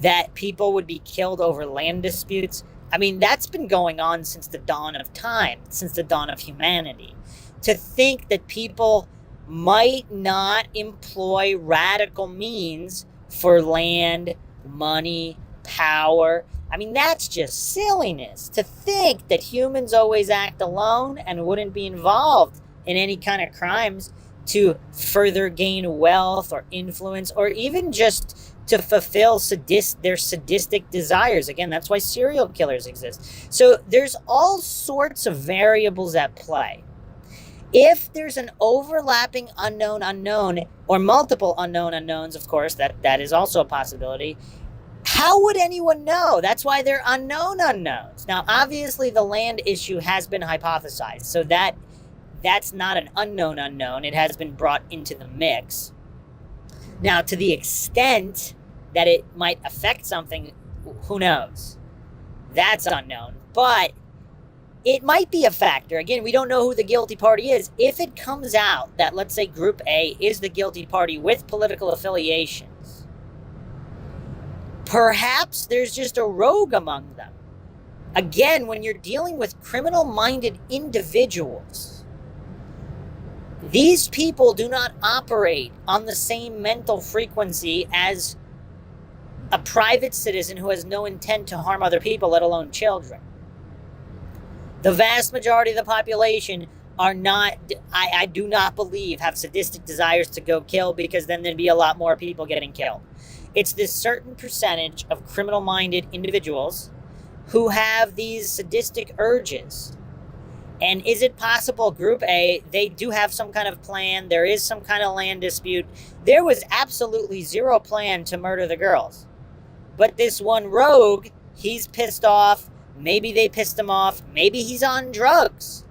that people would be killed over land disputes? I mean, that's been going on since the dawn of time, since the dawn of humanity. To think that people might not employ radical means for land, money, power, I mean, that's just silliness. To think that humans always act alone and wouldn't be involved in any kind of crimes to further gain wealth or influence, or even just to fulfill their sadistic desires. Again, that's why serial killers exist. So there's all sorts of variables at play. If there's an overlapping unknown, or multiple unknowns, of course, that is also a possibility, how would anyone know? That's why they're unknowns. Now, obviously, the land issue has been hypothesized, so that that's not an unknown unknown. It has been brought into the mix. Now, to the extent that it might affect something, who knows? That's unknown. But it might be a factor. Again, we don't know who the guilty party is. If it comes out that, let's say, Group A is the guilty party with political affiliations, perhaps there's just a rogue among them. Again, when you're dealing with criminal-minded individuals, these people do not operate on the same mental frequency as a private citizen who has no intent to harm other people, let alone children. The vast majority of the population are not, I do not believe, have sadistic desires to go kill, because then there'd be a lot more people getting killed. It's this certain percentage of criminal-minded individuals who have these sadistic urges. And is it possible Group A, they do have some kind of plan, there is some kind of land dispute. There was absolutely zero plan to murder the girls. But this one rogue, he's pissed off. Maybe they pissed him off. Maybe he's on drugs.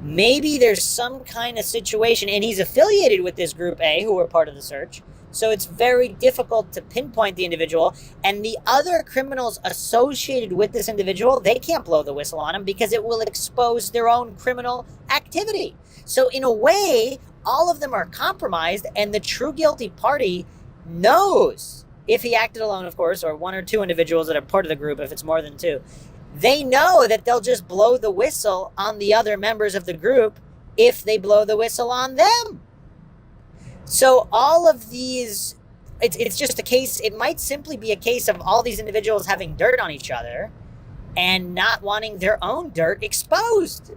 Maybe there's some kind of situation, and he's affiliated with this Group A who were part of the search. So it's very difficult to pinpoint the individual. And the other criminals associated with this individual, they can't blow the whistle on him because it will expose their own criminal activity. So in a way, all of them are compromised, and the true guilty party knows, if he acted alone, of course, or one or two individuals that are part of the group, if it's more than two, they know that they'll just blow the whistle on the other members of the group if they blow the whistle on them. So all of these, it's just a case, it might simply be a case of all these individuals having dirt on each other and not wanting their own dirt exposed.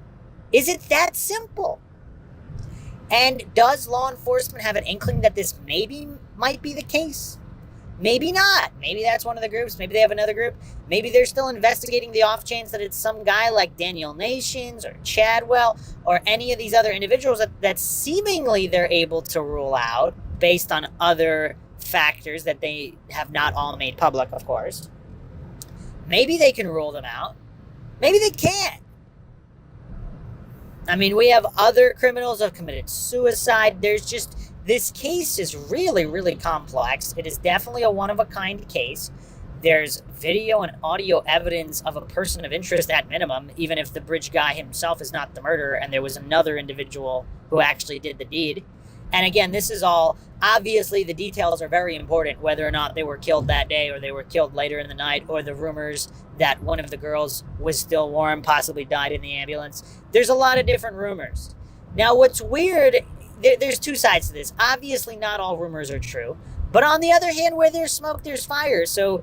Is it that simple? And does law enforcement have an inkling that this might be the case? Maybe not. Maybe that's one of the groups. Maybe they have another group. Maybe they're still investigating the off chance that it's some guy like Daniel Nations or Chadwell or any of these other individuals that seemingly they're able to rule out based on other factors that they have not all made public, of course. Maybe they can rule them out. Maybe they can't. I mean, we have other criminals who have committed suicide. This case is really, really complex. It is definitely a one-of-a-kind case. There's video and audio evidence of a person of interest at minimum, even if the bridge guy himself is not the murderer and there was another individual who actually did the deed. And again, this is all, obviously the details are very important, whether or not they were killed that day or they were killed later in the night, or the rumors that one of the girls was still warm, possibly died in the ambulance. There's a lot of different rumors. Now, what's weird, there's two sides to this. Obviously, not all rumors are true. But on the other hand, where there's smoke, there's fire. So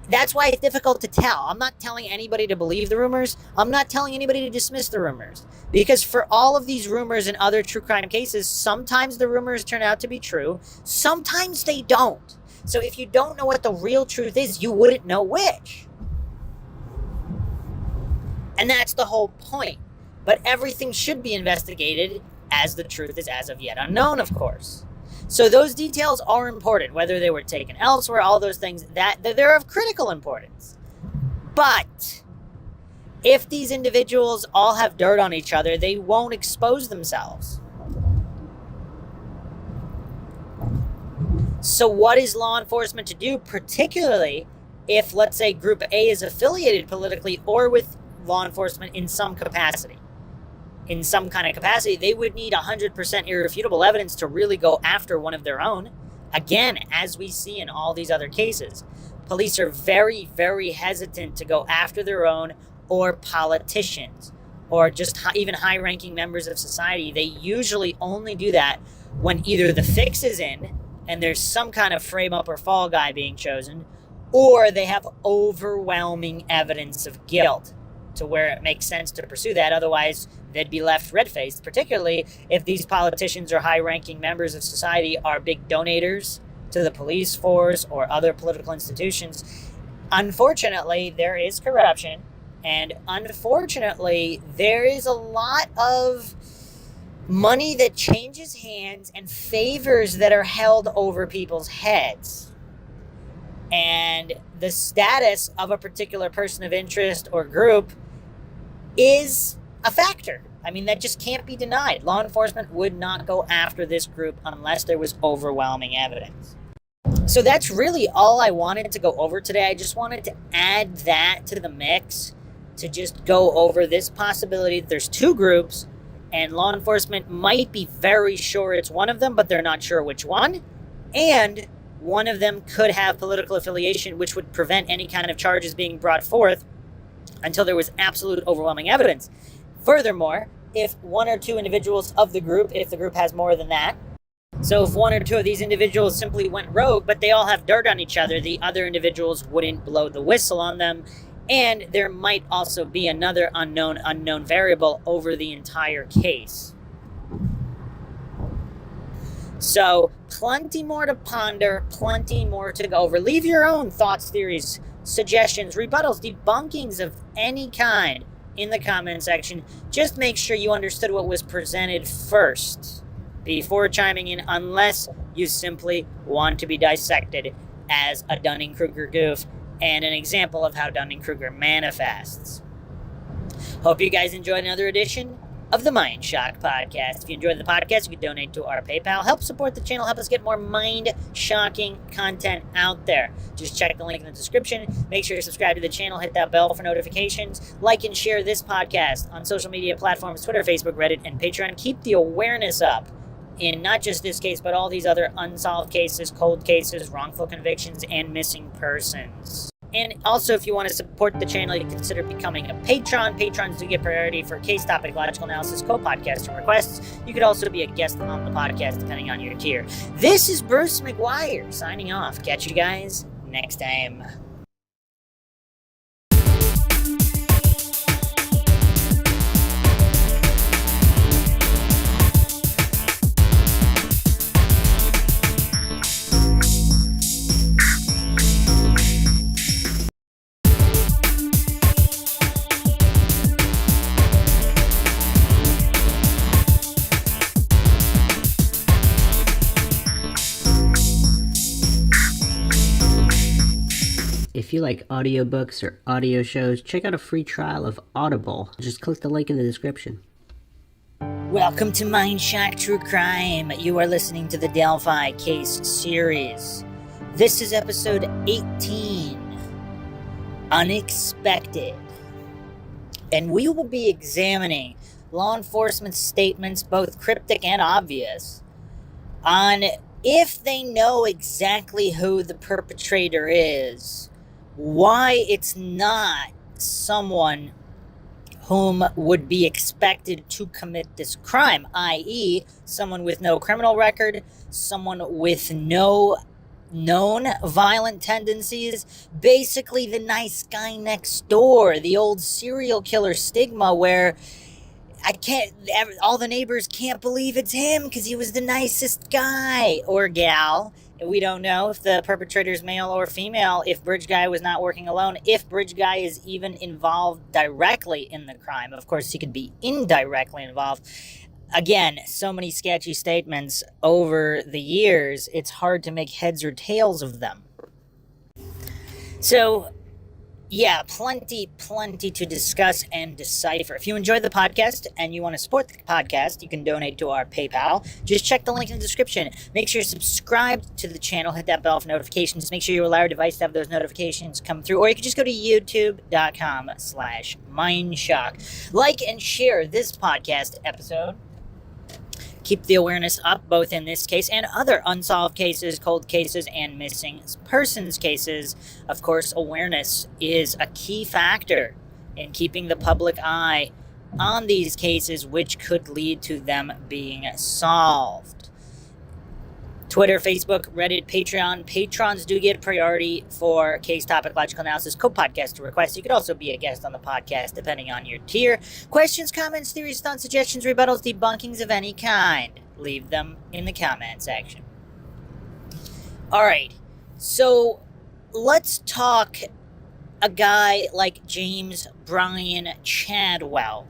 that's why it's difficult to tell. I'm not telling anybody to believe the rumors. I'm not telling anybody to dismiss the rumors. Because for all of these rumors and other true crime cases, sometimes the rumors turn out to be true. Sometimes they don't. So if you don't know what the real truth is, you wouldn't know which. And that's the whole point. But everything should be investigated as the truth is as of yet unknown, of course. So those details are important, whether they were taken elsewhere, all those things, that they're of critical importance. But if these individuals all have dirt on each other, they won't expose themselves. So what is law enforcement to do, particularly if, let's say, Group A is affiliated politically or with law enforcement in some capacity? In some kind of capacity, they would need 100% irrefutable evidence to really go after one of their own. Again, as we see in all these other cases, police are very, very hesitant to go after their own or politicians or just even high-ranking members of society. They usually only do that when either the fix is in and there's some kind of frame-up or fall guy being chosen, or they have overwhelming evidence of guilt to where it makes sense to pursue that. Otherwise, they'd be left red-faced, particularly if these politicians or high-ranking members of society are big donators to the police force or other political institutions. Unfortunately, there is corruption, and unfortunately, there is a lot of money that changes hands and favors that are held over people's heads. And the status of a particular person of interest or group is a factor. I mean, that just can't be denied. Law enforcement would not go after this group unless there was overwhelming evidence. So that's really all I wanted to go over today. I just wanted to add that to the mix, to just go over this possibility that there's two groups, and law enforcement might be very sure it's one of them, but they're not sure which one. And one of them could have political affiliation, which would prevent any kind of charges being brought forth until there was absolute overwhelming evidence. Furthermore, if one or two individuals of the group, if the group has more than that, so if one or two of these individuals simply went rogue, but they all have dirt on each other, the other individuals wouldn't blow the whistle on them, and there might also be another unknown variable over the entire case. So, plenty more to ponder, plenty more to go over. Leave your own thoughts, theories, suggestions, rebuttals, debunkings of any kind in the comment section. Just make sure you understood what was presented first before chiming in, unless you simply want to be dissected as a Dunning-Kruger goof and an example of how Dunning-Kruger manifests. Hope you guys enjoyed another edition of the Mindshock podcast. If you enjoyed the podcast, you can donate to our PayPal. Help support the channel. Help us get more mind-shocking content out there. Just check the link in the description. Make sure you subscribe to the channel. Hit that bell for notifications. Like and share this podcast on social media platforms, Twitter, Facebook, Reddit, and Patreon. Keep the awareness up in not just this case, but all these other unsolved cases, cold cases, wrongful convictions, and missing persons. And also, if you want to support the channel, you can consider becoming a patron. Patrons do get priority for case topic, logical analysis, co-podcast, and requests. You could also be a guest on the podcast, depending on your tier. This is Bruce McGuire, signing off. Catch you guys next time. If you like audiobooks or audio shows, check out a free trial of Audible. Just click the link in the description. Welcome to Mindshock True Crime. You are listening to the Delphi case series. This is episode 18, Unexpected. And we will be examining law enforcement statements, both cryptic and obvious, on if they know exactly who the perpetrator is, why it's not someone whom would be expected to commit this crime, i.e., someone with no criminal record, someone with no known violent tendencies, basically the nice guy next door, the old serial killer stigma where all the neighbors can't believe it's him because he was the nicest guy or gal. We don't know if the perpetrator is male or female, if Bridge Guy was not working alone, if Bridge Guy is even involved directly in the crime. Of course, he could be indirectly involved. Again, so many sketchy statements over the years, it's hard to make heads or tails of them. So, yeah, plenty to discuss and decipher. If you enjoyed the podcast and you want to support the podcast, you can donate to our PayPal. Just check the link in the description. Make sure you're subscribed to the channel. Hit that bell for notifications. Make sure you allow your device to have those notifications come through. Or you can just go to youtube.com/Mindshock. Like and share this podcast episode. Keep the awareness up, both in this case and other unsolved cases, cold cases, and missing persons cases. Of course, awareness is a key factor in keeping the public eye on these cases, which could lead to them being solved. Twitter, Facebook, Reddit, Patreon. Patrons do get priority for case topic, logical analysis, co-podcast requests. You could also be a guest on the podcast, depending on your tier. Questions, comments, theories, thoughts, suggestions, rebuttals, debunkings of any kind. Leave them in the comment section. Alright, so let's talk a guy like James Brian Chadwell.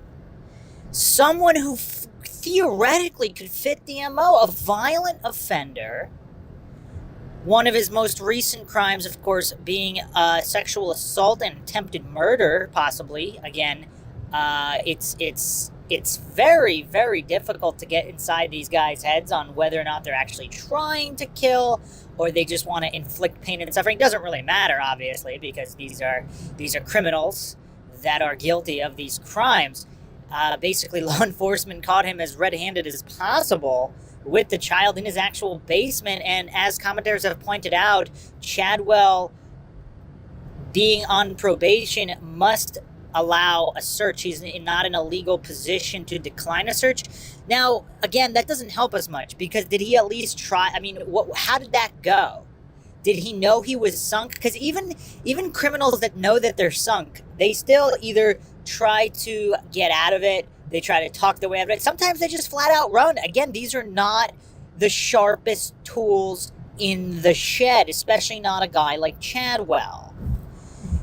Someone who theoretically could fit the MO, a violent offender. One of his most recent crimes, of course, being sexual assault and attempted murder, possibly. Again, it's it's very, very difficult to get inside these guys' heads on whether or not they're actually trying to kill or they just want to inflict pain and suffering. It doesn't really matter, obviously, because these are criminals that are guilty of these crimes. Basically, law enforcement caught him as red-handed as possible with the child in his actual basement. And as commentators have pointed out, Chadwell, being on probation, must allow a search. He's not in a legal position to decline a search. Now, again, that doesn't help us much, because did he at least try? I mean, how did that go? Did he know he was sunk? Because even criminals that know that they're sunk, they still either try to get out of it, they try to talk their way out of it. Sometimes they just flat out run. Again, these are not the sharpest tools in the shed, especially not a guy like Chadwell.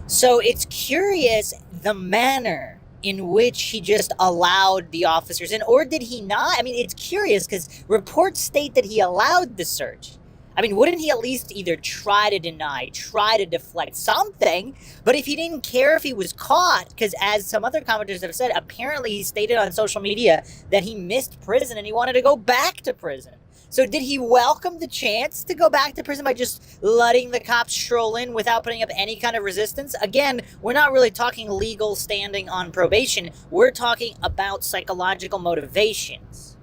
So it's curious the manner in which he just allowed the officers in, or did he not? I mean, it's curious because reports state that he allowed the search. I mean, wouldn't he at least either try to deny, try to deflect something? But if he didn't care if he was caught, because as some other commentators have said, apparently he stated on social media that he missed prison and he wanted to go back to prison. So did he welcome the chance to go back to prison by just letting the cops stroll in without putting up any kind of resistance? Again, we're not really talking legal standing on probation. We're talking about psychological motivations.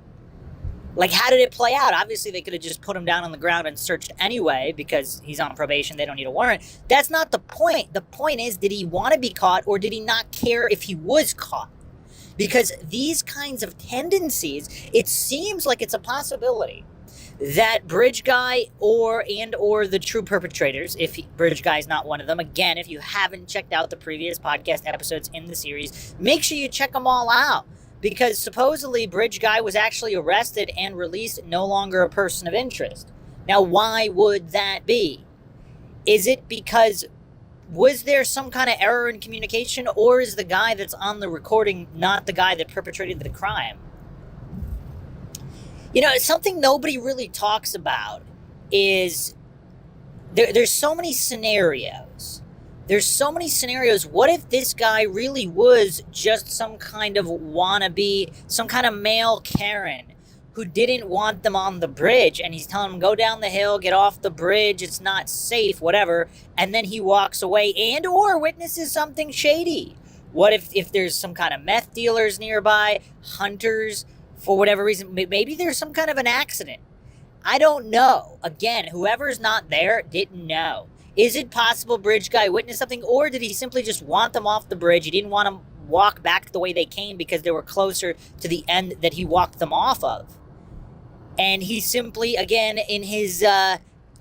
Like, how did it play out? Obviously, they could have just put him down on the ground and searched anyway because he's on probation. They don't need a warrant. That's not the point. The point is, did he want to be caught, or did he not care if he was caught? Because these kinds of tendencies, it seems like it's a possibility that Bridge Guy or the true perpetrators, if Bridge Guy is not one of them. Again, if you haven't checked out the previous podcast episodes in the series, make sure you check them all out. Because supposedly Bridge Guy was actually arrested and released no longer a person of interest. Now, why would that be? Is it because, was there some kind of error in communication, or is the guy that's on the recording not the guy that perpetrated the crime? You know, something nobody really talks about is there's so many scenarios. There's so many scenarios. What if this guy really was just some kind of wannabe, some kind of male Karen who didn't want them on the bridge, and he's telling them, go down the hill, get off the bridge, it's not safe, whatever, and then he walks away and or witnesses something shady? What if there's some kind of meth dealers nearby, hunters, for whatever reason? Maybe there's some kind of an accident. I don't know. Again, whoever's not there didn't know. Is it possible Bridge Guy witnessed something, or did he simply just want them off the bridge? He didn't want them walk back the way they came because they were closer to the end that he walked them off of. And he simply, again, in his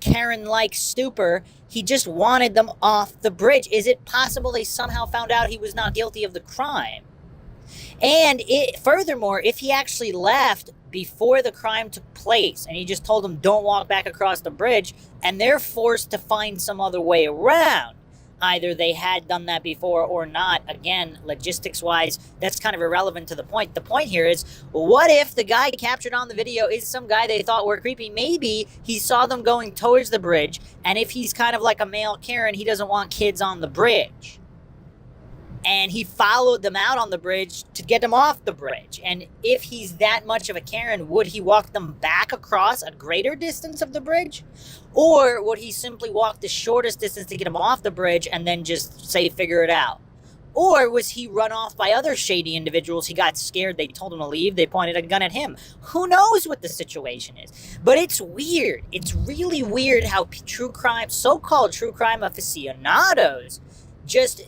Karen-like stupor, he just wanted them off the bridge. Is it possible they somehow found out he was not guilty of the crime? And furthermore, if he actually left before the crime took place and he just told them don't walk back across the bridge, and they're forced to find some other way around, either they had done that before or not, again, logistics-wise, that's kind of irrelevant to the point. The point here is, what if the guy captured on the video is some guy they thought were creepy? Maybe he saw them going towards the bridge, and if he's kind of like a male Karen, he doesn't want kids on the bridge. And he followed them out on the bridge to get them off the bridge. And if he's that much of a Karen, would he walk them back across a greater distance of the bridge? Or would he simply walk the shortest distance to get them off the bridge and then just say, figure it out? Or was he run off by other shady individuals? He got scared. They told him to leave. They pointed a gun at him. Who knows what the situation is? But it's weird. It's really weird how true crime, so-called true crime aficionados,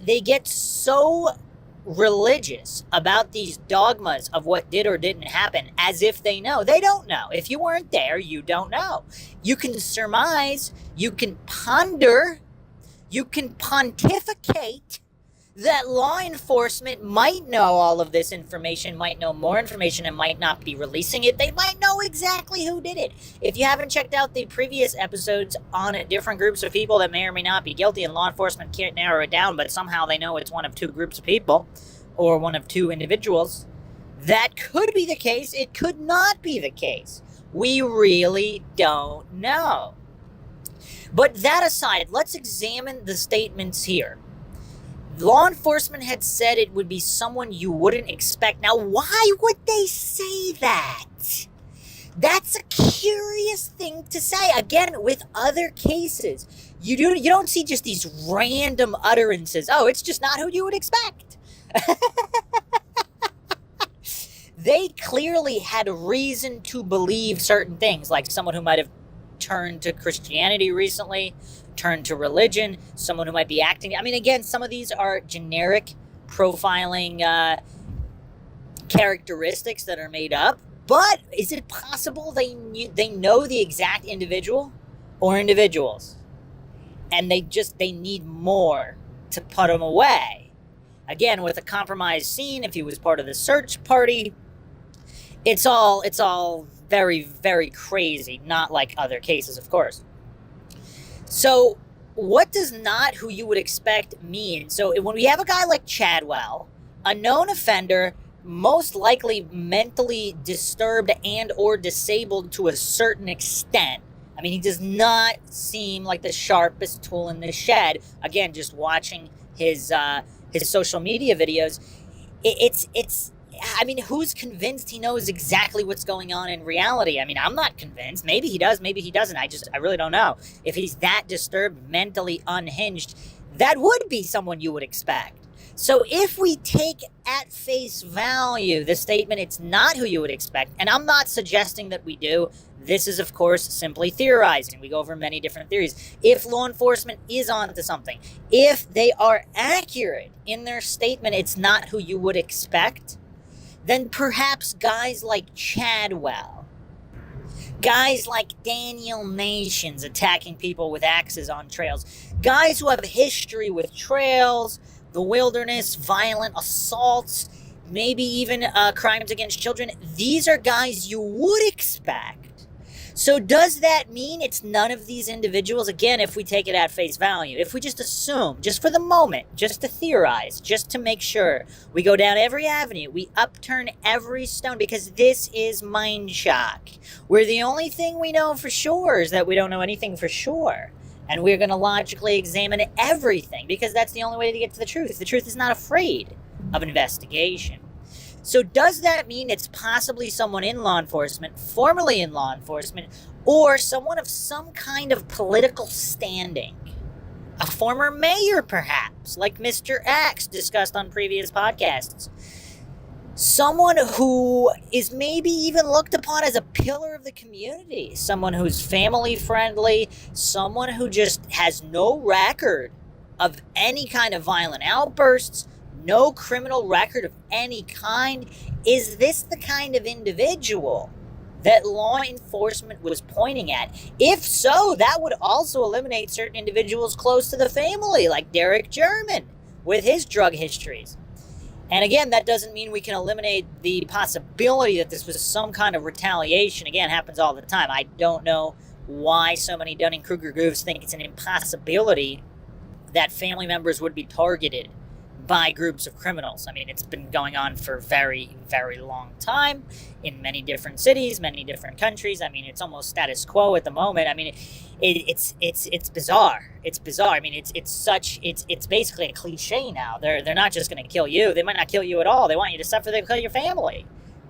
they get so religious about these dogmas of what did or didn't happen as if they know. They don't know. If you weren't there, you don't know. You can surmise, you can ponder, you can pontificate that law enforcement might know all of this information, might know more information, and might not be releasing it. They might know exactly who did it. If you haven't checked out the previous episodes on different groups of people that may or may not be guilty, and law enforcement can't narrow it down, but somehow they know it's one of two groups of people, or one of two individuals, that could be the case. It could not be the case. We really don't know. But that aside, let's examine the statements here. Law enforcement had said it would be someone you wouldn't expect. Now, why would they say that? That's a curious thing to say. Again, with other cases, you don't see just these random utterances. Oh, it's just not who you would expect. They clearly had reason to believe certain things, like someone who might have turned to Christianity recently, turned to religion, someone who might be acting. I mean, again, some of these are generic profiling characteristics that are made up. But is it possible they know the exact individual or individuals, and they need more to put him away? Again, with a compromised scene, if he was part of the search party, it's all very, very crazy. Not like other cases, of course. So, what does not who you would expect mean? So, when we have a guy like Chadwell, a known offender, most likely mentally disturbed and or disabled to a certain extent. I mean, he does not seem like the sharpest tool in the shed. Again, just watching his social media videos, it's. I mean, who's convinced he knows exactly what's going on in reality? I mean, I'm not convinced. Maybe he does, maybe he doesn't. I really don't know. If he's that disturbed, mentally unhinged, that would be someone you would expect. So if we take at face value the statement, it's not who you would expect, and I'm not suggesting that we do. This is, of course, simply theorizing. We go over many different theories. If law enforcement is onto something, if they are accurate in their statement, it's not who you would expect, then perhaps guys like Chadwell, guys like Daniel Nations attacking people with axes on trails, guys who have a history with trails, the wilderness, violent assaults, maybe even crimes against children, these are guys you would expect. So does that mean it's none of these individuals? Again, if we take it at face value, if we just assume, just for the moment, just to theorize, just to make sure, we go down every avenue, we upturn every stone, because this is Mindshock, where the only thing we know for sure is that we don't know anything for sure. And we're going to logically examine everything, because that's the only way to get to the truth. The truth is not afraid of investigation. So does that mean it's possibly someone in law enforcement, formerly in law enforcement, or someone of some kind of political standing? A former mayor, perhaps, like Mr. X discussed on previous podcasts. Someone who is maybe even looked upon as a pillar of the community. Someone who's family friendly. Someone who just has no record of any kind of violent outbursts. No criminal record of any kind. Is this the kind of individual that law enforcement was pointing at? If so, that would also eliminate certain individuals close to the family, like Derek German, with his drug histories. And again, that doesn't mean we can eliminate the possibility that this was some kind of retaliation. Again, happens all the time. I don't know why so many Dunning-Kruger goofs think it's an impossibility that family members would be targeted by groups of criminals. I mean, it's been going on for very, very long time in many different cities, many different countries. I mean, it's almost status quo at the moment. I mean, it's bizarre. It's bizarre. I mean, it's basically a cliche now. They're not just going to kill you. They might not kill you at all. They want you to suffer. They'll kill your family.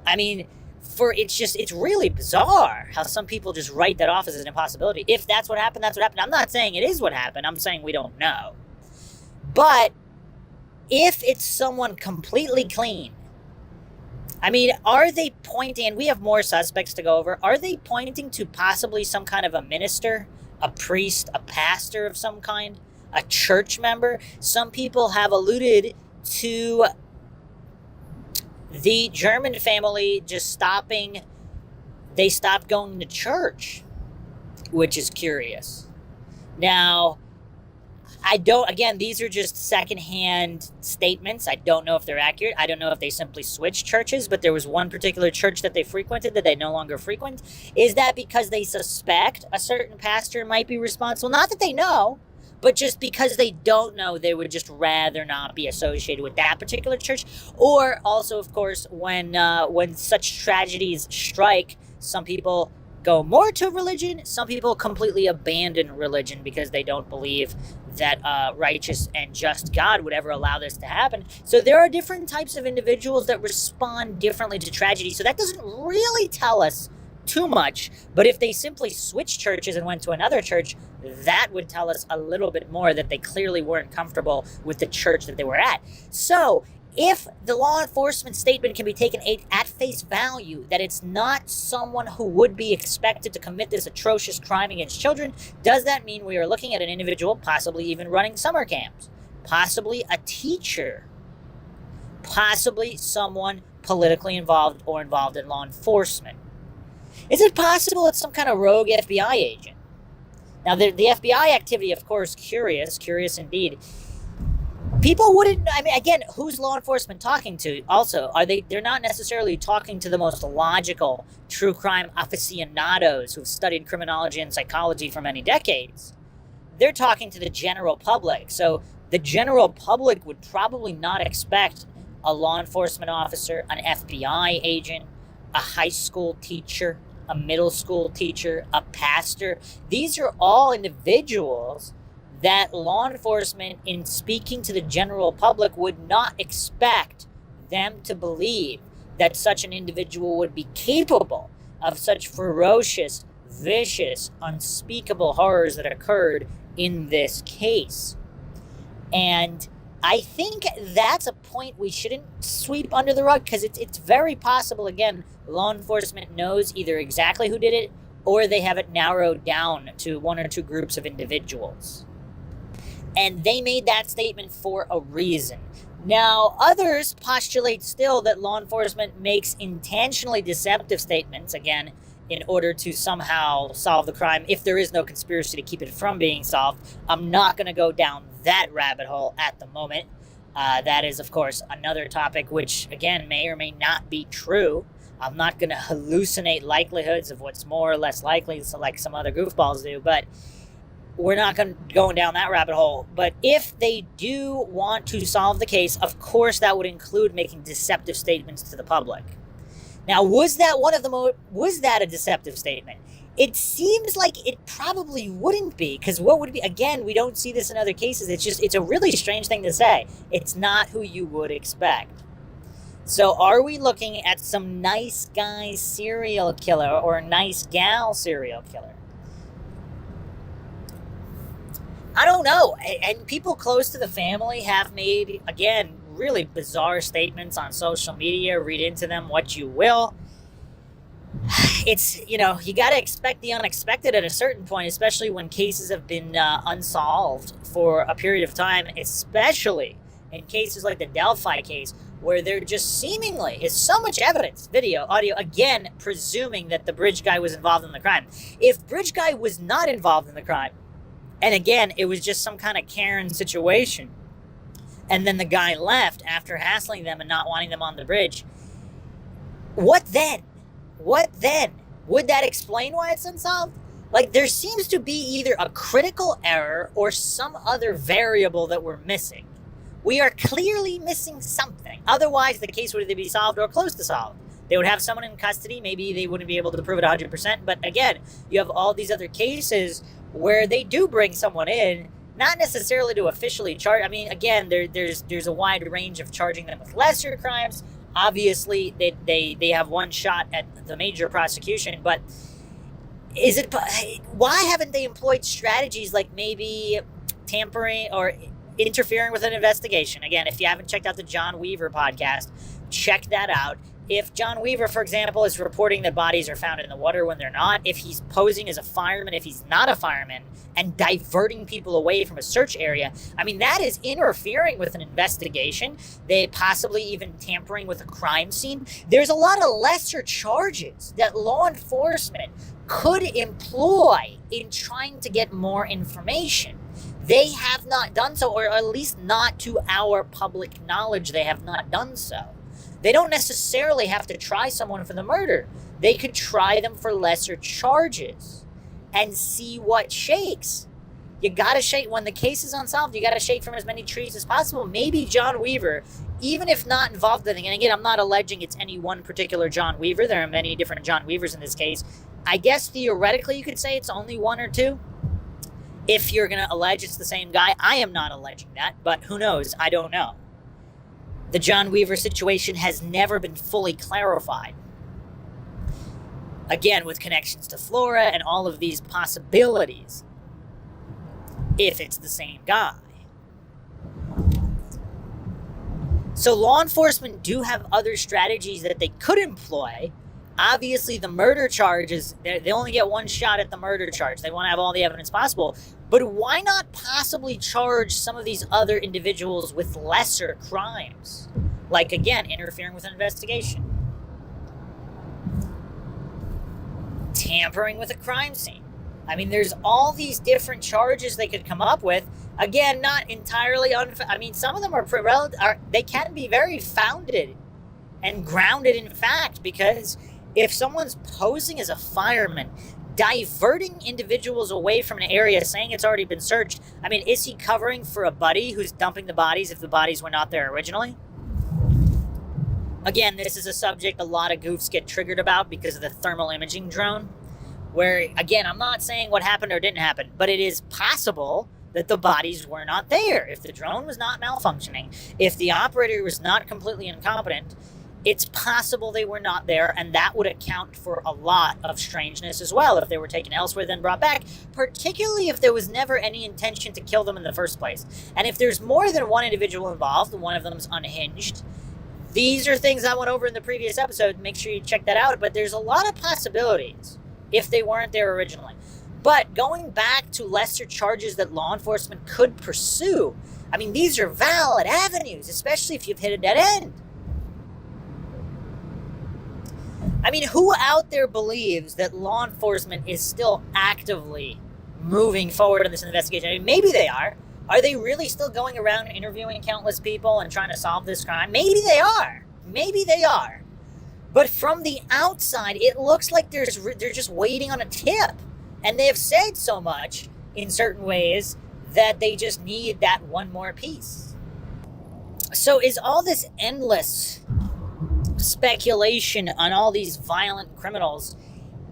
I mean, it's really bizarre how some people just write that off as an impossibility. If that's what happened, that's what happened. I'm not saying it is what happened. I'm saying we don't know. But if it's someone completely clean, I mean, are they pointing, and we have more suspects to go over, are they pointing to possibly some kind of a minister, a priest, a pastor of some kind, a church member? Some people have alluded to the German family just stopped going to church, which is curious. Now, again, these are just secondhand statements. I don't know if they're accurate. I don't know if they simply switched churches, but there was one particular church that they frequented that they no longer frequent. Is that because they suspect a certain pastor might be responsible? Not that they know, but just because they don't know, they would just rather not be associated with that particular church. Or also, of course, when such tragedies strike, some people go more to religion. Some people completely abandon religion because they don't believe that righteous and just God would ever allow this to happen. So there are different types of individuals that respond differently to tragedy. So that doesn't really tell us too much. But if they simply switched churches and went to another church, that would tell us a little bit more, that they clearly weren't comfortable with the church that they were at. So if the law enforcement statement can be taken at face value, that it's not someone who would be expected to commit this atrocious crime against children, does that mean we are looking at an individual possibly even running summer camps, possibly a teacher, possibly someone politically involved or involved in law enforcement? Is it possible it's some kind of rogue FBI agent? Now, the FBI activity, of course, curious indeed. People wouldn't, I mean, again, who's law enforcement talking to? Also, they're not necessarily talking to the most logical true crime aficionados who've studied criminology and psychology for many decades. They're talking to the general public. So the general public would probably not expect a law enforcement officer, an FBI agent, a high school teacher, a middle school teacher, a pastor. These are all individuals that law enforcement, in speaking to the general public, would not expect them to believe that such an individual would be capable of such ferocious, vicious, unspeakable horrors that occurred in this case. And I think that's a point we shouldn't sweep under the rug, because it's very possible, again, law enforcement knows either exactly who did it, or they have it narrowed down to one or two groups of individuals. And they made that statement for a reason. Now, others postulate still that law enforcement makes intentionally deceptive statements, again, in order to somehow solve the crime, if there is no conspiracy to keep it from being solved. I'm not going to go down that rabbit hole at the moment. That is, of course, another topic which, again, may or may not be true. I'm not going to hallucinate likelihoods of what's more or less likely, so like some other goofballs do, but we're not going down that rabbit hole. But if they do want to solve the case, of course that would include making deceptive statements to the public. Now, was that a deceptive statement? It seems like it probably wouldn't be, because what would be, again, we don't see this in other cases. It's a really strange thing to say. It's not who you would expect. So are we looking at some nice guy serial killer or nice gal serial killer? I don't know. And people close to the family have made, again, really bizarre statements on social media. Read into them what you will. It's, you got to expect the unexpected at a certain point, especially when cases have been unsolved for a period of time, especially in cases like the Delphi case, where there just seemingly is so much evidence, video, audio, again, presuming that the bridge guy was involved in the crime. If bridge guy was not involved in the crime, and again, it was just some kind of Karen situation, and then the guy left after hassling them and not wanting them on the bridge, what then? What then? Would that explain why it's unsolved? Like, there seems to be either a critical error or some other variable that we're missing. We are clearly missing something. Otherwise, the case would either be solved or close to solved. They would have someone in custody. Maybe they wouldn't be able to prove it 100%. But again, you have all these other cases where they do bring someone in, not necessarily to officially charge. I mean, again, there's a wide range of charging them with lesser crimes. Obviously, they have one shot at the major prosecution, but why haven't they employed strategies like maybe tampering or interfering with an investigation? Again, if you haven't checked out the John Weaver podcast, check that out. If John Weaver, for example, is reporting that bodies are found in the water when they're not, if he's posing as a fireman, if he's not a fireman, and diverting people away from a search area, I mean, that is interfering with an investigation. They possibly even tampering with a crime scene. There's a lot of lesser charges that law enforcement could employ in trying to get more information. They have not done so, or at least not to our public knowledge, they have not done so. They don't necessarily have to try someone for the murder. They could try them for lesser charges and see what shakes. You gotta shake. When the case is unsolved, you gotta shake from as many trees as possible. Maybe John Weaver, even if not involved in it, and again, I'm not alleging it's any one particular John Weaver. There are many different John Weavers in this case. I guess theoretically you could say it's only one or two. If you're going to allege it's the same guy, I am not alleging that, but who knows? I don't know. The John Weaver situation has never been fully clarified. Again, with connections to Flora and all of these possibilities, if it's the same guy. So law enforcement do have other strategies that they could employ. Obviously, the murder charge is, they only get one shot at the murder charge. They want to have all the evidence possible. But why not possibly charge some of these other individuals with lesser crimes? Like, again, interfering with an investigation. Tampering with a crime scene. I mean, there's all these different charges they could come up with. Again, not entirely I mean, some of them they can be very founded and grounded in fact, because if someone's posing as a fireman, diverting individuals away from an area, saying it's already been searched, I mean, is he covering for a buddy who's dumping the bodies if the bodies were not there originally? Again, this is a subject a lot of goofs get triggered about because of the thermal imaging drone, where, again, I'm not saying what happened or didn't happen, but it is possible that the bodies were not there. If the drone was not malfunctioning, if the operator was not completely incompetent, it's possible they were not there, and that would account for a lot of strangeness as well if they were taken elsewhere then brought back, particularly if there was never any intention to kill them in the first place. And if there's more than one individual involved, one of them's unhinged, these are things I went over in the previous episode. Make sure you check that out. But there's a lot of possibilities if they weren't there originally. But going back to lesser charges that law enforcement could pursue, I mean, these are valid avenues, especially if you've hit a dead end. I mean, who out there believes that law enforcement is still actively moving forward in this investigation? I mean, maybe they are. Are they really still going around interviewing countless people and trying to solve this crime? Maybe they are. Maybe they are. But from the outside, it looks like they're just waiting on a tip. And they have said so much in certain ways that they just need that one more piece. So is all this endless speculation on all these violent criminals,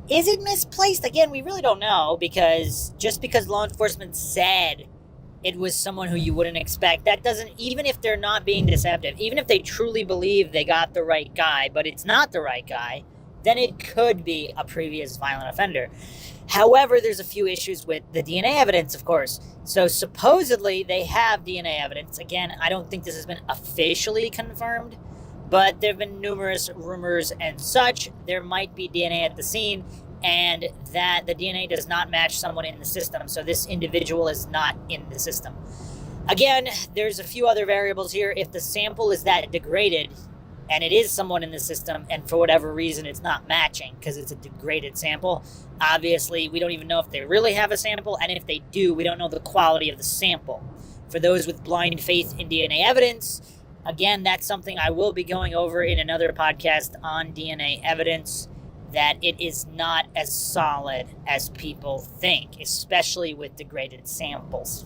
is it misplaced? Again, we really don't know, because just because law enforcement said it was someone who you wouldn't expect, that doesn't, even if they're not being deceptive, even if they truly believe they got the right guy, but it's not the right guy, then it could be a previous violent offender. However, there's a few issues with the DNA evidence, of course. So supposedly they have DNA evidence. Again, I don't think this has been officially confirmed, but there have been numerous rumors and such. There might be DNA at the scene, and that the DNA does not match someone in the system. So this individual is not in the system. Again, there's a few other variables here. If the sample is that degraded, and it is someone in the system, and for whatever reason it's not matching because it's a degraded sample, obviously we don't even know if they really have a sample, and if they do, we don't know the quality of the sample. For those with blind faith in DNA evidence, again, that's something I will be going over in another podcast on DNA evidence, that it is not as solid as people think, especially with degraded samples.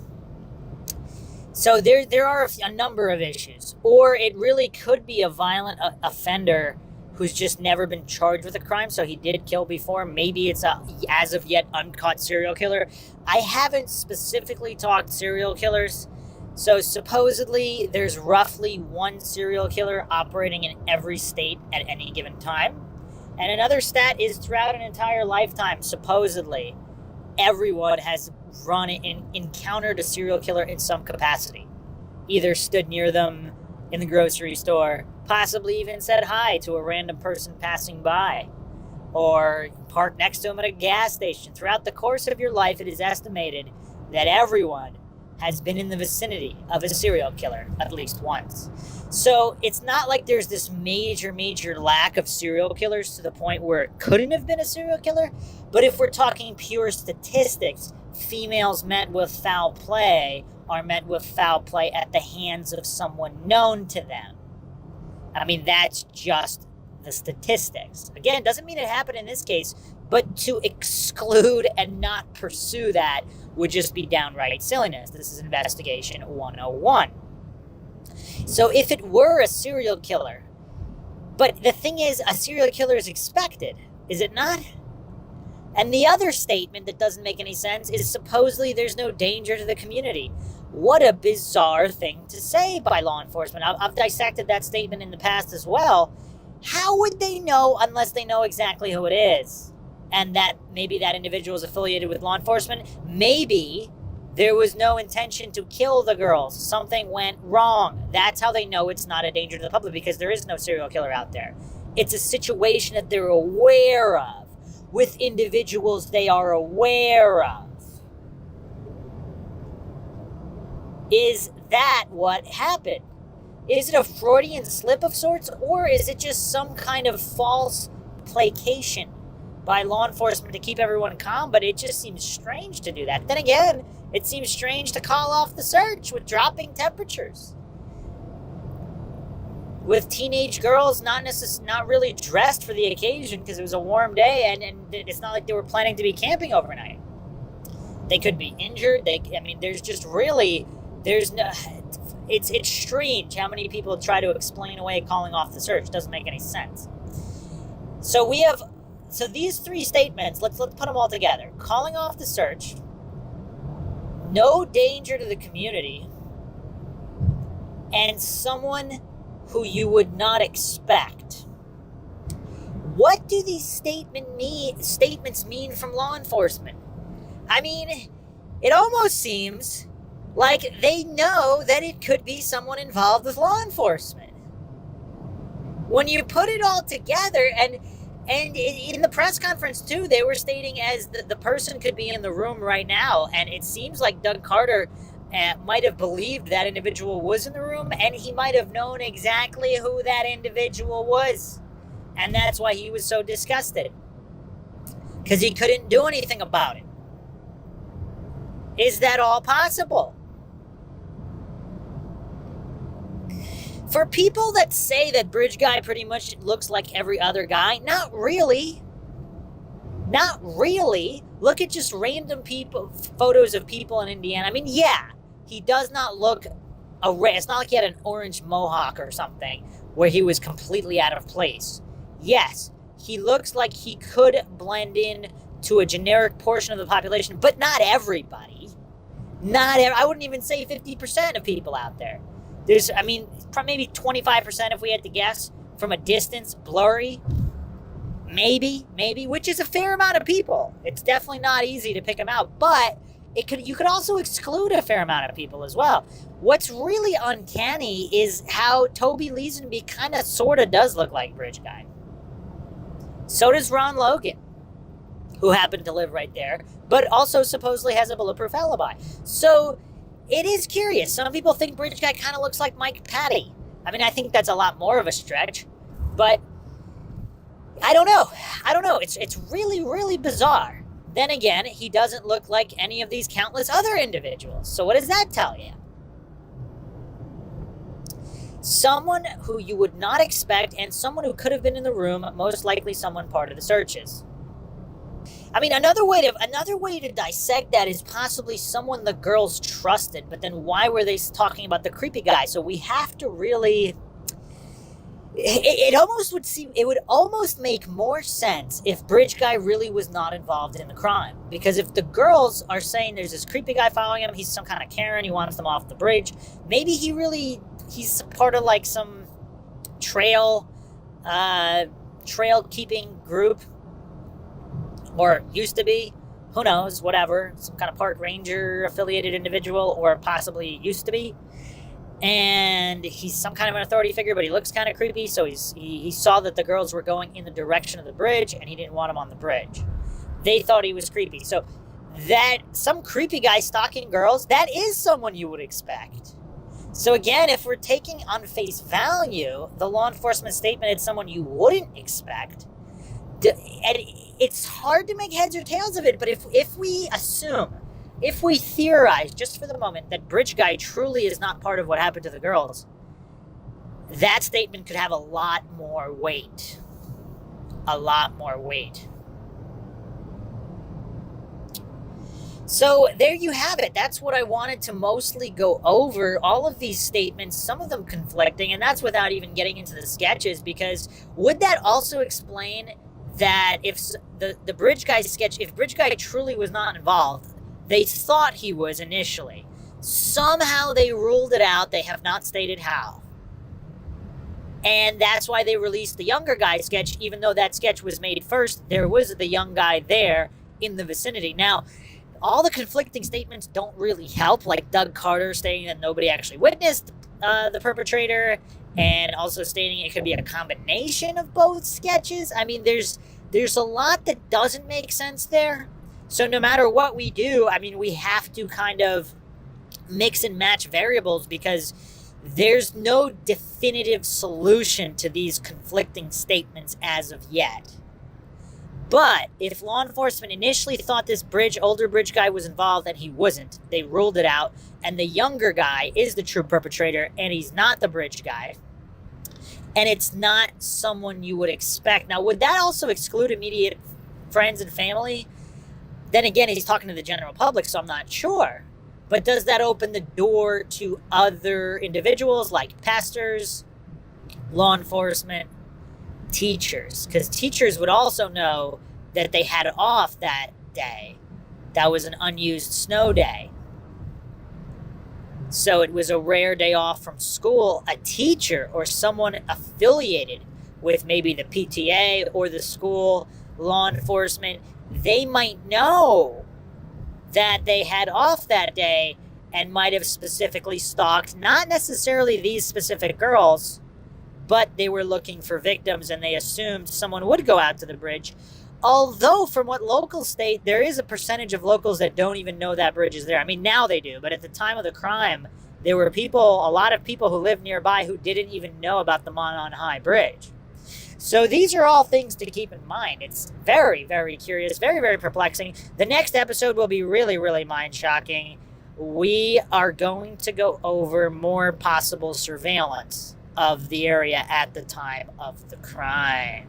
So there are a number of issues. Or it really could be a violent offender who's just never been charged with a crime, so he did kill before. Maybe it's a as of yet uncaught serial killer. I haven't specifically talked serial killers. So supposedly there's roughly one serial killer operating in every state at any given time. And another stat is throughout an entire lifetime, supposedly, everyone has encountered a serial killer in some capacity. Either stood near them in the grocery store, possibly even said hi to a random person passing by, or parked next to them at a gas station. Throughout the course of your life, it is estimated that everyone has been in the vicinity of a serial killer at least once. So it's not like there's this major lack of serial killers to the point where it couldn't have been a serial killer. But if we're talking pure statistics, females met with foul play are met with foul play at the hands of someone known to them. I mean, that's just the statistics. Again, doesn't mean it happened in this case, but to exclude and not pursue that would just be downright silliness. This is Investigation 101. So if it were a serial killer, but the thing is, a serial killer is expected, is it not? And the other statement that doesn't make any sense is supposedly there's no danger to the community. What a bizarre thing to say by law enforcement. I've dissected that statement in the past as well. How would they know unless they know exactly who it is? And that maybe that individual is affiliated with law enforcement. Maybe there was no intention to kill the girls. Something went wrong. That's how they know it's not a danger to the public, because there is no serial killer out there. It's a situation that they're aware of with individuals they are aware of. Is that what happened? Is it a Freudian slip of sorts, or is it just some kind of false placation by law enforcement to keep everyone calm? But it just seems strange to do that. Then again, it seems strange to call off the search with dropping temperatures, with teenage girls not really dressed for the occasion because it was a warm day, and it's not like they were planning to be camping overnight. They could be injured. It's strange how many people try to explain away calling off the search. It doesn't make any sense. So these three statements, let's put them all together. Calling off the search, no danger to the community, and someone who you would not expect. What do these statements mean from law enforcement? I mean, it almost seems like they know that it could be someone involved with law enforcement. When you put it all together, and in the press conference too, they were stating as the person could be in the room right now, and it seems like Doug Carter might have believed that individual was in the room, and he might have known exactly who that individual was. And that's why he was so disgusted, because he couldn't do anything about it. Is that all possible? For people that say that Bridge Guy pretty much looks like every other guy, not really. Not really. Look at just random photos of people in Indiana. I mean, yeah, he does not look it's not like he had an orange mohawk or something where he was completely out of place. Yes, he looks like he could blend in to a generic portion of the population, but not everybody. I wouldn't even say 50% of people out there. There's, maybe 25% if we had to guess, from a distance, blurry. Maybe, which is a fair amount of people. It's definitely not easy to pick them out, but you could also exclude a fair amount of people as well. What's really uncanny is how Toby Leesenby kind of sort of does look like Bridge Guy. So does Ron Logan, who happened to live right there, but also supposedly has a bulletproof alibi. So it is curious. Some people think Bridge Guy kind of looks like Mike Patty. I think that's a lot more of a stretch, but I don't know. It's really, really bizarre. Then again, he doesn't look like any of these countless other individuals. So what does that tell you? Someone who you would not expect, and someone who could have been in the room, most likely someone part of the searches. Another way to dissect that is possibly someone the girls trusted, but then why were they talking about the creepy guy? So we have to really... It would almost make more sense if Bridge Guy really was not involved in the crime. Because if the girls are saying there's this creepy guy following him, he's some kind of Karen, he wants them off the bridge, maybe he's part of like some trail keeping group, or used to be, who knows, whatever, some kind of park ranger affiliated individual, or possibly used to be. And he's some kind of an authority figure, but he looks kind of creepy, so he saw that the girls were going in the direction of the bridge, and he didn't want them on the bridge. They thought he was creepy. So that some creepy guy stalking girls, that is someone you would expect. So again, if we're taking on face value the law enforcement statement, it's someone you wouldn't expect. And it's hard to make heads or tails of it, but if we assume, if we theorize just for the moment that Bridge Guy truly is not part of what happened to the girls, that statement could have a lot more weight. A lot more weight. So there you have it. That's what I wanted to mostly go over. All of these statements, some of them conflicting, and that's without even getting into the sketches, because would that also explain that if the Bridge Guy sketch, if Bridge Guy truly was not involved, they thought he was initially. Somehow they ruled it out. They have not stated how. And that's why they released the younger guy sketch, even though that sketch was made first. There was the young guy there in the vicinity. Now, all the conflicting statements don't really help, like Doug Carter stating that nobody actually witnessed the perpetrator, and also stating it could be a combination of both sketches. I mean, there's a lot that doesn't make sense there. So no matter what we do, I mean, we have to kind of mix and match variables, because there's no definitive solution to these conflicting statements as of yet. But if law enforcement initially thought this older Bridge Guy was involved and he wasn't, they ruled it out, and the younger guy is the true perpetrator and he's not the Bridge Guy, and it's not someone you would expect. Now, would that also exclude immediate friends and family? Then again, he's talking to the general public, so I'm not sure. But does that open the door to other individuals like pastors, law enforcement, teachers? Because teachers would also know that they had off that day. That was an unused snow day. So it was a rare day off from school. A teacher or someone affiliated with maybe the PTA or the school, law enforcement, they might know that they had off that day and might have specifically stalked, not necessarily these specific girls, but they were looking for victims and they assumed someone would go out to the bridge. Although, from what locals state, there is a percentage of locals that don't even know that bridge is there. I mean, now they do, but at the time of the crime, there were a lot of people who lived nearby who didn't even know about the Monon High Bridge. So these are all things to keep in mind. It's very, very curious, very, very perplexing. The next episode will be really, really mind-shocking. We are going to go over more possible surveillance of the area at the time of the crime.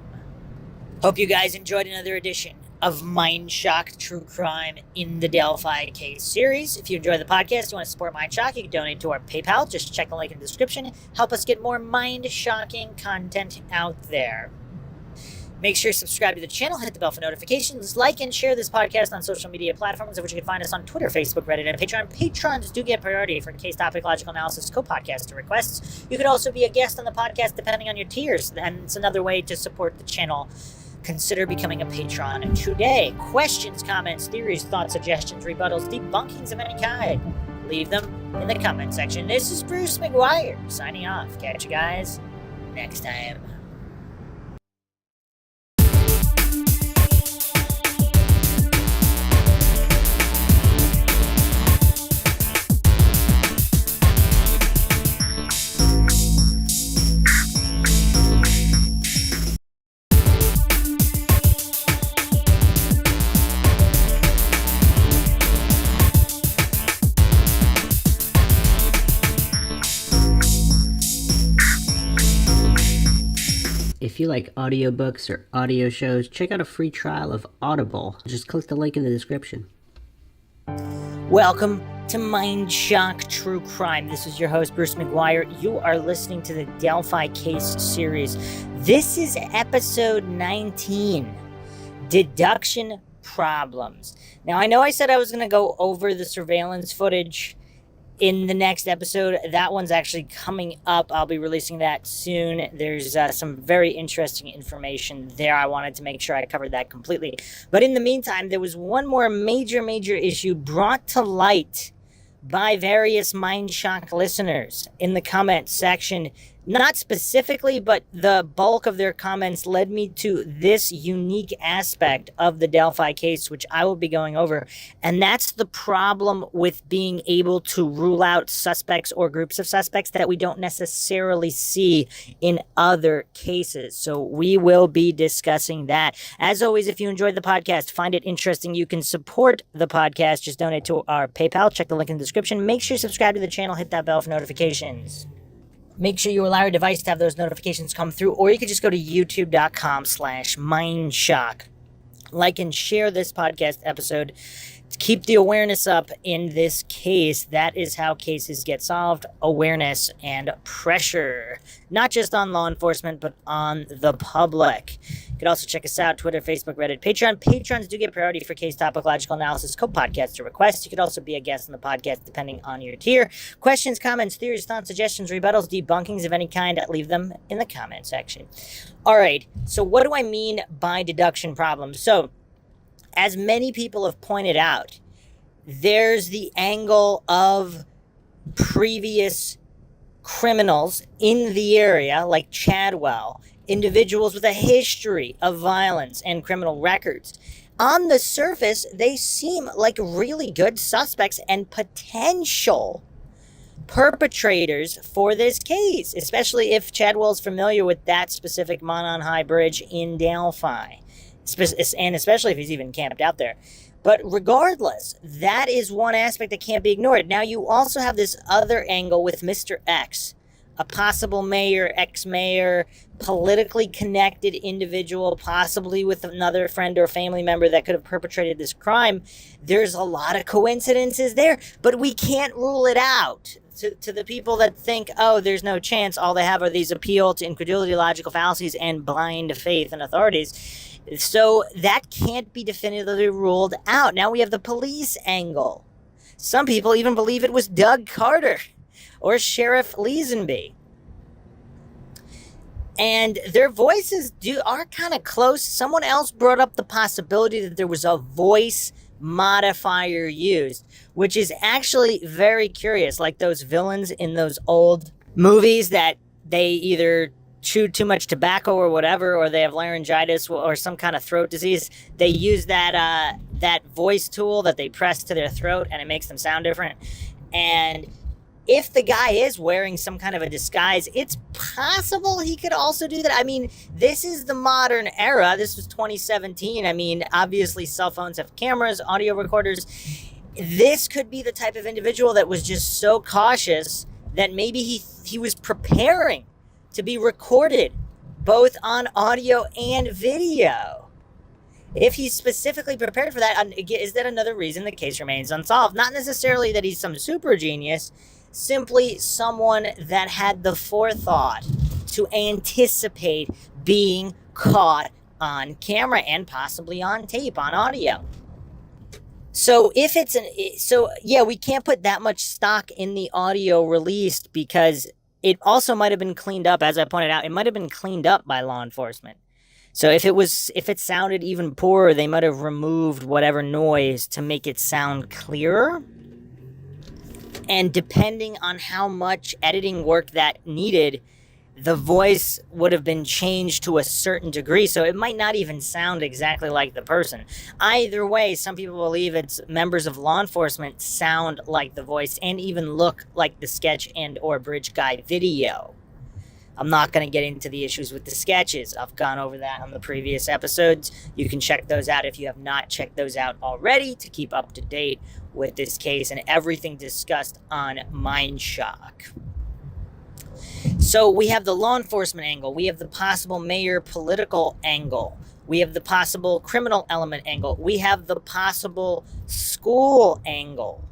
Hope you guys enjoyed another edition of Mindshock True Crime in the Delphi case series. If you enjoy the podcast, you want to support Mindshock, you can donate to our PayPal. Just check the link in the description. Help us get more mind-shocking content out there. Make sure you subscribe to the channel, hit the bell for notifications, like and share this podcast on social media platforms, of which you can find us on Twitter, Facebook, Reddit, and Patreon. Patrons do get priority for case topic, logical analysis, co-podcast requests. You could also be a guest on the podcast depending on your tiers, and it's another way to support the channel. Consider becoming a patron today. Questions, comments, theories, thoughts, suggestions, rebuttals, debunkings of any kind, leave them in the comment section. This is Bruce McGuire signing off. Catch you guys next time. If you like audiobooks or audio shows, check out a free trial of Audible. Just click the link in the description. Welcome to Mindshock True Crime. This is your host, Bruce McGuire. You are listening to the Delphi case series. This is episode 19, Deduction Problems. Now, I know I said I was going to go over the surveillance footage in the next episode. That one's actually coming up. I'll be releasing that soon. There's some very interesting information there. I wanted to make sure I covered that completely. But in the meantime, there was one more major issue brought to light by various Mindshock listeners in the comment section. Not specifically, but the bulk of their comments led me to this unique aspect of the Delphi case, which I will be going over. And that's the problem with being able to rule out suspects or groups of suspects that we don't necessarily see in other cases. So we will be discussing that. As always, if you enjoyed the podcast, find it interesting, you can support the podcast. Just donate to our PayPal. Check the link in the description. Make sure you subscribe to the channel. Hit that bell for notifications. Make sure you allow your device to have those notifications come through, or you could just go to youtube.com/Mindshock. Like and share this podcast episode keep the awareness up in this case. That is how cases get solved. Awareness and pressure, not just on law enforcement, but on the public. You can also check us out, Twitter, Facebook, Reddit, Patreon. Patrons do get priority for case topological analysis, co-podcasts, or requests. You could also be a guest on the podcast depending on your tier. Questions, comments, theories, thoughts, suggestions, rebuttals, debunkings of any kind, leave them in the comment section. All right, so what do I mean by deduction problems? So, as many people have pointed out, there's the angle of previous criminals in the area, like Chadwell, individuals with a history of violence and criminal records. On the surface, they seem like really good suspects and potential perpetrators for this case, especially if Chadwell's familiar with that specific Monon High Bridge in Delphi, and especially if he's even camped out there. But regardless, that is one aspect that can't be ignored. Now, you also have this other angle with Mr. X, a possible mayor, ex-mayor, politically connected individual, possibly with another friend or family member that could have perpetrated this crime. There's a lot of coincidences there, but we can't rule it out. To the people that think, oh, there's no chance, all they have are these appeal to incredulity, logical fallacies, and blind faith in authorities. So that can't be definitively ruled out. Now we have the police angle. Some people even believe it was Doug Carter or Sheriff Leesenby. And their voices are kind of close. Someone else brought up the possibility that there was a voice modifier used, which is actually very curious. Like those villains in those old movies that they either chew too much tobacco or whatever, or they have laryngitis or some kind of throat disease. They use that voice tool that they press to their throat, and it makes them sound different. And if the guy is wearing some kind of a disguise, it's possible he could also do that. I mean, this is the modern era. This was 2017. I mean, obviously cell phones have cameras, audio recorders. This could be the type of individual that was just so cautious that maybe he was preparing to be recorded both on audio and video. If he's specifically prepared for that, is that another reason the case remains unsolved? Not necessarily that he's some super genius, simply someone that had the forethought to anticipate being caught on camera and possibly on tape, on audio. So we can't put that much stock in the audio released because it also might have been cleaned up. As I pointed out, it might have been cleaned up by law enforcement. So if it sounded even poorer, they might have removed whatever noise to make it sound clearer. And depending on how much editing work that needed, the voice would have been changed to a certain degree, so it might not even sound exactly like the person. Either way, some people believe it's members of law enforcement sound like the voice and even look like the sketch and or bridge guy video. I'm not going to get into the issues with the sketches. I've gone over that on the previous episodes. You can check those out if you have not checked those out already to keep up to date with this case and everything discussed on Mindshock. So we have the law enforcement angle. We have the possible mayor political angle. We have the possible criminal element angle. We have the possible school angle.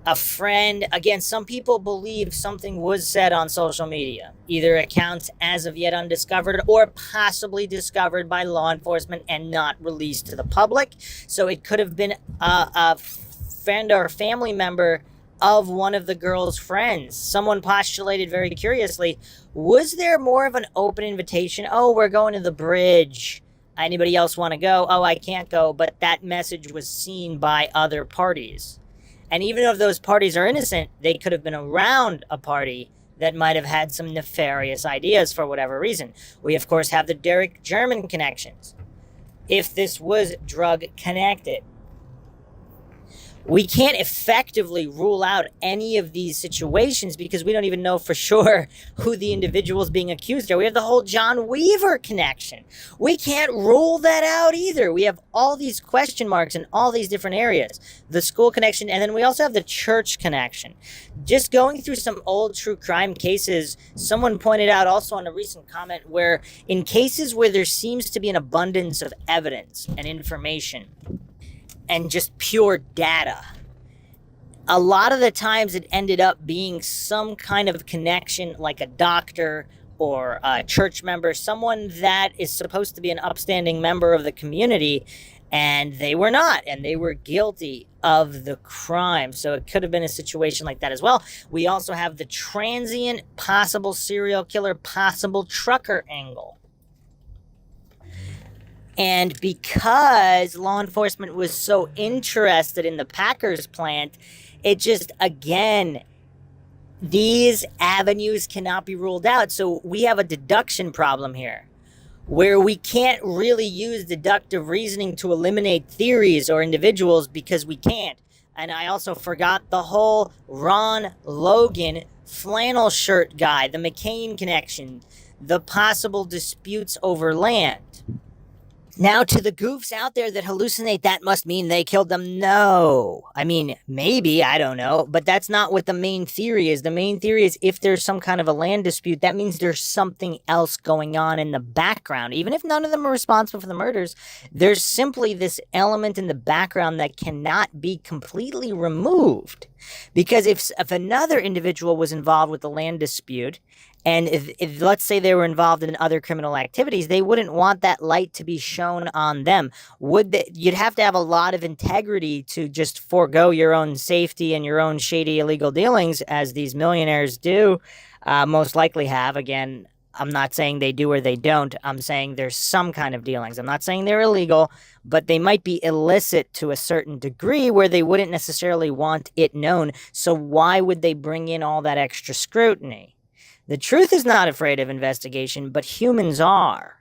A friend, again, some people believe something was said on social media, either accounts as of yet undiscovered or possibly discovered by law enforcement and not released to the public. So it could have been a friend or family member of one of the girl's friends. Someone postulated very curiously, was there more of an open invitation? Oh, we're going to the bridge. Anybody else want to go? Oh, I can't go. But that message was seen by other parties. And even if those parties are innocent, they could have been around a party that might have had some nefarious ideas for whatever reason. We, of course, have the Derek German connections. If this was drug connected, we can't effectively rule out any of these situations because we don't even know for sure who the individuals being accused are. We have the whole John Weaver connection. We can't rule that out either. We have all these question marks in all these different areas. The school connection, and then we also have the church connection. Just going through some old true crime cases, someone pointed out also on a recent comment where in cases where there seems to be an abundance of evidence and information, and just pure data. A lot of the times it ended up being some kind of connection, like a doctor or a church member, someone that is supposed to be an upstanding member of the community, and they were not, and they were guilty of the crime. So it could have been a situation like that as well. We also have the transient, possible serial killer, possible trucker angle. And because law enforcement was so interested in the Packers plant, it just, again, these avenues cannot be ruled out. So we have a deduction problem here, where we can't really use deductive reasoning to eliminate theories or individuals because we can't. And I also forgot the whole Ron Logan flannel shirt guy, the McCain connection, the possible disputes over land. Now, to the goofs out there that hallucinate, that must mean they killed them. No. I mean, maybe, I don't know, but that's not what the main theory is. The main theory is if there's some kind of a land dispute, that means there's something else going on in the background. Even if none of them are responsible for the murders, there's simply this element in the background that cannot be completely removed. Because if another individual was involved with the land dispute, and if let's say they were involved in other criminal activities, they wouldn't want that light to be shown on them. You'd have to have a lot of integrity to just forego your own safety and your own shady illegal dealings, as these millionaires do, most likely have. Again, I'm not saying they do or they don't. I'm saying there's some kind of dealings. I'm not saying they're illegal, but they might be illicit to a certain degree where they wouldn't necessarily want it known. So why would they bring in all that extra scrutiny? The truth is not afraid of investigation, but humans are.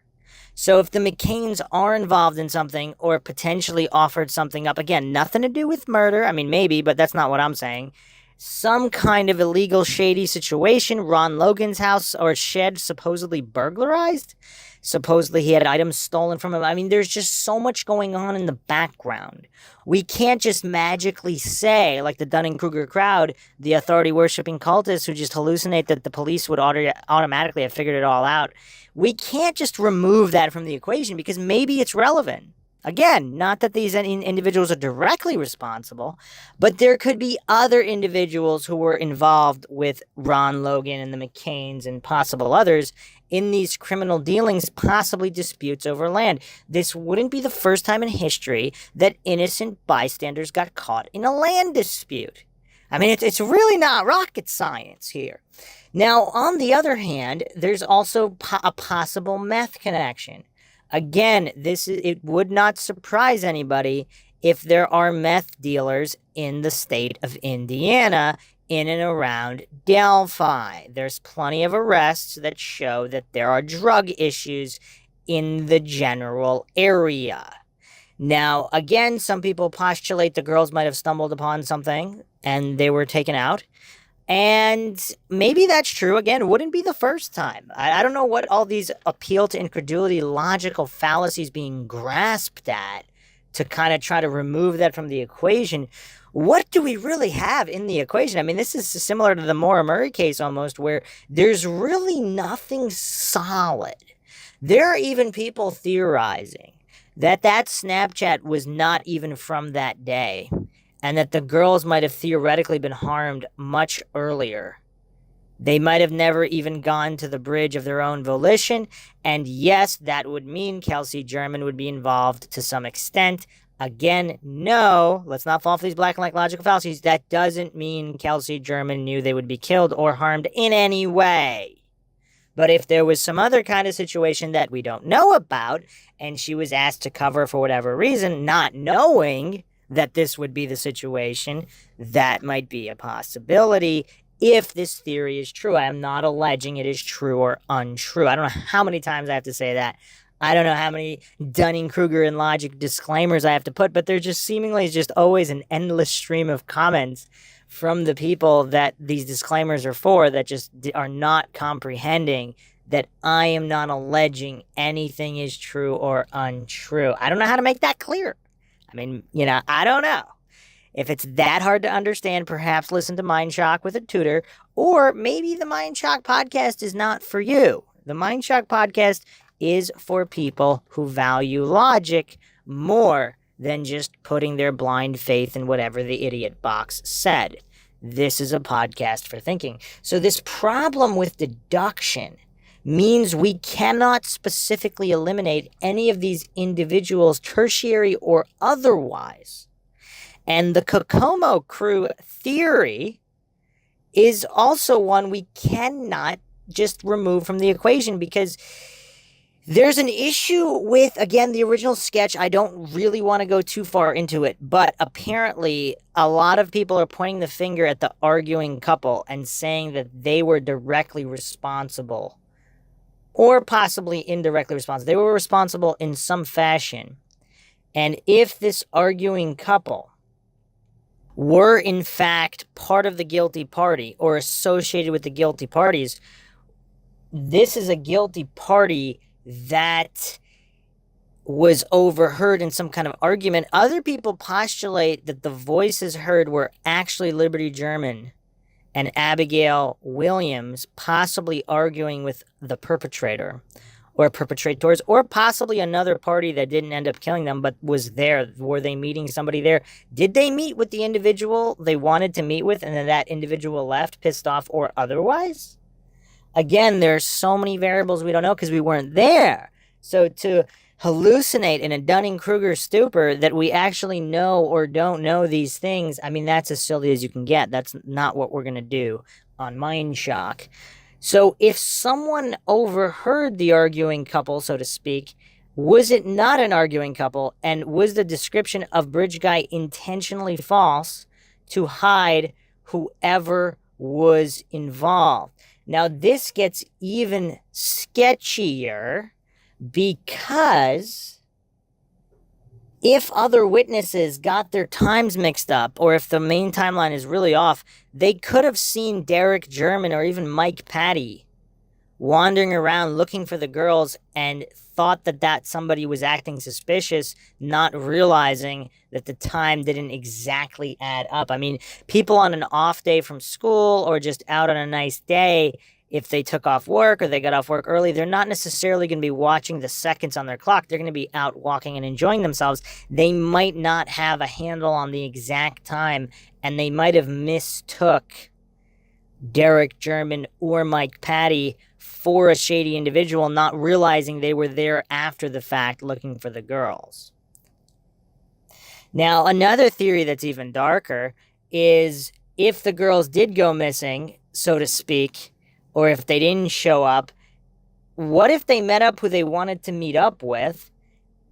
So if the McCains are involved in something or potentially offered something up, again, nothing to do with murder. I mean, maybe, but that's not what I'm saying. Some kind of illegal, shady situation, Ron Logan's house or shed supposedly burglarized. Supposedly he had items stolen from him. I mean, there's just so much going on in the background. We can't just magically say, like the Dunning-Kruger crowd, the authority-worshipping cultists who just hallucinate that the police would automatically have figured it all out. We can't just remove that from the equation because maybe it's relevant. Again, not that these individuals are directly responsible, but there could be other individuals who were involved with Ron Logan and the McCains and possible others in these criminal dealings, possibly disputes over land. This wouldn't be the first time in history that innocent bystanders got caught in a land dispute. I mean, it's really not rocket science here. Now, on the other hand, there's also a possible meth connection. Again, it would not surprise anybody if there are meth dealers in the state of Indiana in and around Delphi. There's plenty of arrests that show that there are drug issues in the general area. Now, again, some people postulate the girls might have stumbled upon something and they were taken out. And maybe that's true. Again, it wouldn't be the first time. I don't know what all these appeal to incredulity, logical fallacies being grasped at to kind of try to remove that from the equation. What do we really have in the equation? I mean, this is similar to the Maura Murray case almost, where there's really nothing solid. There are even people theorizing that Snapchat was not even from that day, and that the girls might have theoretically been harmed much earlier. They might have never even gone to the bridge of their own volition, and yes, that would mean Kelsey German would be involved to some extent. Again, no, let's not fall for these black and white logical fallacies. That doesn't mean Kelsey German knew they would be killed or harmed in any way. But if there was some other kind of situation that we don't know about, and she was asked to cover for whatever reason, not knowing that this would be the situation, that might be a possibility if this theory is true. I am not alleging it is true or untrue. I don't know how many times I have to say that. I don't know how many Dunning-Kruger and logic disclaimers I have to put, but there just seemingly is just always an endless stream of comments from the people that these disclaimers are for that just are not comprehending that I am not alleging anything is true or untrue. I don't know how to make that clear. I mean, I don't know. If it's that hard to understand, perhaps listen to Mindshock with a tutor, or maybe the Mindshock podcast is not for you. The Mindshock podcast is for people who value logic more than just putting their blind faith in whatever the idiot box said. This is a podcast for thinking. So this problem with deduction means we cannot specifically eliminate any of these individuals, tertiary or otherwise. And the Kokomo crew theory is also one we cannot just remove from the equation, because there's an issue with, again, the original sketch. I don't really want to go too far into it, but apparently a lot of people are pointing the finger at the arguing couple and saying that they were directly responsible, or possibly indirectly responsible. They were responsible in some fashion. And if this arguing couple were in fact part of the guilty party or associated with the guilty parties, this is a guilty party that was overheard in some kind of argument. Other people postulate that the voices heard were actually Liberty German and Abigail Williams, possibly arguing with the perpetrator or perpetrators, or possibly another party that didn't end up killing them but was there. Were they meeting somebody there? Did they meet with the individual they wanted to meet with and then that individual left, pissed off, or otherwise? Again, there's so many variables we don't know because we weren't there. So to hallucinate in a Dunning-Kruger stupor that we actually know or don't know these things, I mean, that's as silly as you can get. That's not what we're going to do on Mindshock. So if someone overheard the arguing couple, so to speak, was it not an arguing couple? And was the description of Bridge Guy intentionally false to hide whoever was involved? Now, this gets even sketchier because if other witnesses got their times mixed up, or if the main timeline is really off, they could have seen Derek German or even Mike Patty wandering around looking for the girls and thought that somebody was acting suspicious, not realizing that the time didn't exactly add up. I mean, people on an off day from school or just out on a nice day, if they took off work or they got off work early, they're not necessarily going to be watching the seconds on their clock. They're going to be out walking and enjoying themselves. They might not have a handle on the exact time, and they might have mistook Derek German or Mike Patty for a shady individual, not realizing they were there after the fact looking for the girls. Now, another theory that's even darker is if the girls did go missing, so to speak, or if they didn't show up, what if they met up who they wanted to meet up with,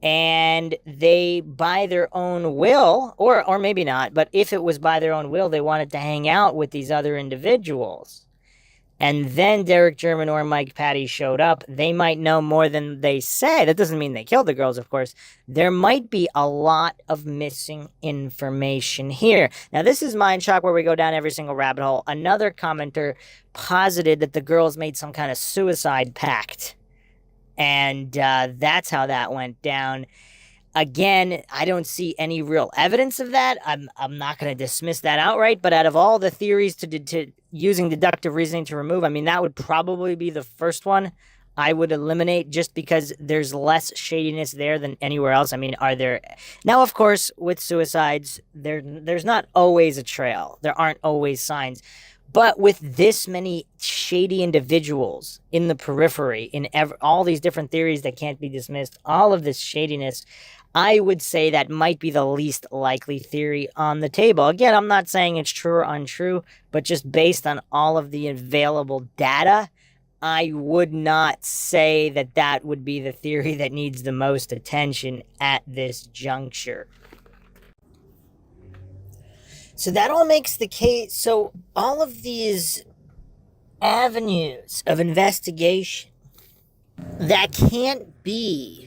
and they, by their own will, or maybe not, but if it was by their own will, they wanted to hang out with these other individuals, and then Derek German or Mike Patty showed up, they might know more than they say. That doesn't mean they killed the girls, of course. There might be a lot of missing information here. Now, this is Mindshock, where we go down every single rabbit hole. Another commenter posited that the girls made some kind of suicide pact, and that's how that went down. Again, I don't see any real evidence of that. I'm not going to dismiss that outright, but out of all the theories to using deductive reasoning to remove, I mean, that would probably be the first one I would eliminate, just because there's less shadiness there than anywhere else. I mean, are there... Now, of course, with suicides, there's not always a trail. There aren't always signs. But with this many shady individuals in the periphery, in all these different theories that can't be dismissed, all of this shadiness, I would say that might be the least likely theory on the table. Again, I'm not saying it's true or untrue, but just based on all of the available data, I would not say that would be the theory that needs the most attention at this juncture. So that all makes the case. So all of these avenues of investigation that can't be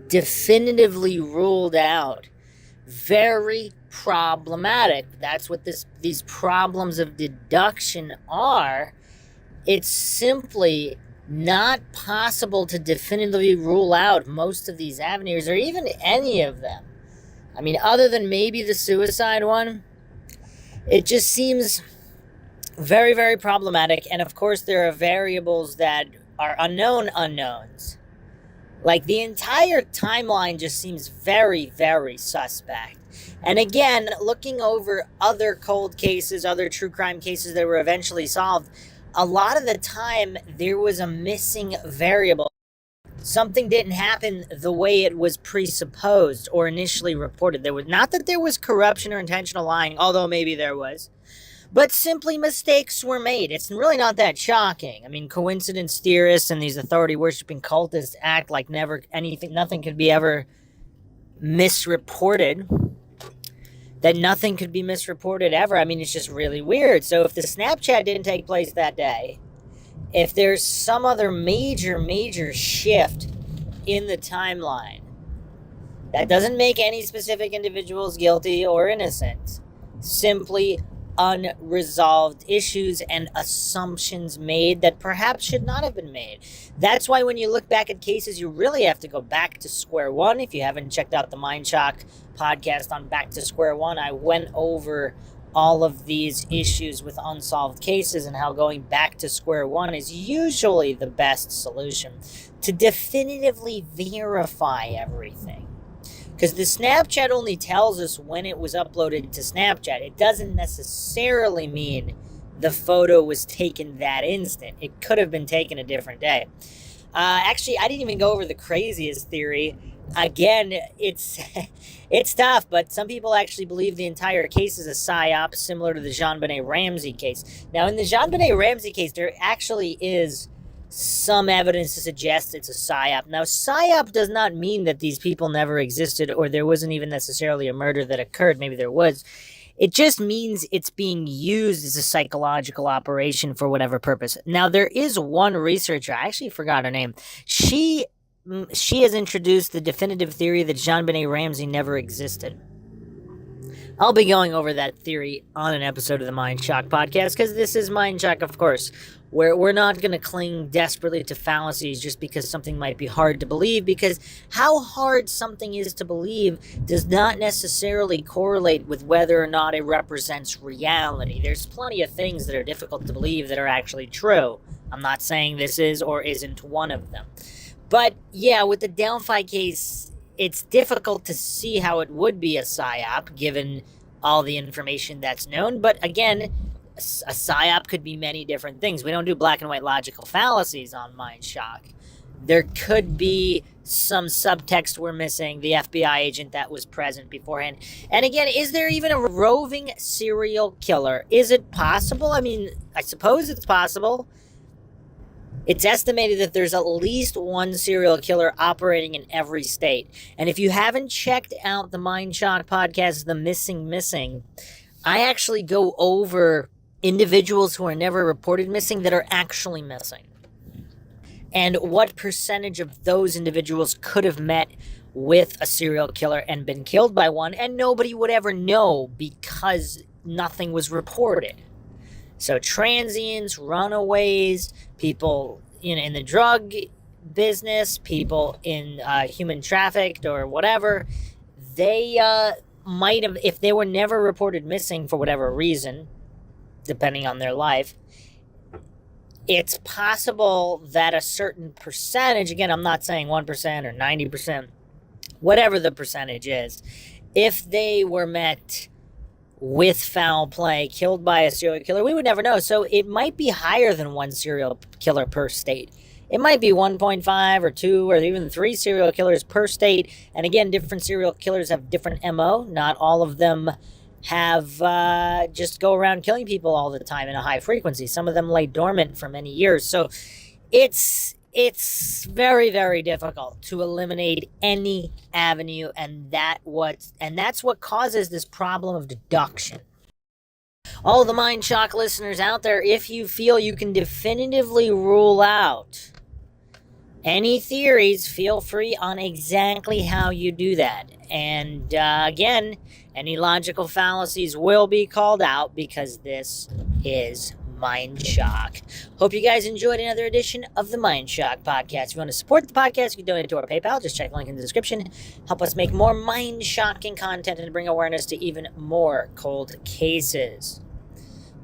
definitively ruled out, very problematic. That's what these problems of deduction are. It's simply not possible to definitively rule out most of these avenues, or even any of them. I mean, other than maybe the suicide one, it just seems very, very problematic. And of course, there are variables that are unknowns. Like, the entire timeline just seems very, very suspect. And again, looking over other cold cases, other true crime cases that were eventually solved, a lot of the time there was a missing variable. Something didn't happen the way it was presupposed or initially reported. There was not that there was corruption or intentional lying, although maybe there was, but simply mistakes were made. It's really not that shocking. I mean, coincidence theorists and these authority-worshipping cultists act like nothing could be ever misreported. That nothing could be misreported ever. I mean, it's just really weird. So if the Snapchat didn't take place that day, if there's some other major shift in the timeline, that doesn't make any specific individuals guilty or innocent. Simply unresolved issues and assumptions made that perhaps should not have been made. That's why when you look back at cases, you really have to go back to square one. If you haven't checked out the Mindshock podcast on Back to Square One, I went over all of these issues with unsolved cases and how going back to square one is usually the best solution to definitively verify everything. Because the Snapchat only tells us when it was uploaded to Snapchat. It doesn't necessarily mean the photo was taken that instant. It could have been taken a different day. Actually, I didn't even go over the craziest theory. Again, it's tough, but some people actually believe the entire case is a psyop, similar to the JonBenet Ramsey case. Now, in the JonBenet Ramsey case, there actually is some evidence to suggest it's a psyop. Now, psyop does not mean that these people never existed or there wasn't even necessarily a murder that occurred. Maybe there was. It just means it's being used as a psychological operation for whatever purpose. Now, there is one researcher, I actually forgot her name. She has introduced the definitive theory that JonBenet Ramsey never existed. I'll be going over that theory on an episode of the Mindshock podcast, because this is Mindshock, of course, where we're not going to cling desperately to fallacies just because something might be hard to believe, because how hard something is to believe does not necessarily correlate with whether or not it represents reality. There's plenty of things that are difficult to believe that are actually true. I'm not saying this is or isn't one of them. But yeah, with the Delphi case, it's difficult to see how it would be a psyop given all the information that's known. But again, a psyop could be many different things. We don't do black and white logical fallacies on Mindshock. There could be some subtext we're missing, the FBI agent that was present beforehand. And again, is there even a roving serial killer? Is it possible? I mean, I suppose it's possible. It's estimated that there's at least one serial killer operating in every state. And if you haven't checked out the Mindshock podcast, The Missing, I actually go over individuals who are never reported missing that are actually missing. And what percentage of those individuals could have met with a serial killer and been killed by one, and nobody would ever know because nothing was reported. So transients, runaways, people in the drug business, people in human trafficked or whatever, they might have, if they were never reported missing for whatever reason, depending on their life, it's possible that a certain percentage, again, I'm not saying 1% or 90%, whatever the percentage is, if they were met with foul play, killed by a serial killer, we would never know. So it might be higher than one serial killer per state. It might be 1.5 or 2 or even 3 serial killers per state. And again, different serial killers have different MO. Not all of them have just go around killing people all the time in a high frequency. Some of them lay dormant for many years. So it's very, very difficult to eliminate any avenue, and that's what causes this problem of deduction. All the Mindshock listeners out there, if you feel you can definitively rule out any theories, feel free on exactly how you do that. And again, any logical fallacies will be called out because this is Mindshock. Hope you guys enjoyed another edition of the Mindshock podcast. If you want to support the podcast, you can donate to our PayPal. Just check the link in the description. Help us make more mind-shocking content and bring awareness to even more cold cases.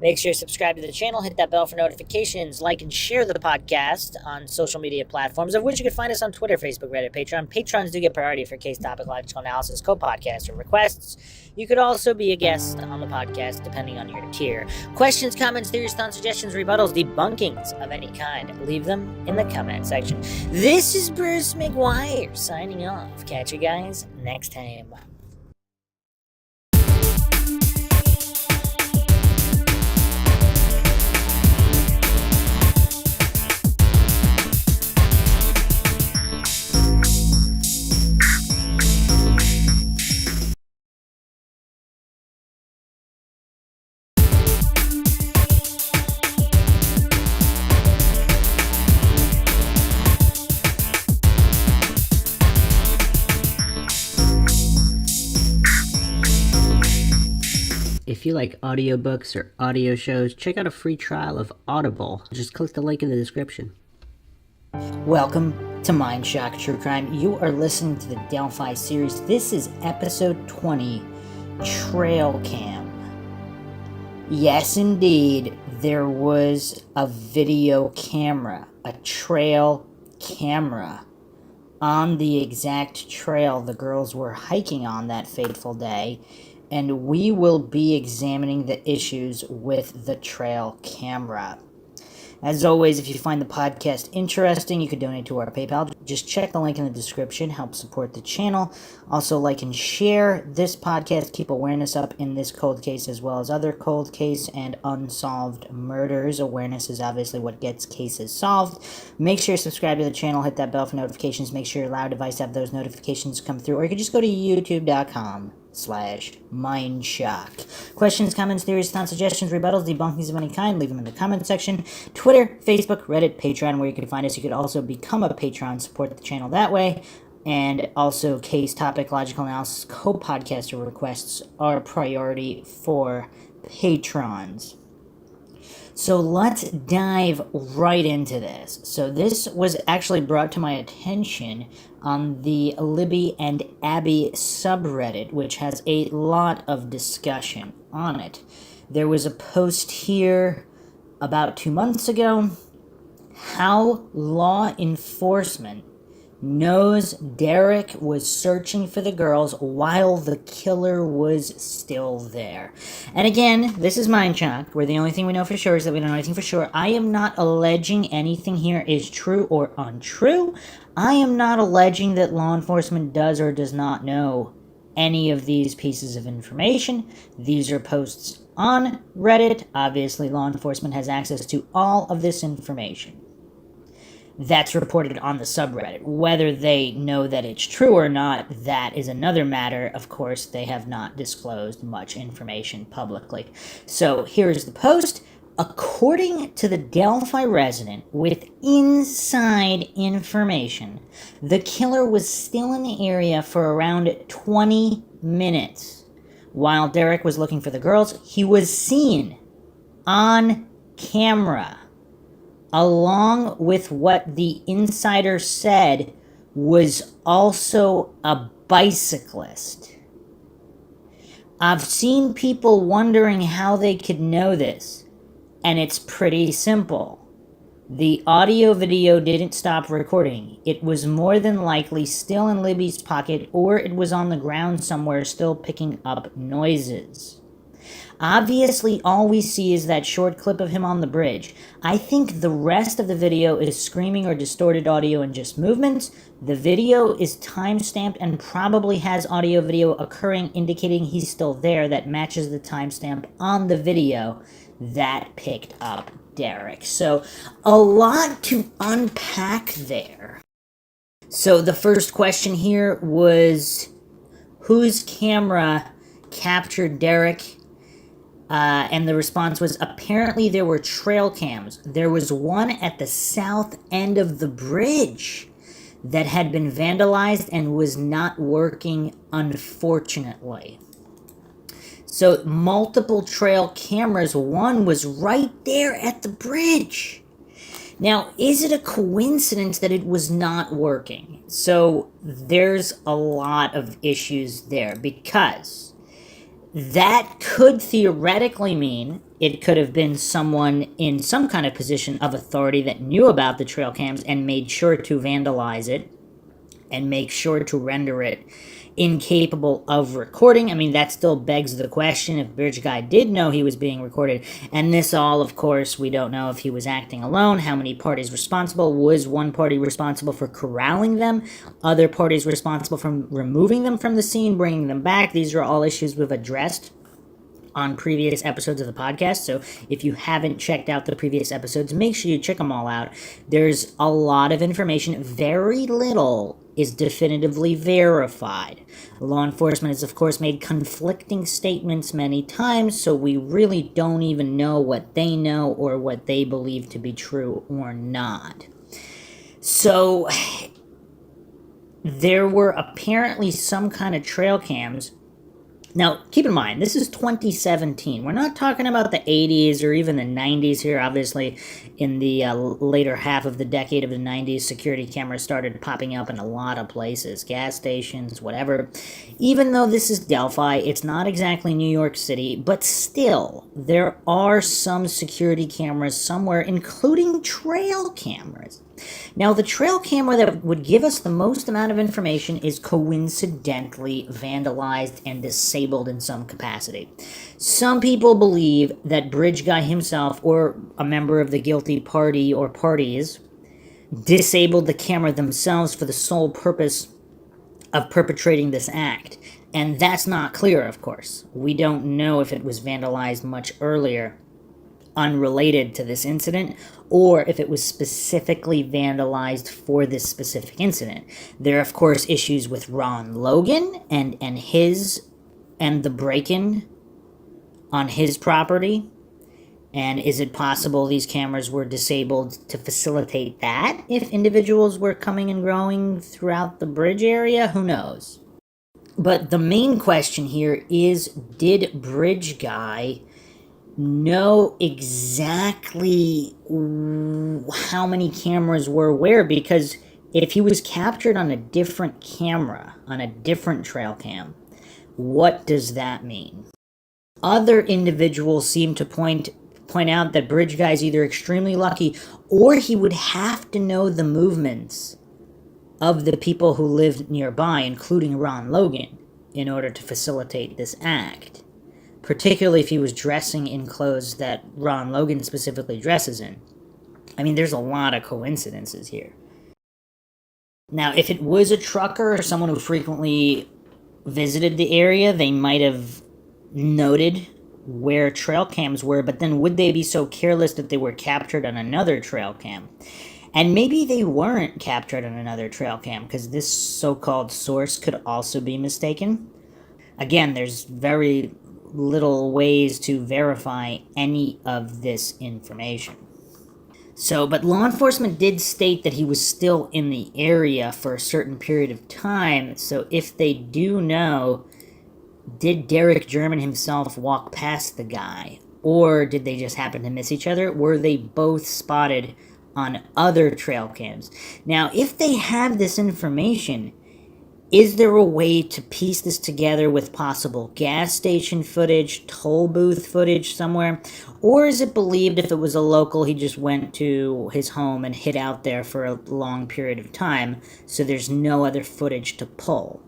Make sure you subscribe to the channel, hit that bell for notifications, like and share the podcast on social media platforms, of which you can find us on Twitter, Facebook, Reddit, Patreon. Patrons do get priority for case topic, logical analysis, co-podcast, or requests. You could also be a guest on the podcast, depending on your tier. Questions, comments, theories, thoughts, suggestions, rebuttals, debunkings of any kind, leave them in the comment section. This is Bruce McGuire signing off. Catch you guys next time. If you like audiobooks or audio shows, check out a free trial of Audible. Just click the link in the description. Welcome to Mindshock True Crime. You are listening to the Delphi series. This is episode 20, Trail Cam. Yes, indeed, there was a video camera, a trail camera, on the exact trail the girls were hiking on that fateful day, and we will be examining the issues with the trail camera. As always, if you find the podcast interesting, you can donate to our PayPal. Just check the link in the description, help support the channel. Also, like and share this podcast, keep awareness up in this cold case as well as other cold case and unsolved murders. Awareness is obviously what gets cases solved. Make sure you subscribe to the channel, hit that bell for notifications, make sure your loud device have those notifications come through, or you can just go to youtube.com/Mindshock. Questions, comments, theories, thoughts, suggestions, rebuttals, debunkings of any kind, leave them in the comment section. Twitter, Facebook, Reddit, Patreon, where you can find us. You could also become a patron, support the channel that way. And also, case, topic, logical analysis, co-podcaster requests are priority for patrons. So let's dive right into this. So this was actually brought to my attention on the Libby and Abby subreddit, which has a lot of discussion on it. There was a post here about 2 months ago, how law enforcement knows Derek was searching for the girls while the killer was still there. And again, this is Mindshock, where the only thing we know for sure is that we don't know anything for sure. I am not alleging anything here is true or untrue. I am not alleging that law enforcement does or does not know any of these pieces of information. These are posts on Reddit. Obviously, law enforcement has access to all of this information that's reported on the subreddit. Whether they know that it's true or not, that is another matter. Of course, they have not disclosed much information publicly. So here's the post. According to the Delphi resident with inside information, the killer was still in the area for around 20 minutes. While Derek was looking for the girls, he was seen on camera, along with what the insider said was also a bicyclist. I've seen people wondering how they could know this, and it's pretty simple. The audio video didn't stop recording. It was more than likely still in Libby's pocket, or it was on the ground somewhere still picking up noises. Obviously, all we see is that short clip of him on the bridge. I think the rest of the video is screaming or distorted audio and just movements. The video is timestamped and probably has audio-video occurring indicating he's still there that matches the timestamp on the video that picked up Derek. So, a lot to unpack there. So, the first question here was, whose camera captured Derek? And the response was, apparently there were trail cams. There was one at the south end of the bridge that had been vandalized and was not working, unfortunately. So multiple trail cameras. One was right there at the bridge. Now, is it a coincidence that it was not working? So there's a lot of issues there, because that could theoretically mean it could have been someone in some kind of position of authority that knew about the trail cams and made sure to vandalize it and make sure to render it incapable of recording. I mean, that still begs the question if Bridge Guy did know he was being recorded. And this all, of course, we don't know if he was acting alone, how many parties responsible. Was one party responsible for corralling them? Other parties responsible for removing them from the scene, bringing them back? These are all issues we've addressed on previous episodes of the podcast. So if you haven't checked out the previous episodes, make sure you check them all out. There's a lot of information. Very little is definitively verified. Law enforcement has, of course, made conflicting statements many times, so we really don't even know what they know or what they believe to be true or not. So there were apparently some kind of trail cams. Now, keep in mind, this is 2017. We're not talking about the 80s or even the 90s here. Obviously, in the later half of the decade of the 90s, security cameras started popping up in a lot of places, gas stations, whatever. Even though this is Delphi, it's not exactly New York City, but still, there are some security cameras somewhere, including trail cameras. Now, the trail camera that would give us the most amount of information is coincidentally vandalized and disabled in some capacity. Some people believe that Bridge Guy himself or a member of the guilty party or parties disabled the camera themselves for the sole purpose of perpetrating this act. And that's not clear, of course. We don't know if it was vandalized much earlier, unrelated to this incident, or if it was specifically vandalized for this specific incident. There are, of course, issues with Ron Logan and the break-in on his property. And is it possible these cameras were disabled to facilitate that if individuals were coming and going throughout the bridge area? Who knows? But the main question here is, did Bridge Guy know exactly how many cameras were where? Because if he was captured on a different camera, on a different trail cam, what does that mean? Other individuals seem to point out that Bridge Guy is either extremely lucky or he would have to know the movements of the people who lived nearby, including Ron Logan, in order to facilitate this act. Particularly if he was dressing in clothes that Ron Logan specifically dresses in. I mean, there's a lot of coincidences here. Now, if it was a trucker or someone who frequently visited the area, they might have noted where trail cams were, but then would they be so careless that they were captured on another trail cam? And maybe they weren't captured on another trail cam, because this so-called source could also be mistaken. Again, there's very little ways to verify any of this information. But law enforcement did state that he was still in the area for a certain period of time, so if they do know, did Derek German himself walk past the guy? Or did they just happen to miss each other? Were they both spotted on other trail cams? Now, if they have this information, is there a way to piece this together with possible gas station footage, toll booth footage somewhere? Or is it believed if it was a local, he just went to his home and hid out there for a long period of time, so there's no other footage to pull?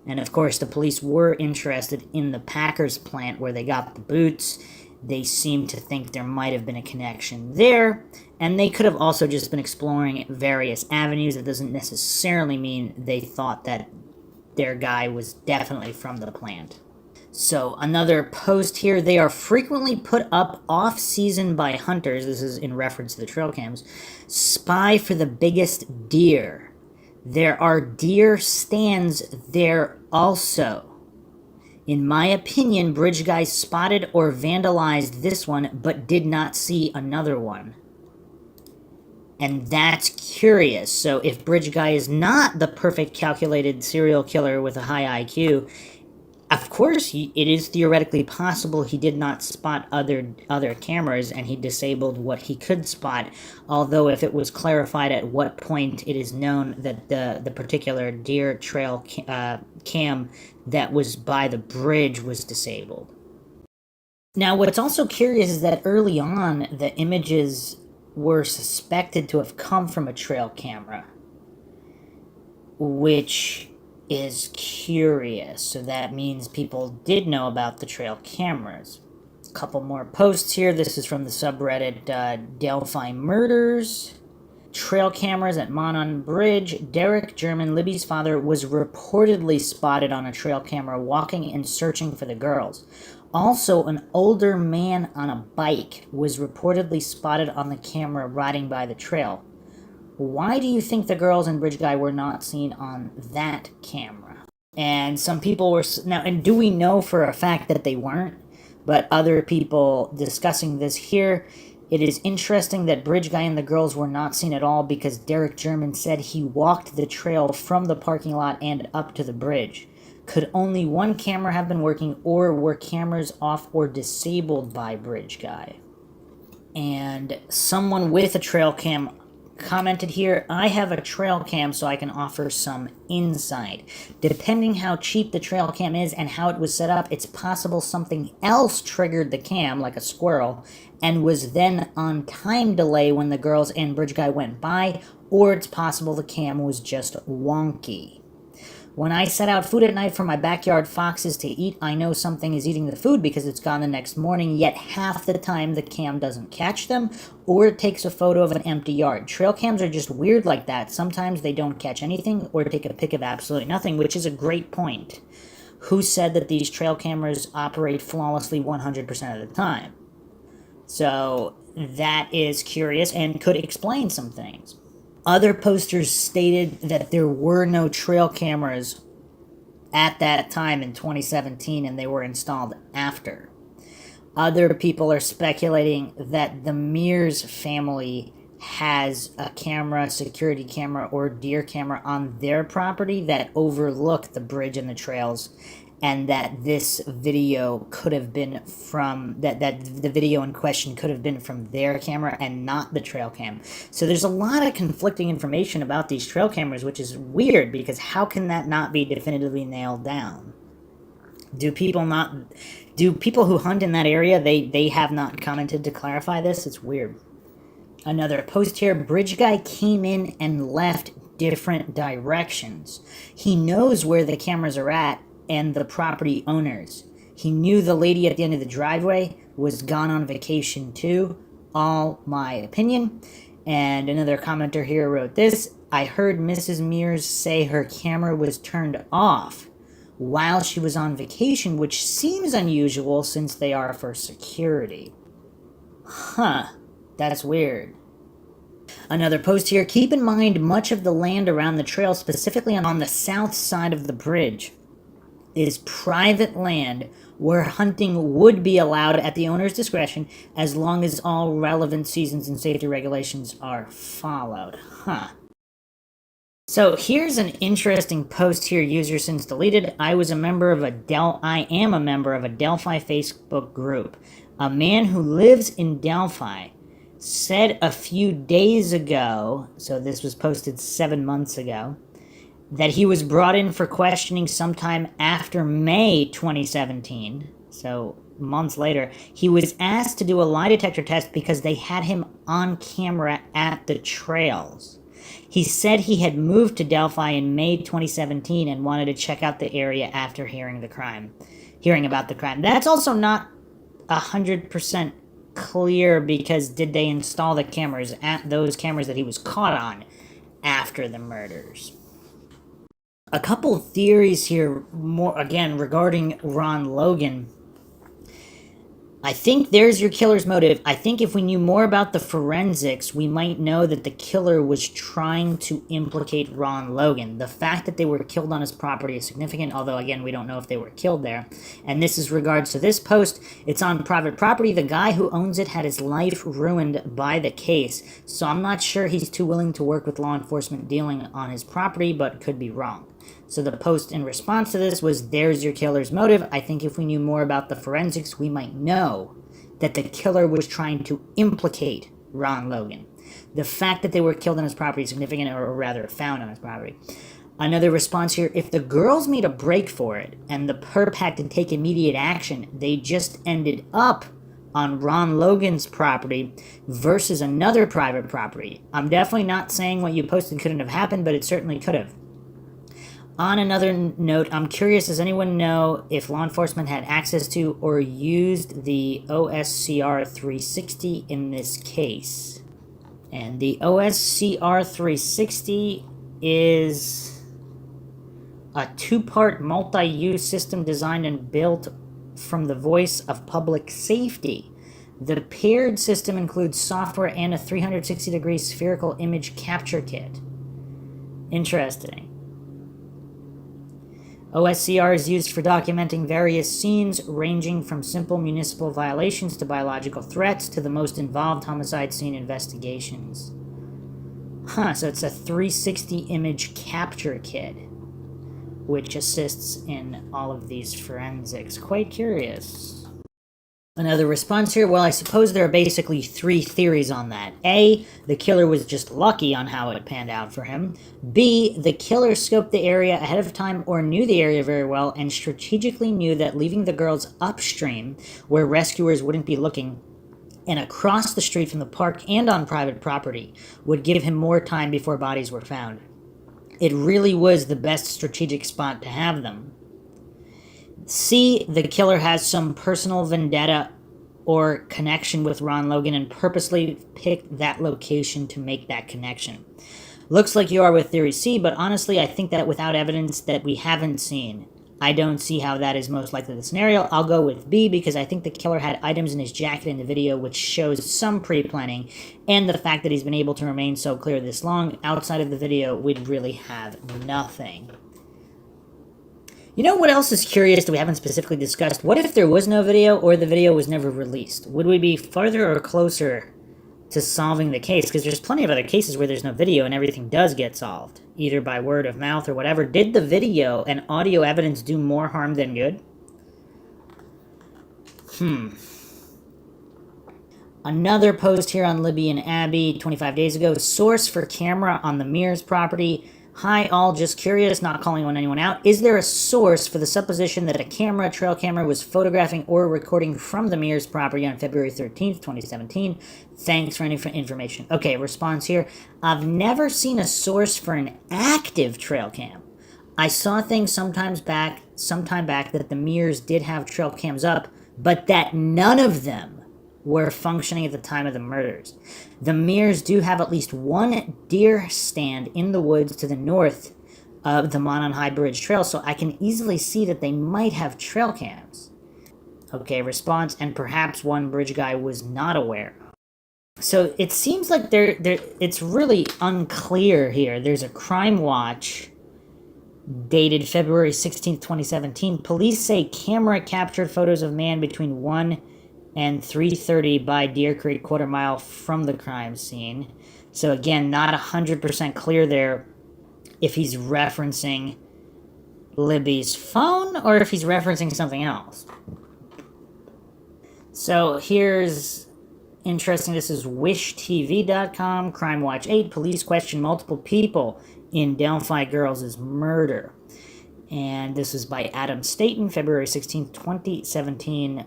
And of course, the police were interested in the Packers plant where they got the boots. They seem to think there might have been a connection there, and they could have also just been exploring various avenues. That doesn't necessarily mean they thought that their guy was definitely from the plant. So another post here, they are frequently put up off-season by hunters. This is in reference to the trail cams. Spy for the biggest deer. There are deer stands there also. In my opinion, Bridge Guy spotted or vandalized this one, but did not see another one. And that's curious. So if Bridge Guy is not the perfect calculated serial killer with a high IQ, of course, it is theoretically possible he did not spot other cameras and he disabled what he could spot. Although if it was clarified at what point it is known that the particular deer trail cam that was by the bridge was disabled. Now, what's also curious is that early on, the images were suspected to have come from a trail camera, which is curious. So that means people did know about the trail cameras. A couple more posts here. This is from the subreddit Delphi Murders. Trail cameras at Monon Bridge. Derek German, Libby's father, was reportedly spotted on a trail camera walking and searching for the girls. Also, an older man on a bike was reportedly spotted on the camera riding by the trail. Why do you think the girls and Bridge Guy were not seen on that camera? And some people were... Now, and do we know for a fact that they weren't? But other people discussing this here, it is interesting that Bridge Guy and the girls were not seen at all because Derek German said he walked the trail from the parking lot and up to the bridge. Could only one camera have been working, or were cameras off or disabled by Bridge Guy? And someone with a trail cam commented here, I have a trail cam so I can offer some insight. Depending how cheap the trail cam is and how it was set up, it's possible something else triggered the cam, like a squirrel, and was then on time delay when the girls and Bridge Guy went by, or it's possible the cam was just wonky. When I set out food at night for my backyard foxes to eat, I know something is eating the food because it's gone the next morning, yet half the time the cam doesn't catch them, or it takes a photo of an empty yard. Trail cams are just weird like that. Sometimes they don't catch anything, or take a pic of absolutely nothing, which is a great point. Who said that these trail cameras operate flawlessly 100% of the time? So that is curious and could explain some things. Other posters stated that there were no trail cameras at that time in 2017 and they were installed after. Other people are speculating that the Mears family has a camera, security camera, or deer camera on their property that overlook the bridge and the trails, and that this video could have been from, that the video in question could have been from their camera and not the trail cam. So there's a lot of conflicting information about these trail cameras, which is weird, because how can that not be definitively nailed down? Do people who hunt in that area, they have not commented to clarify this? It's weird. Another post here, Bridge Guy came in and left different directions. He knows where the cameras are at and the property owners. He knew the lady at the end of the driveway was gone on vacation too. All my opinion. And another commenter here wrote this, I heard Mrs. Mears say her camera was turned off while she was on vacation, which seems unusual since they are for security. Huh, that's weird. Another post here, keep in mind much of the land around the trail, specifically on the south side of the bridge, is private land where hunting would be allowed at the owner's discretion as long as all relevant seasons and safety regulations are followed. Huh. So here's an interesting post here, user since deleted. I am a member of a Delphi Facebook group. A man who lives in Delphi said a few days ago, so this was posted 7 months ago, that he was brought in for questioning sometime after May 2017, so months later. He was asked to do a lie detector test because they had him on camera at the trails. He said he had moved to Delphi in May 2017 and wanted to check out the area after hearing about the crime. That's also not 100% clear, because did they install the cameras at those cameras that he was caught on after the murders? A couple theories here, more again regarding Ron Logan. I think there's your killer's motive. I think if we knew more about the forensics, we might know that the killer was trying to implicate Ron Logan. The fact that they were killed on his property is significant, although again, we don't know if they were killed there. And this is regards to this post. It's on private property. The guy who owns it had his life ruined by the case, so I'm not sure he's too willing to work with law enforcement dealing on his property, but could be wrong. So the post in response to this was, there's your killer's motive. I think if we knew more about the forensics, we might know that the killer was trying to implicate Ron Logan. The fact that they were killed on his property is significant, or rather found on his property. Another response here, if the girls made a break for it and the perp had to take immediate action, they just ended up on Ron Logan's property versus another private property. I'm definitely not saying what you posted couldn't have happened, but it certainly could have. On another note, I'm curious, does anyone know if law enforcement had access to or used the OSCR 360 in this case? And the OSCR 360 is a two-part multi-use system designed and built from the voice of public safety. The paired system includes software and a 360-degree spherical image capture kit. Interesting. OSCR is used for documenting various scenes ranging from simple municipal violations to biological threats to the most involved homicide scene investigations. So it's a 360 image capture kit, which assists in all of these forensics. Quite curious. Another response here, well, I suppose there are basically three theories on that. A, the killer was just lucky on how it panned out for him. B, the killer scoped the area ahead of time or knew the area very well and strategically knew that leaving the girls upstream, where rescuers wouldn't be looking, and across the street from the park and on private property, would give him more time before bodies were found. It really was the best strategic spot to have them. C, the killer has some personal vendetta or connection with Ron Logan and purposely picked that location to make that connection. Looks like you are with theory C, but honestly, I think that without evidence that we haven't seen, I don't see how that is most likely the scenario. I'll go with B because I think the killer had items in his jacket in the video which shows some pre-planning, and the fact that he's been able to remain so clear this long outside of the video, we'd really have nothing. You know what else is curious that we haven't specifically discussed? What if there was no video or the video was never released? Would we be farther or closer to solving the case? Because there's plenty of other cases where there's no video and everything does get solved, either by word of mouth or whatever. Did the video and audio evidence do more harm than good? Another post here on Libby and Abby 25 days ago. Source for camera on the Mears property. Hi all, just curious, not calling anyone out. Is there a source for the supposition that a trail camera, was photographing or recording from the Mears property on February 13th, 2017? Thanks for any information. Okay, response here. I've never seen a source for an active trail cam. I saw things sometime back that the Mears did have trail cams up, but that none of them were functioning at the time of the murders. The Mears do have at least one deer stand in the woods to the north of the Monon High Bridge Trail, so I can easily see that they might have trail cams. Okay, response, and perhaps one bridge guy was not aware. So it seems like it's really unclear here. There's a crime watch dated February 16th, 2017. Police say camera captured photos of man between 1 and 3:30 by Deer Creek, quarter mile from the crime scene. So again, not 100% clear there if he's referencing Libby's phone or if he's referencing something else. So here's interesting. This is wishtv.com. Crime Watch 8. Police question multiple people in Delphi girls' murder. And this is by Adam Staten, February 16th, 2017.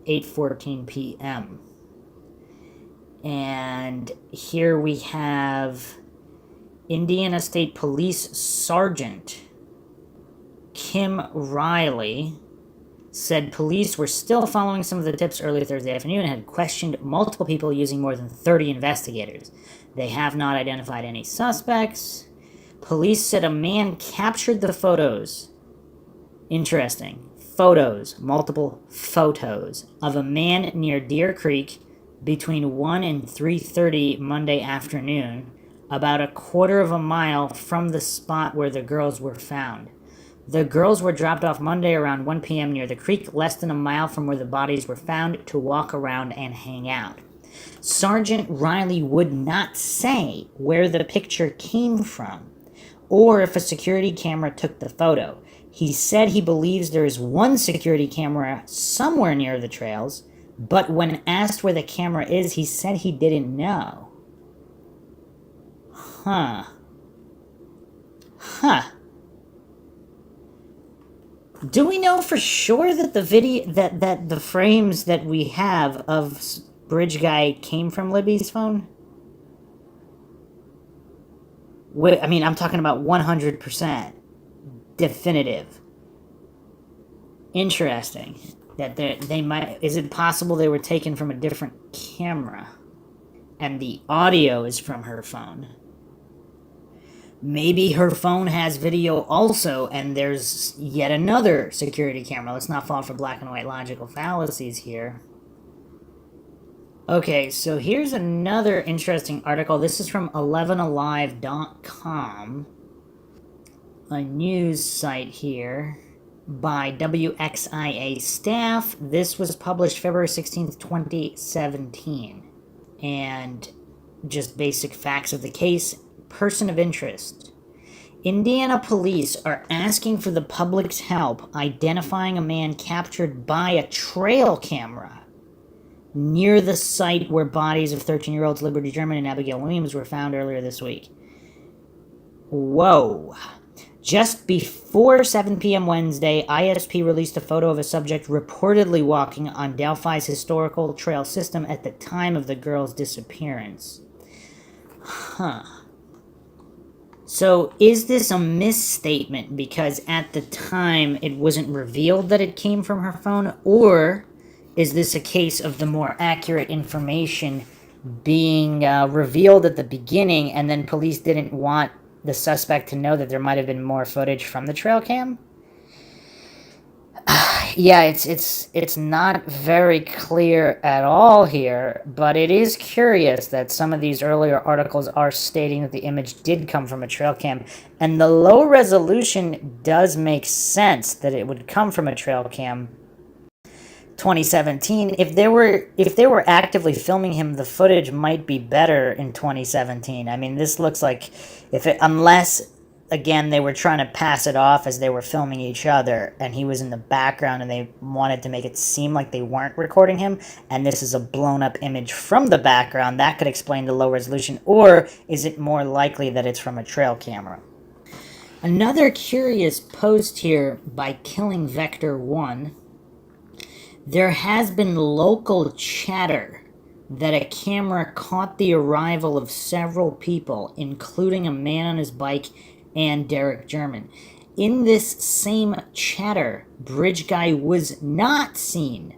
8:14 p.m. And here we have Indiana State Police Sergeant Kim Riley said police were still following some of the tips early Thursday afternoon and had questioned multiple people using more than 30 investigators. They have not identified any suspects. Police said a man captured the photos. Interesting. Multiple photos of a man near Deer Creek between 1 and 3:30 Monday afternoon, about a quarter of a mile from the spot where the girls were found. The girls were dropped off Monday around 1 p.m. near the creek, less than a mile from where the bodies were found, to walk around and hang out. Sergeant Riley would not say where the picture came from or if a security camera took the photo. He said he believes there is one security camera somewhere near the trails, but when asked where the camera is, he said he didn't know. Do we know for sure that the video that the frames that we have of Bridge Guy came from Libby's phone? I mean, I'm talking about 100% definitive. Interesting. That they might. Is it possible they were taken from a different camera, and the audio is from her phone? Maybe her phone has video also, and there's yet another security camera. Let's not fall for black and white logical fallacies here. Okay, so here's another interesting article. This is from 11alive.com, a news site here by WXIA staff. This was published February 16th, 2017. And just basic facts of the case. Person of interest. Indiana police are asking for the public's help identifying a man captured by a trail camera near the site where bodies of 13-year-olds Liberty German and Abigail Williams were found earlier this week. Whoa. Just before 7 p.m. Wednesday, ISP released a photo of a subject reportedly walking on Delphi's historical trail system at the time of the girl's disappearance. Huh. So is this a misstatement because at the time it wasn't revealed that it came from her phone? Or is this a case of the more accurate information being revealed at the beginning and then police didn't want the suspect to know that there might have been more footage from the trail cam? Yeah, it's not very clear at all here, but it is curious that some of these earlier articles are stating that the image did come from a trail cam, and the low resolution does make sense that it would come from a trail cam. 2017. If they were actively filming him, the footage might be better in 2017. I mean, this looks like unless again, they were trying to pass it off as they were filming each other, and he was in the background, and they wanted to make it seem like they weren't recording him, and this is a blown-up image from the background. That could explain the low resolution, or is it more likely that it's from a trail camera? Another curious post here by Killing Vector 1. There has been local chatter that a camera caught the arrival of several people, including a man on his bike and Derek German. In this same chatter, Bridge Guy was not seen,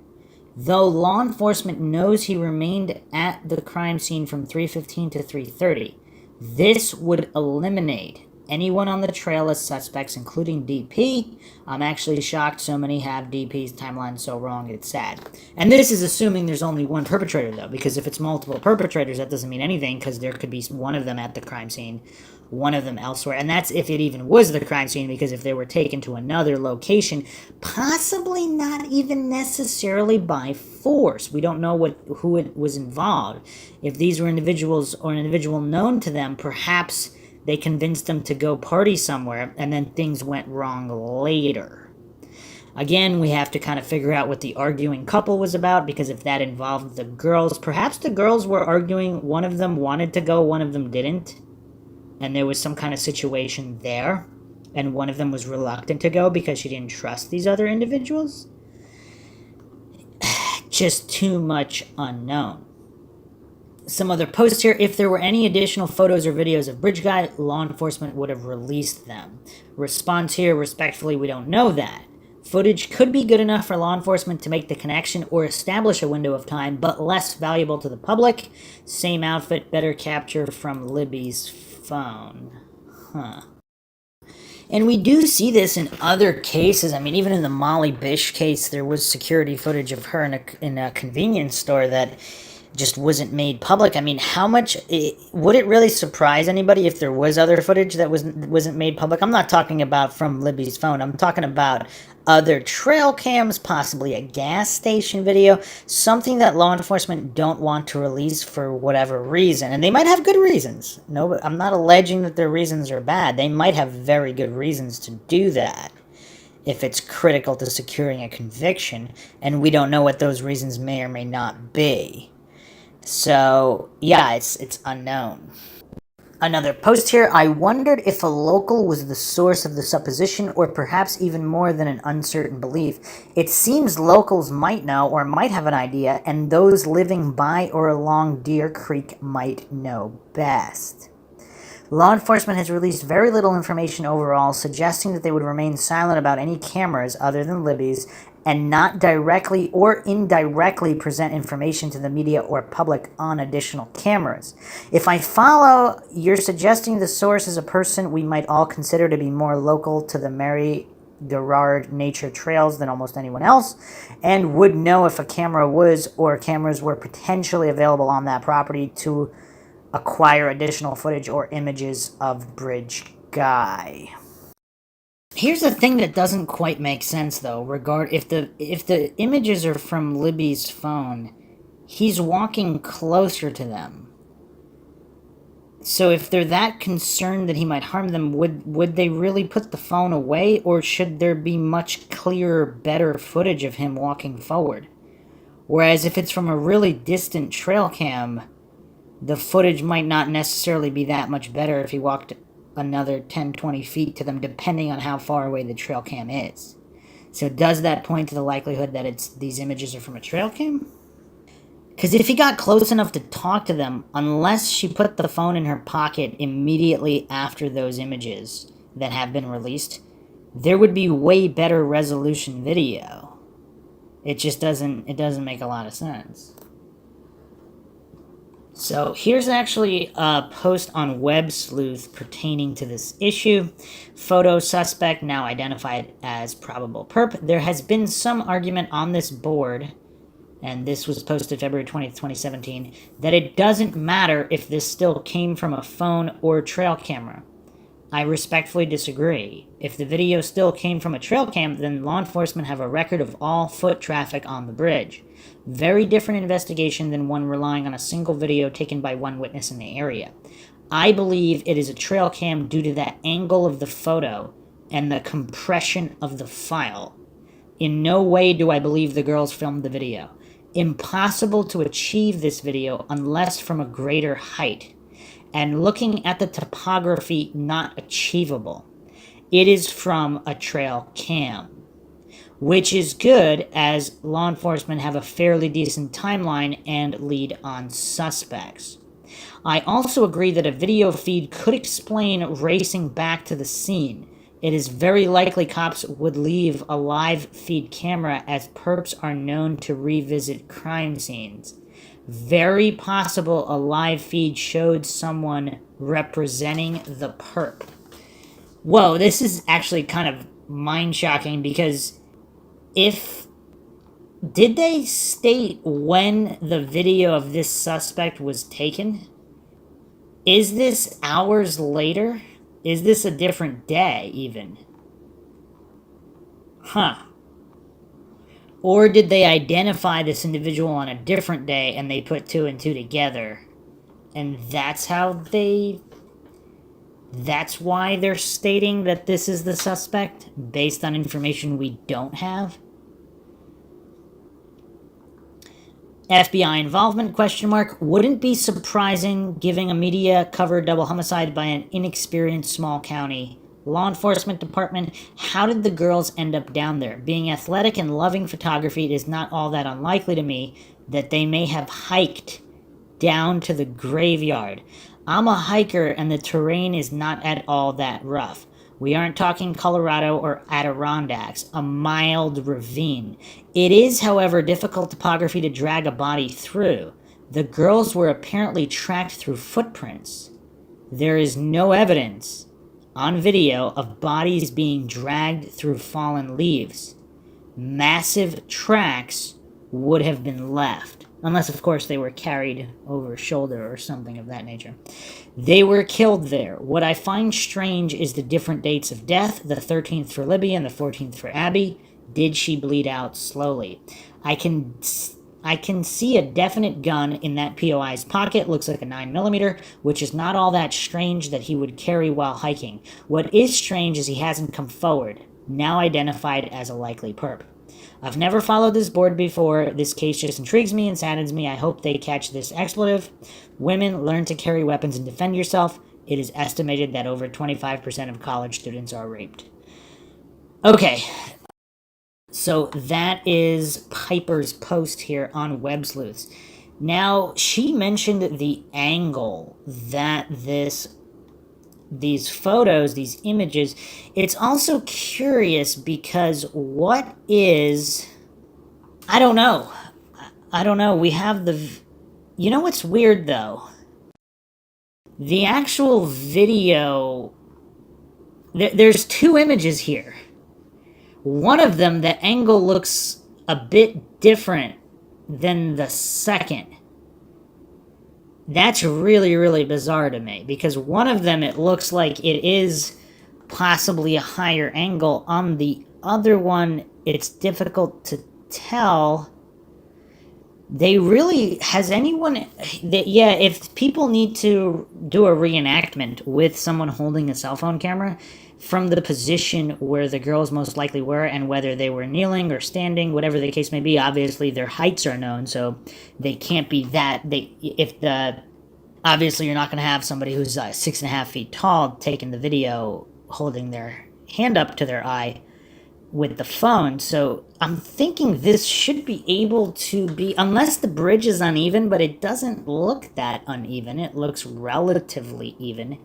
though law enforcement knows he remained at the crime scene from 3:15 to 3:30. This would eliminate anyone on the trail as suspects, including DP. I'm actually shocked so many have DP's timeline so wrong, it's sad. And this is assuming there's only one perpetrator, though, because if it's multiple perpetrators, that doesn't mean anything, because there could be one of them at the crime scene, one of them elsewhere, and that's if it even was the crime scene, because if they were taken to another location, possibly not even necessarily by force. We don't know who it was involved. If these were individuals or an individual known to them, perhaps they convinced them to go party somewhere, and then things went wrong later. Again, we have to kind of figure out what the arguing couple was about, because if that involved the girls, perhaps the girls were arguing, one of them wanted to go, one of them didn't, and there was some kind of situation there, and one of them was reluctant to go because she didn't trust these other individuals. Just too much unknown. Some other posts here. If there were any additional photos or videos of Bridge Guy, law enforcement would have released them. Response here, respectfully, we don't know that. Footage could be good enough for law enforcement to make the connection or establish a window of time, but less valuable to the public. Same outfit, better capture from Libby's phone. Huh. And we do see this in other cases. I mean, even in the Molly Bish case, there was security footage of her in a convenience store that just wasn't made public. I mean, would it really surprise anybody if there was other footage that wasn't made public? I'm not talking about from Libby's phone. I'm talking about other trail cams, possibly a gas station video, something that law enforcement don't want to release for whatever reason. And they might have good reasons. No, I'm not alleging that their reasons are bad. They might have very good reasons to do that if it's critical to securing a conviction, and we don't know what those reasons may or may not be. So, yeah, it's unknown. Another post here, I wondered if a local was the source of the supposition or perhaps even more than an uncertain belief. It seems locals might know or might have an idea, and those living by or along Deer Creek might know best. Law enforcement has released very little information overall, suggesting that they would remain silent about any cameras other than Libby's and not directly or indirectly present information to the media or public on additional cameras. If I follow, you're suggesting the source is a person we might all consider to be more local to the Mary Gerard nature trails than almost anyone else, and would know if a camera was or cameras were potentially available on that property to acquire additional footage or images of Bridge Guy. Here's the thing that doesn't quite make sense, though. If the images are from Libby's phone, he's walking closer to them. So if they're that concerned that he might harm them, would they really put the phone away, or should there be much clearer, better footage of him walking forward? Whereas if it's from a really distant trail cam, the footage might not necessarily be that much better if he walked another 10, 20 feet to them, depending on how far away the trail cam is. So does that point to the likelihood that these images are from a trail cam? Because if he got close enough to talk to them, unless she put the phone in her pocket immediately after those images that have been released, there would be way better resolution video. It just doesn't make a lot of sense. So here's actually a post on Web Sleuth pertaining to this issue. Photo suspect now identified as probable perp. There has been some argument on this board, and this was posted February 20th, 2017, that it doesn't matter if this still came from a phone or trail camera. I respectfully disagree. If the video still came from a trail cam, then law enforcement have a record of all foot traffic on the bridge. Very different investigation than one relying on a single video taken by one witness in the area. I believe it is a trail cam due to the angle of the photo and the compression of the file. In no way do I believe the girls filmed the video. Impossible to achieve this video unless from a greater height. And looking at the topography, not achievable. It is from a trail cam, which is good as law enforcement have a fairly decent timeline and lead on suspects. I also agree that a video feed could explain racing back to the scene. It is very likely cops would leave a live feed camera as perps are known to revisit crime scenes. Very possible a live feed showed someone representing the perp. Whoa, this is actually kind of mind-shocking because did they state when the video of this suspect was taken? Is this hours later? Is this a different day, even? Huh. Or did they identify this individual on a different day and they put two and two together? And that's why they're stating that this is the suspect, based on information we don't have? FBI involvement, ? Wouldn't be surprising, giving a media-covered double homicide by an inexperienced small county law enforcement department. How did the girls end up down there? Being athletic and loving photography, it is not all that unlikely to me that they may have hiked down to the graveyard. I'm a hiker and the terrain is not at all that rough. We aren't talking Colorado or Adirondacks, a mild ravine. It is, however, difficult topography to drag a body through. The girls were apparently tracked through footprints. There is no evidence on video of bodies being dragged through fallen leaves. Massive tracks would have been left, unless of course they were carried over shoulder or something of that nature. They were killed there. What I find strange is the different dates of death, the 13th for Libby and the 14th for Abby. Did she bleed out slowly? I can see a definite gun in that POI's pocket. Looks like a 9mm, which is not all that strange that he would carry while hiking. What is strange is he hasn't come forward, now identified as a likely perp. I've never followed this board before. This case just intrigues me and saddens me. I hope they catch this expletive. Women, learn to carry weapons and defend yourself. It is estimated that over 25% of college students are raped. Okay, so that is Piper's post here on Web Sleuths. Now, she mentioned the angle that these photos, these images, it's also curious because what is... I don't know. We have the... You know what's weird, though? The actual video... There's two images here. One of them, the angle looks a bit different than the second. That's really, really bizarre to me, because one of them, it looks like it is possibly a higher angle. On the other one, it's difficult to tell. They really... Has anyone... Yeah, if people need to do a reenactment with someone holding a cell phone camera from the position where the girls most likely were, and whether they were kneeling or standing, whatever the case may be, obviously their heights are known, so they can't be that... Obviously you're not going to have somebody who's 6.5 feet tall taking the video, holding their hand up to their eye with the phone. So I'm thinking this should be able to be, unless the bridge is uneven, but it doesn't look that uneven. It looks relatively even.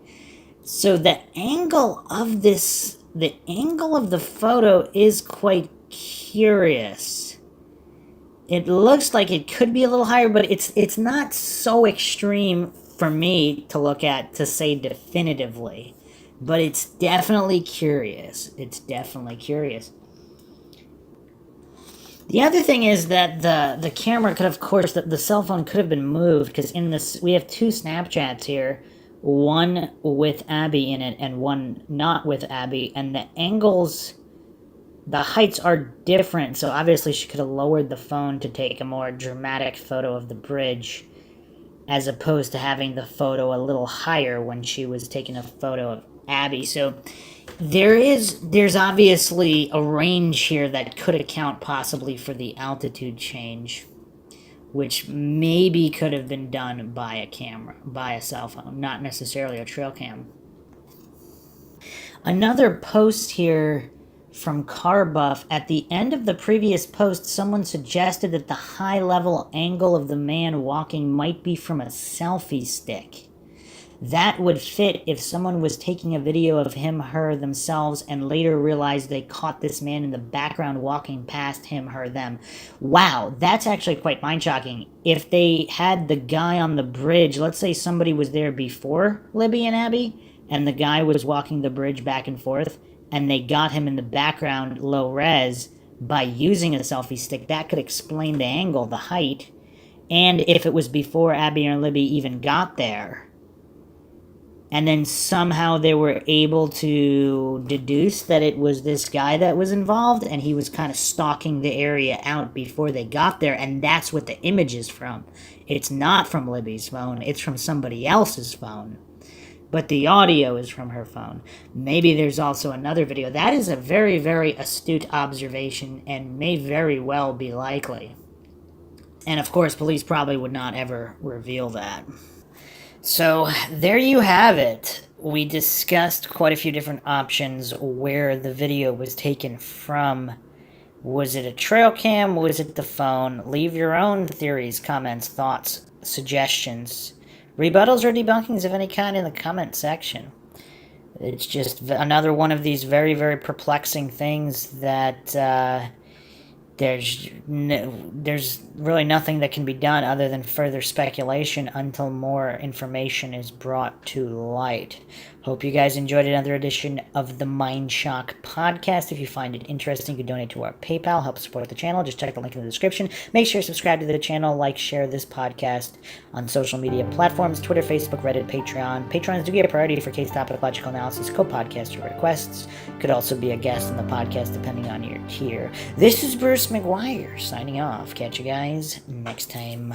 So the angle of the photo is quite curious. It looks like it could be a little higher, but it's not so extreme for me to look at to say definitively. But it's definitely curious. The other thing is that the camera could, of course, the cell phone could have been moved, because in this, we have two Snapchats here, one with Abby in it and one not with Abby, and the angles, the heights are different, so obviously she could have lowered the phone to take a more dramatic photo of the bridge, as opposed to having the photo a little higher when she was taking a photo of Abby. So there's obviously a range here that could account possibly for the altitude change, which maybe could have been done by a camera, by a cell phone, not necessarily a trail cam. Another post here from Carbuff. At the end of the previous post, someone suggested that the high-level angle of the man walking might be from a selfie stick. That would fit if someone was taking a video of him, her, themselves, and later realized they caught this man in the background walking past him, her, them. Wow, that's actually quite mind-shocking. If they had the guy on the bridge, let's say somebody was there before Libby and Abby, and the guy was walking the bridge back and forth, and they got him in the background low res by using a selfie stick, that could explain the angle, the height. And if it was before Abby and Libby even got there, and then somehow they were able to deduce that it was this guy that was involved, and he was kind of stalking the area out before they got there, and that's what the image is from. It's not from Libby's phone, it's from somebody else's phone. But the audio is from her phone. Maybe there's also another video. That is a very, very astute observation and may very well be likely. And of course, police probably would not ever reveal that. So, there you have it. We discussed quite a few different options where the video was taken from. Was it a trail cam? Was it the phone? Leave your own theories, comments, thoughts, suggestions, rebuttals, or debunkings of any kind in the comment section. It's just another one of these very, very perplexing things that there's really nothing that can be done other than further speculation until more information is brought to light. Hope you guys enjoyed another edition of the Mindshock podcast. If you find it interesting, you can donate to our PayPal, help support the channel. Just check the link in the description. Make sure to subscribe to the channel, like, share this podcast on social media platforms, Twitter, Facebook, Reddit, Patreon. Patrons do get a priority for case topic, logical analysis, co-podcaster requests. Could also be a guest on the podcast depending on your tier. This is Bruce McGuire signing off. Catch you guys next time.